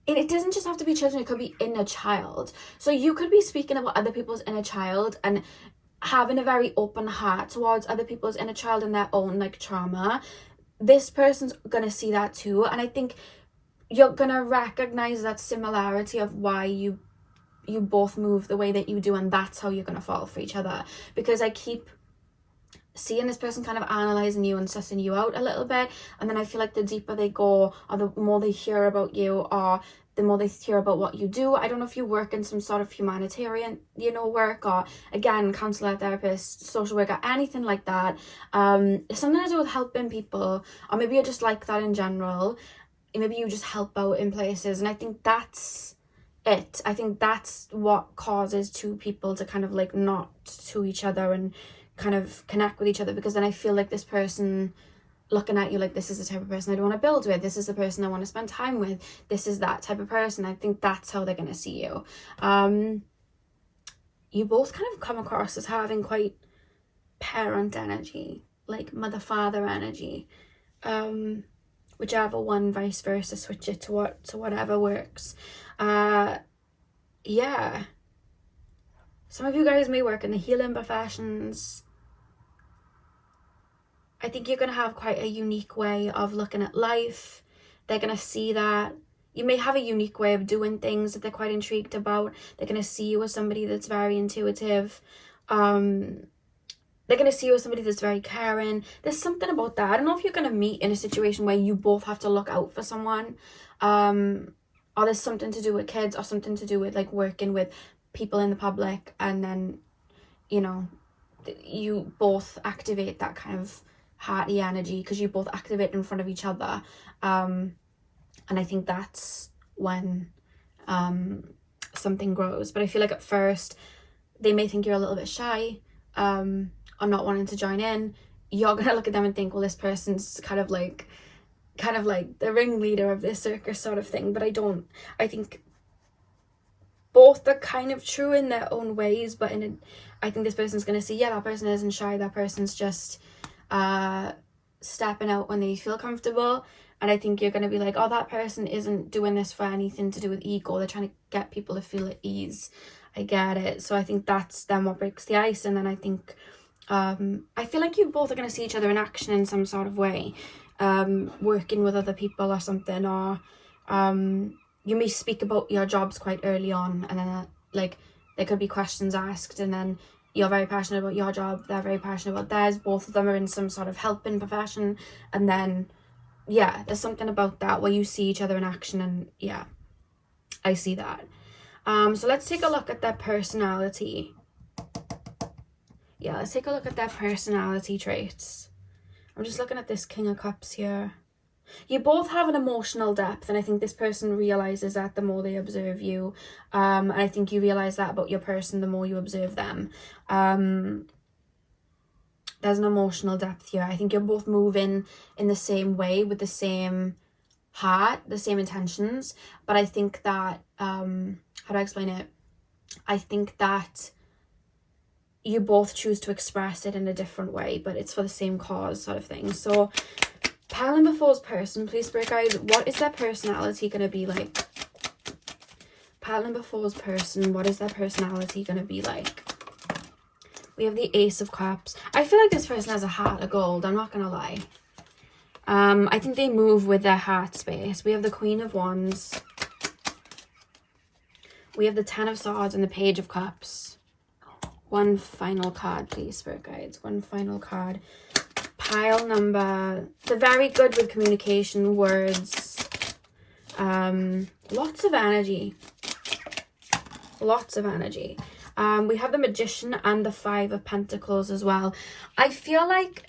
it doesn't just have to be children, it could be inner child. So you could be speaking about other people's inner child and having a very open heart towards other people's inner child and their own like trauma. This person's gonna see that too, and I think you're gonna recognize that similarity of why you both move the way that you do, and that's how you're gonna fall for each other. Because I keep seeing this person kind of analysing you and sussing you out a little bit, and then I feel like the deeper they go, or the more they hear about you, or the more they hear about what you do. I don't know if you work in some sort of humanitarian, work, or again, counsellor, therapist, social worker, anything like that. It's something to do with helping people, or maybe you're just like that in general. Maybe you just help out in places, and I think that's it. I think that's what causes two people to kind of like not to each other and kind of connect with each other, because then I feel like this person looking at you like, this is the type of person I don't want to build with, this is the person I want to spend time with, this is that type of person. I think that's how they're going to see you. You both kind of come across as having quite parent energy, like mother-father energy, whichever one, vice versa, switch it to whatever works. Yeah, some of you guys may work in the healing professions. I think you're going to have quite a unique way of looking at life. They're going to see that. You may have a unique way of doing things that they're quite intrigued about. They're going to see you as somebody that's very intuitive. They're going to see you as somebody that's very caring. There's something about that. I don't know if you're going to meet in a situation where you both have to look out for someone. Or there's something to do with kids, or something to do with like working with people in the public, and then, you both activate that kind of hearty energy because you both activate in front of each other. And I think that's when something grows. But I feel like at first they may think you're a little bit shy, or not wanting to join in. You're gonna look at them and think, well, this person's kind of like the ringleader of this circus sort of thing. But I think both are kind of true in their own ways, but I think this person's going to see, yeah, that person isn't shy, that person's just stepping out when they feel comfortable. And I think you're going to be like, oh, that person isn't doing this for anything to do with ego, they're trying to get people to feel at ease. I get it. So I think that's then what breaks the ice. And then I think I feel like you both are going to see each other in action in some sort of way, working with other people or something, or you may speak about your jobs quite early on, and then like there could be questions asked, and then you're very passionate about your job, they're very passionate about theirs, both of them are in some sort of helping profession, and then yeah, there's something about that where you see each other in action. And yeah, I see that. So let's take a look at their personality. Yeah, let's take a look at their personality traits. I'm just looking at this King of Cups here. You both have an emotional depth, and I think this person realizes that the more they observe you. And I think you realize that about your person the more you observe them. There's an emotional depth here. I think you're both moving in the same way with the same heart, the same intentions. But I think that, how do I explain it? I think that you both choose to express it in a different way, but it's for the same cause sort of thing. So Paladin before's person, please Spirit guides, what is their personality going to be like? Paladin before's person, what is their personality going to be like? We have the Ace of Cups. I feel like this person has a heart of gold, I'm not going to lie. I think they move with their heart space. We have the Queen of Wands. We have the Ten of Swords and the Page of Cups. One final card, please, Spirit Guides. One final card. Pile number... They're very good with communication, words. Lots of energy. Lots of energy. We have the Magician and the Five of Pentacles as well. I feel like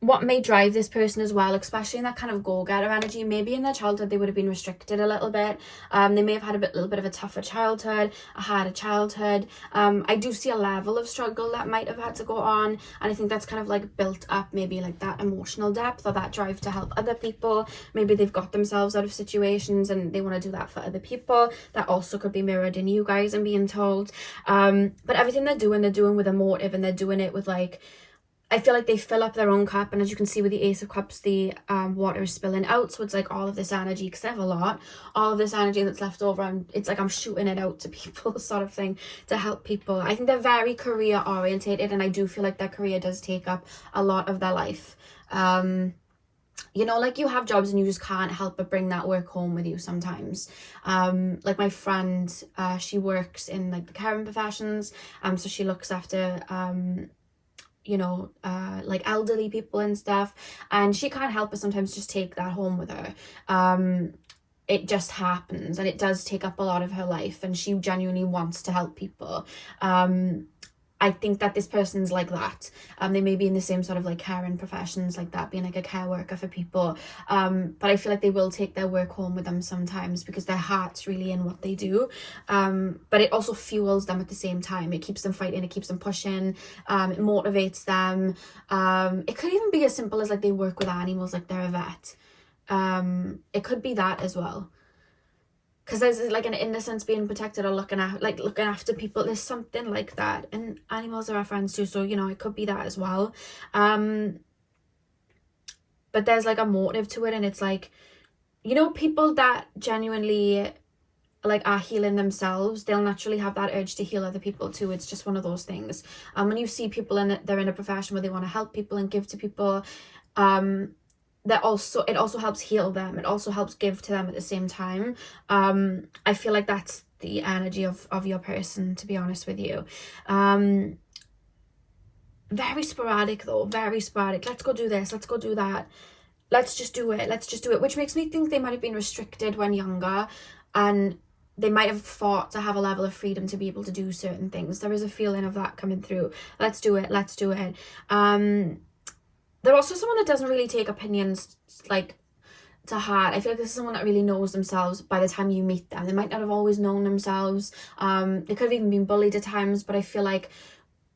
what may drive this person as well, especially in that kind of go-getter energy, maybe in their childhood they would have been restricted a little bit. They may have had a little bit of a tougher childhood, a harder childhood. I do see a level of struggle that might have had to go on, and I think that's kind of like built up maybe like that emotional depth or that drive to help other people. Maybe they've got themselves out of situations and they want to do that for other people. That also could be mirrored in you guys, I'm being told. But everything they're doing with a motive, and they're doing it with like, I feel like they fill up their own cup, and as you can see with the Ace of Cups, the water is spilling out. So it's like all of this energy, because they have a lot, all of this energy that's left over, and it's like I'm shooting it out to people sort of thing, to help people. I think they're very career orientated, and I do feel like their career does take up a lot of their life. You know, like you have jobs and you just can't help but bring that work home with you sometimes. Like my friend, she works in like the caring professions, so she looks after you know, like elderly people and stuff, and she can't help but sometimes just take that home with her. It just happens, and it does take up a lot of her life, and she genuinely wants to help people. I think that this person's like that. They may be in the same sort of like caring professions like that, being like a care worker for people. But I feel like they will take their work home with them sometimes, because their heart's really in what they do. But it also fuels them at the same time. It keeps them fighting, it keeps them pushing, it motivates them. It could even be as simple as like they work with animals, like they're a vet. It could be that as well. Because there's like an innocence being protected, or looking after people. There's something like that, and animals are our friends too, so you know, it could be that as well. But there's like a motive to it, and it's like, you know, people that genuinely like are healing themselves, they'll naturally have that urge to heal other people too. It's just one of those things. When you see people they're in a profession where they want to help people and give to people, it also helps heal them. It also helps give to them at the same time. I feel like that's the energy of your person, to be honest with you. Very sporadic though, very sporadic. Let's go do this, let's go do that, let's just do it, which makes me think they might have been restricted when younger, and they might have fought to have a level of freedom to be able to do certain things. There is a feeling of that coming through. Let's do it. They're also someone that doesn't really take opinions like to heart. I feel like this is someone that really knows themselves by the time you meet them. They might not have always known themselves. They could have even been bullied at times, but I feel like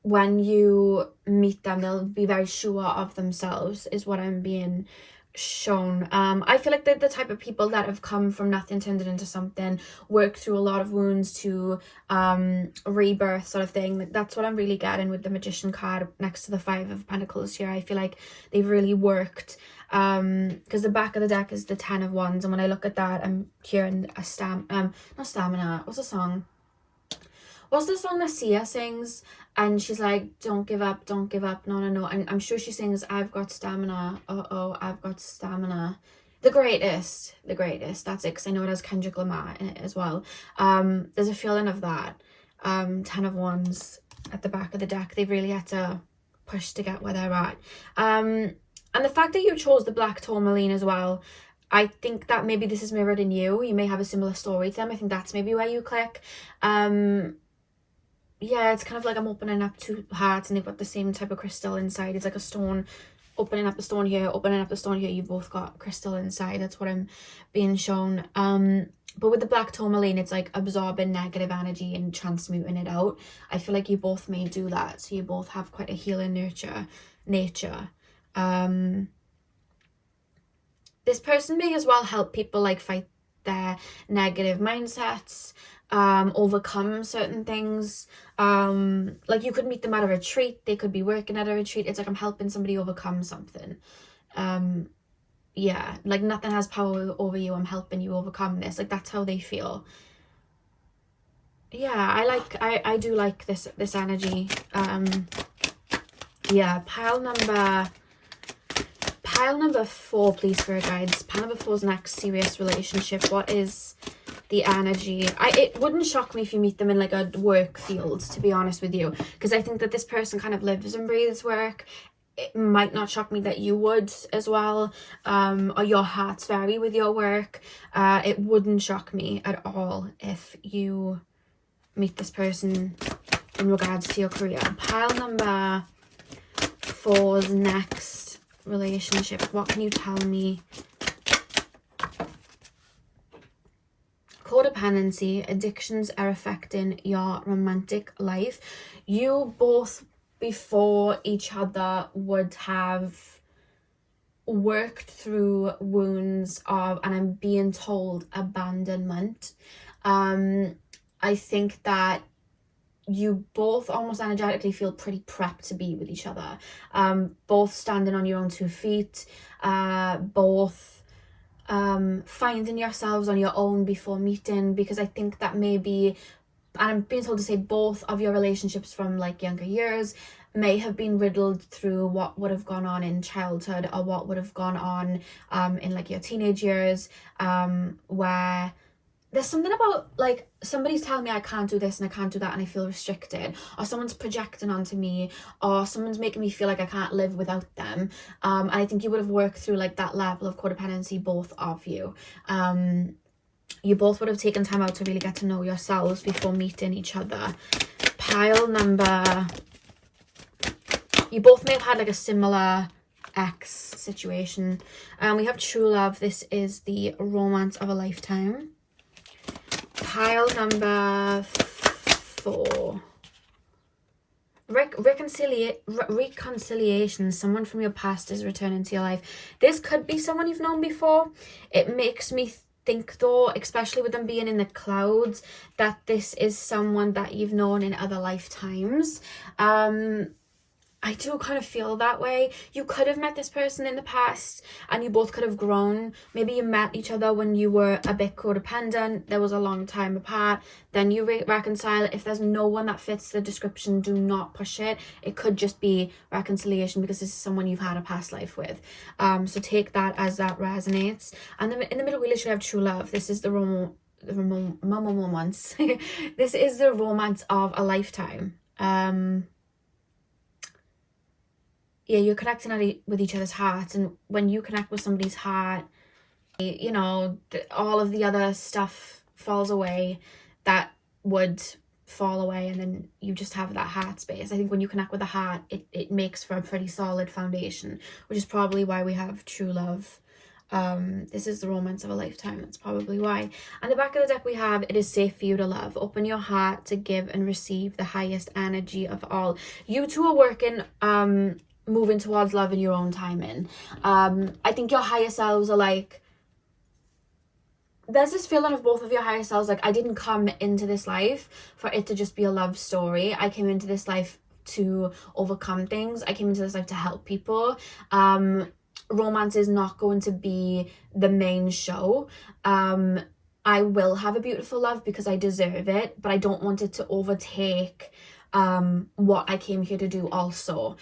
when you meet them, they'll be very sure of themselves, is what I'm being shown. I feel like they're the type of people that have come from nothing, turned it into something, worked through a lot of wounds to rebirth sort of thing. Like that's what I'm really getting with the Magician card next to the Five of Pentacles here. I feel like they've really worked, because the back of the deck is the Ten of Wands, and when I look at that, I'm hearing a not stamina, what's the song that Sia sings, and she's like, don't give up, no, and I'm sure she sings, I've got stamina, I've got stamina, the greatest, that's it, because I know it has Kendrick Lamar in it as well. There's a feeling of that. Ten of Wands at the back of the deck, they've really had to push to get where they're at. And the fact that you chose the black tourmaline as well, I think that maybe this is mirrored in you. You may have a similar story to them. I think that's maybe where you click. Yeah, it's kind of like I'm opening up two hearts, and they've got the same type of crystal inside. It's like a stone, opening up the stone here, opening up the stone here. You've both got crystal inside. That's what I'm being shown. But with the black tourmaline, it's like absorbing negative energy and transmuting it out. I feel like you both may do that. So you both have quite a healing nature. This person may as well help people like fight their negative mindsets, overcome certain things. Like you could meet them at a retreat, they could be working at a retreat. It's like I'm helping somebody overcome something. Yeah, like nothing has power over you, I'm helping you overcome this. Like that's how they feel. Yeah, I do like this energy. Yeah, pile number 4, please, Spirit Guides. Pile number 4's next serious relationship. What is the energy. It wouldn't shock me if you meet them in like a work field, to be honest with you, because I think that this person kind of lives and breathes work. It might not shock me that you would as well, or your hearts vary with your work. It wouldn't shock me at all if you meet this person in regards to your career. Pile number 4's next relationship. What can you tell me? Codependency, addictions are affecting your romantic life. You both before each other would have worked through wounds of, and I'm being told, abandonment. I think that you both almost energetically feel pretty prepped to be with each other. Both standing on your own 2 feet, both finding yourselves on your own before meeting, because I think that maybe, and I'm being told to say both of your relationships from like younger years may have been riddled through what would have gone on in childhood, or what would have gone on in like your teenage years, where there's something about like somebody's telling me I can't do this and I can't do that and I feel restricted, or someone's projecting onto me, or someone's making me feel like I can't live without them. And I think you would have worked through like that level of codependency, both of you. You both would have taken time out to really get to know yourselves before meeting each other. Pile number, you both may have had like a similar ex situation. We have true love. This is the romance of a lifetime. Pile number 4. Reconciliation. Someone from your past is returning to your life. This could be someone you've known before. It makes me think though, especially with them being in the clouds, that this is someone that you've known in other lifetimes. I do kind of feel that way. You could have met this person in the past and you both could have grown. Maybe you met each other when you were a bit codependent. There was a long time apart. Then you reconcile. If there's no one that fits the description, do not push it. It could just be reconciliation because this is someone you've had a past life with. So take that as that resonates. And then in the middle, we literally have true love. This is the romance. This is the romance of a lifetime. Yeah, you're connecting with each other's hearts, and when you connect with somebody's heart, you know, all of the other stuff falls away that would fall away, and then you just have that heart space. I think when you connect with the heart, it makes for a pretty solid foundation, which is probably why we have true love. This is the romance of a lifetime. That's probably why. And the back of the deck we have, it is safe for you to love. Open your heart to give and receive the highest energy of all. You two are working moving towards love in your own timing. I think your higher selves are like, there's this feeling of both of your higher selves like, I didn't come into this life for it to just be a love story. I came into this life to overcome things. I came into this life to help people. Romance is not going to be the main show. I will have a beautiful love because I deserve it, but I don't want it to overtake what I came here to do also.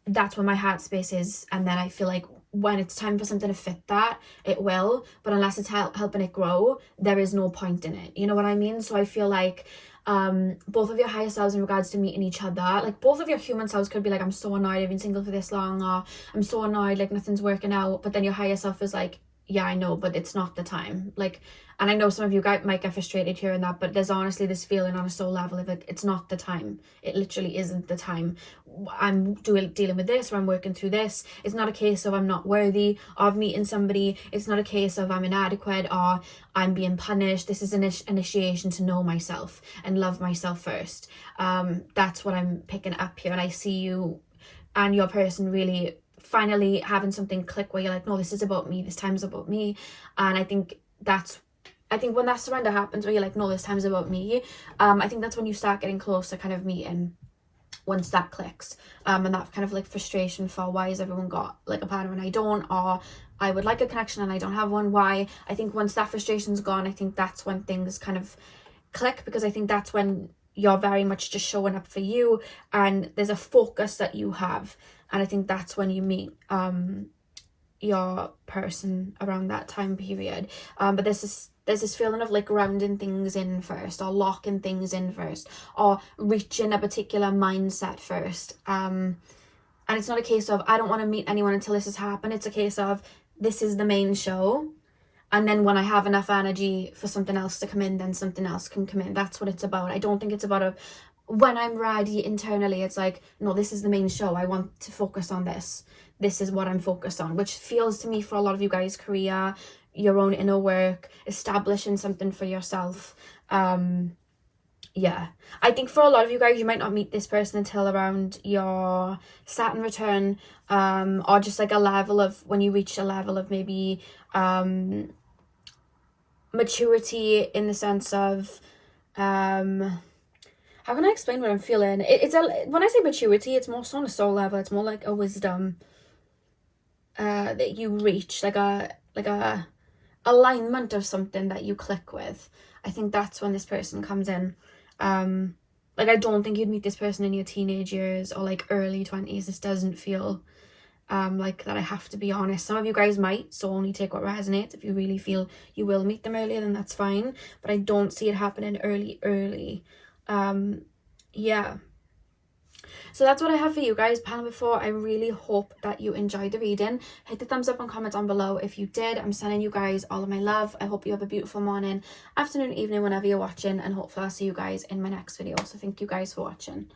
That's where my heart space is, and then I feel like when it's time for something to fit that, it will, but unless it's helping it grow, there is no point in it, you know what I mean? So I feel like both of your higher selves in regards to meeting each other, like both of your human selves could be like, I'm so annoyed I've been single for this long, or I'm so annoyed like nothing's working out, but then your higher self is like, yeah, I know, but it's not the time. Like, and I know some of you guys might get frustrated here and that, but there's honestly this feeling on a soul level of like, it's not the time. It literally isn't the time. I'm dealing with this, or I'm working through this. It's not a case of I'm not worthy of meeting somebody. It's not a case of I'm inadequate or I'm being punished. This is an initiation to know myself and love myself first. That's what I'm picking up here. And I see you and your person really finally having something click where you're like, no, this is about me. This time is about me. And I think when that surrender happens where you're like, no, this time's about me, I think that's when you start getting close to kind of meeting, once that clicks. And that kind of like frustration for why has everyone got like a partner and I don't, or I would like a connection and I don't have one, why? I think once that frustration's gone, I think that's when things kind of click, because I think that's when you're very much just showing up for you and there's a focus that you have. And I think that's when you meet your person around that time period. But there's this feeling of like grounding things in first, or locking things in first, or reaching a particular mindset first. And it's not a case of I don't want to meet anyone until this has happened. It's a case of this is the main show, and then when I have enough energy for something else to come in, then something else can come in. That's what it's about. I don't think it's about when I'm ready internally. It's like, no, this is the main show. I want to focus on this. This is what I'm focused on, which feels to me for a lot of you guys, career, your own inner work, establishing something for yourself. Yeah, I think for a lot of you guys, you might not meet this person until around your Saturn return, or just like a level of, when you reach a level of maybe maturity, in the sense of how can I explain what I'm feeling? When I say maturity, it's more so on a soul level. It's more like a wisdom that you reach, like a alignment of something that you click with. I think that's when this person comes in. Like, I don't think you'd meet this person in your teenage years or like early 20s. This doesn't feel like that, I have to be honest. Some of you guys might, so only take what resonates. If you really feel you will meet them earlier, then that's fine, but I don't see it happening early. Yeah, so that's what I have for you guys. Panel before, I really hope that you enjoyed the reading. Hit the thumbs up and comment down below if you did. I'm sending you guys all of my love. I hope you have a beautiful morning, afternoon, evening, whenever you're watching, and hopefully I'll see you guys in my next video. So thank you guys for watching.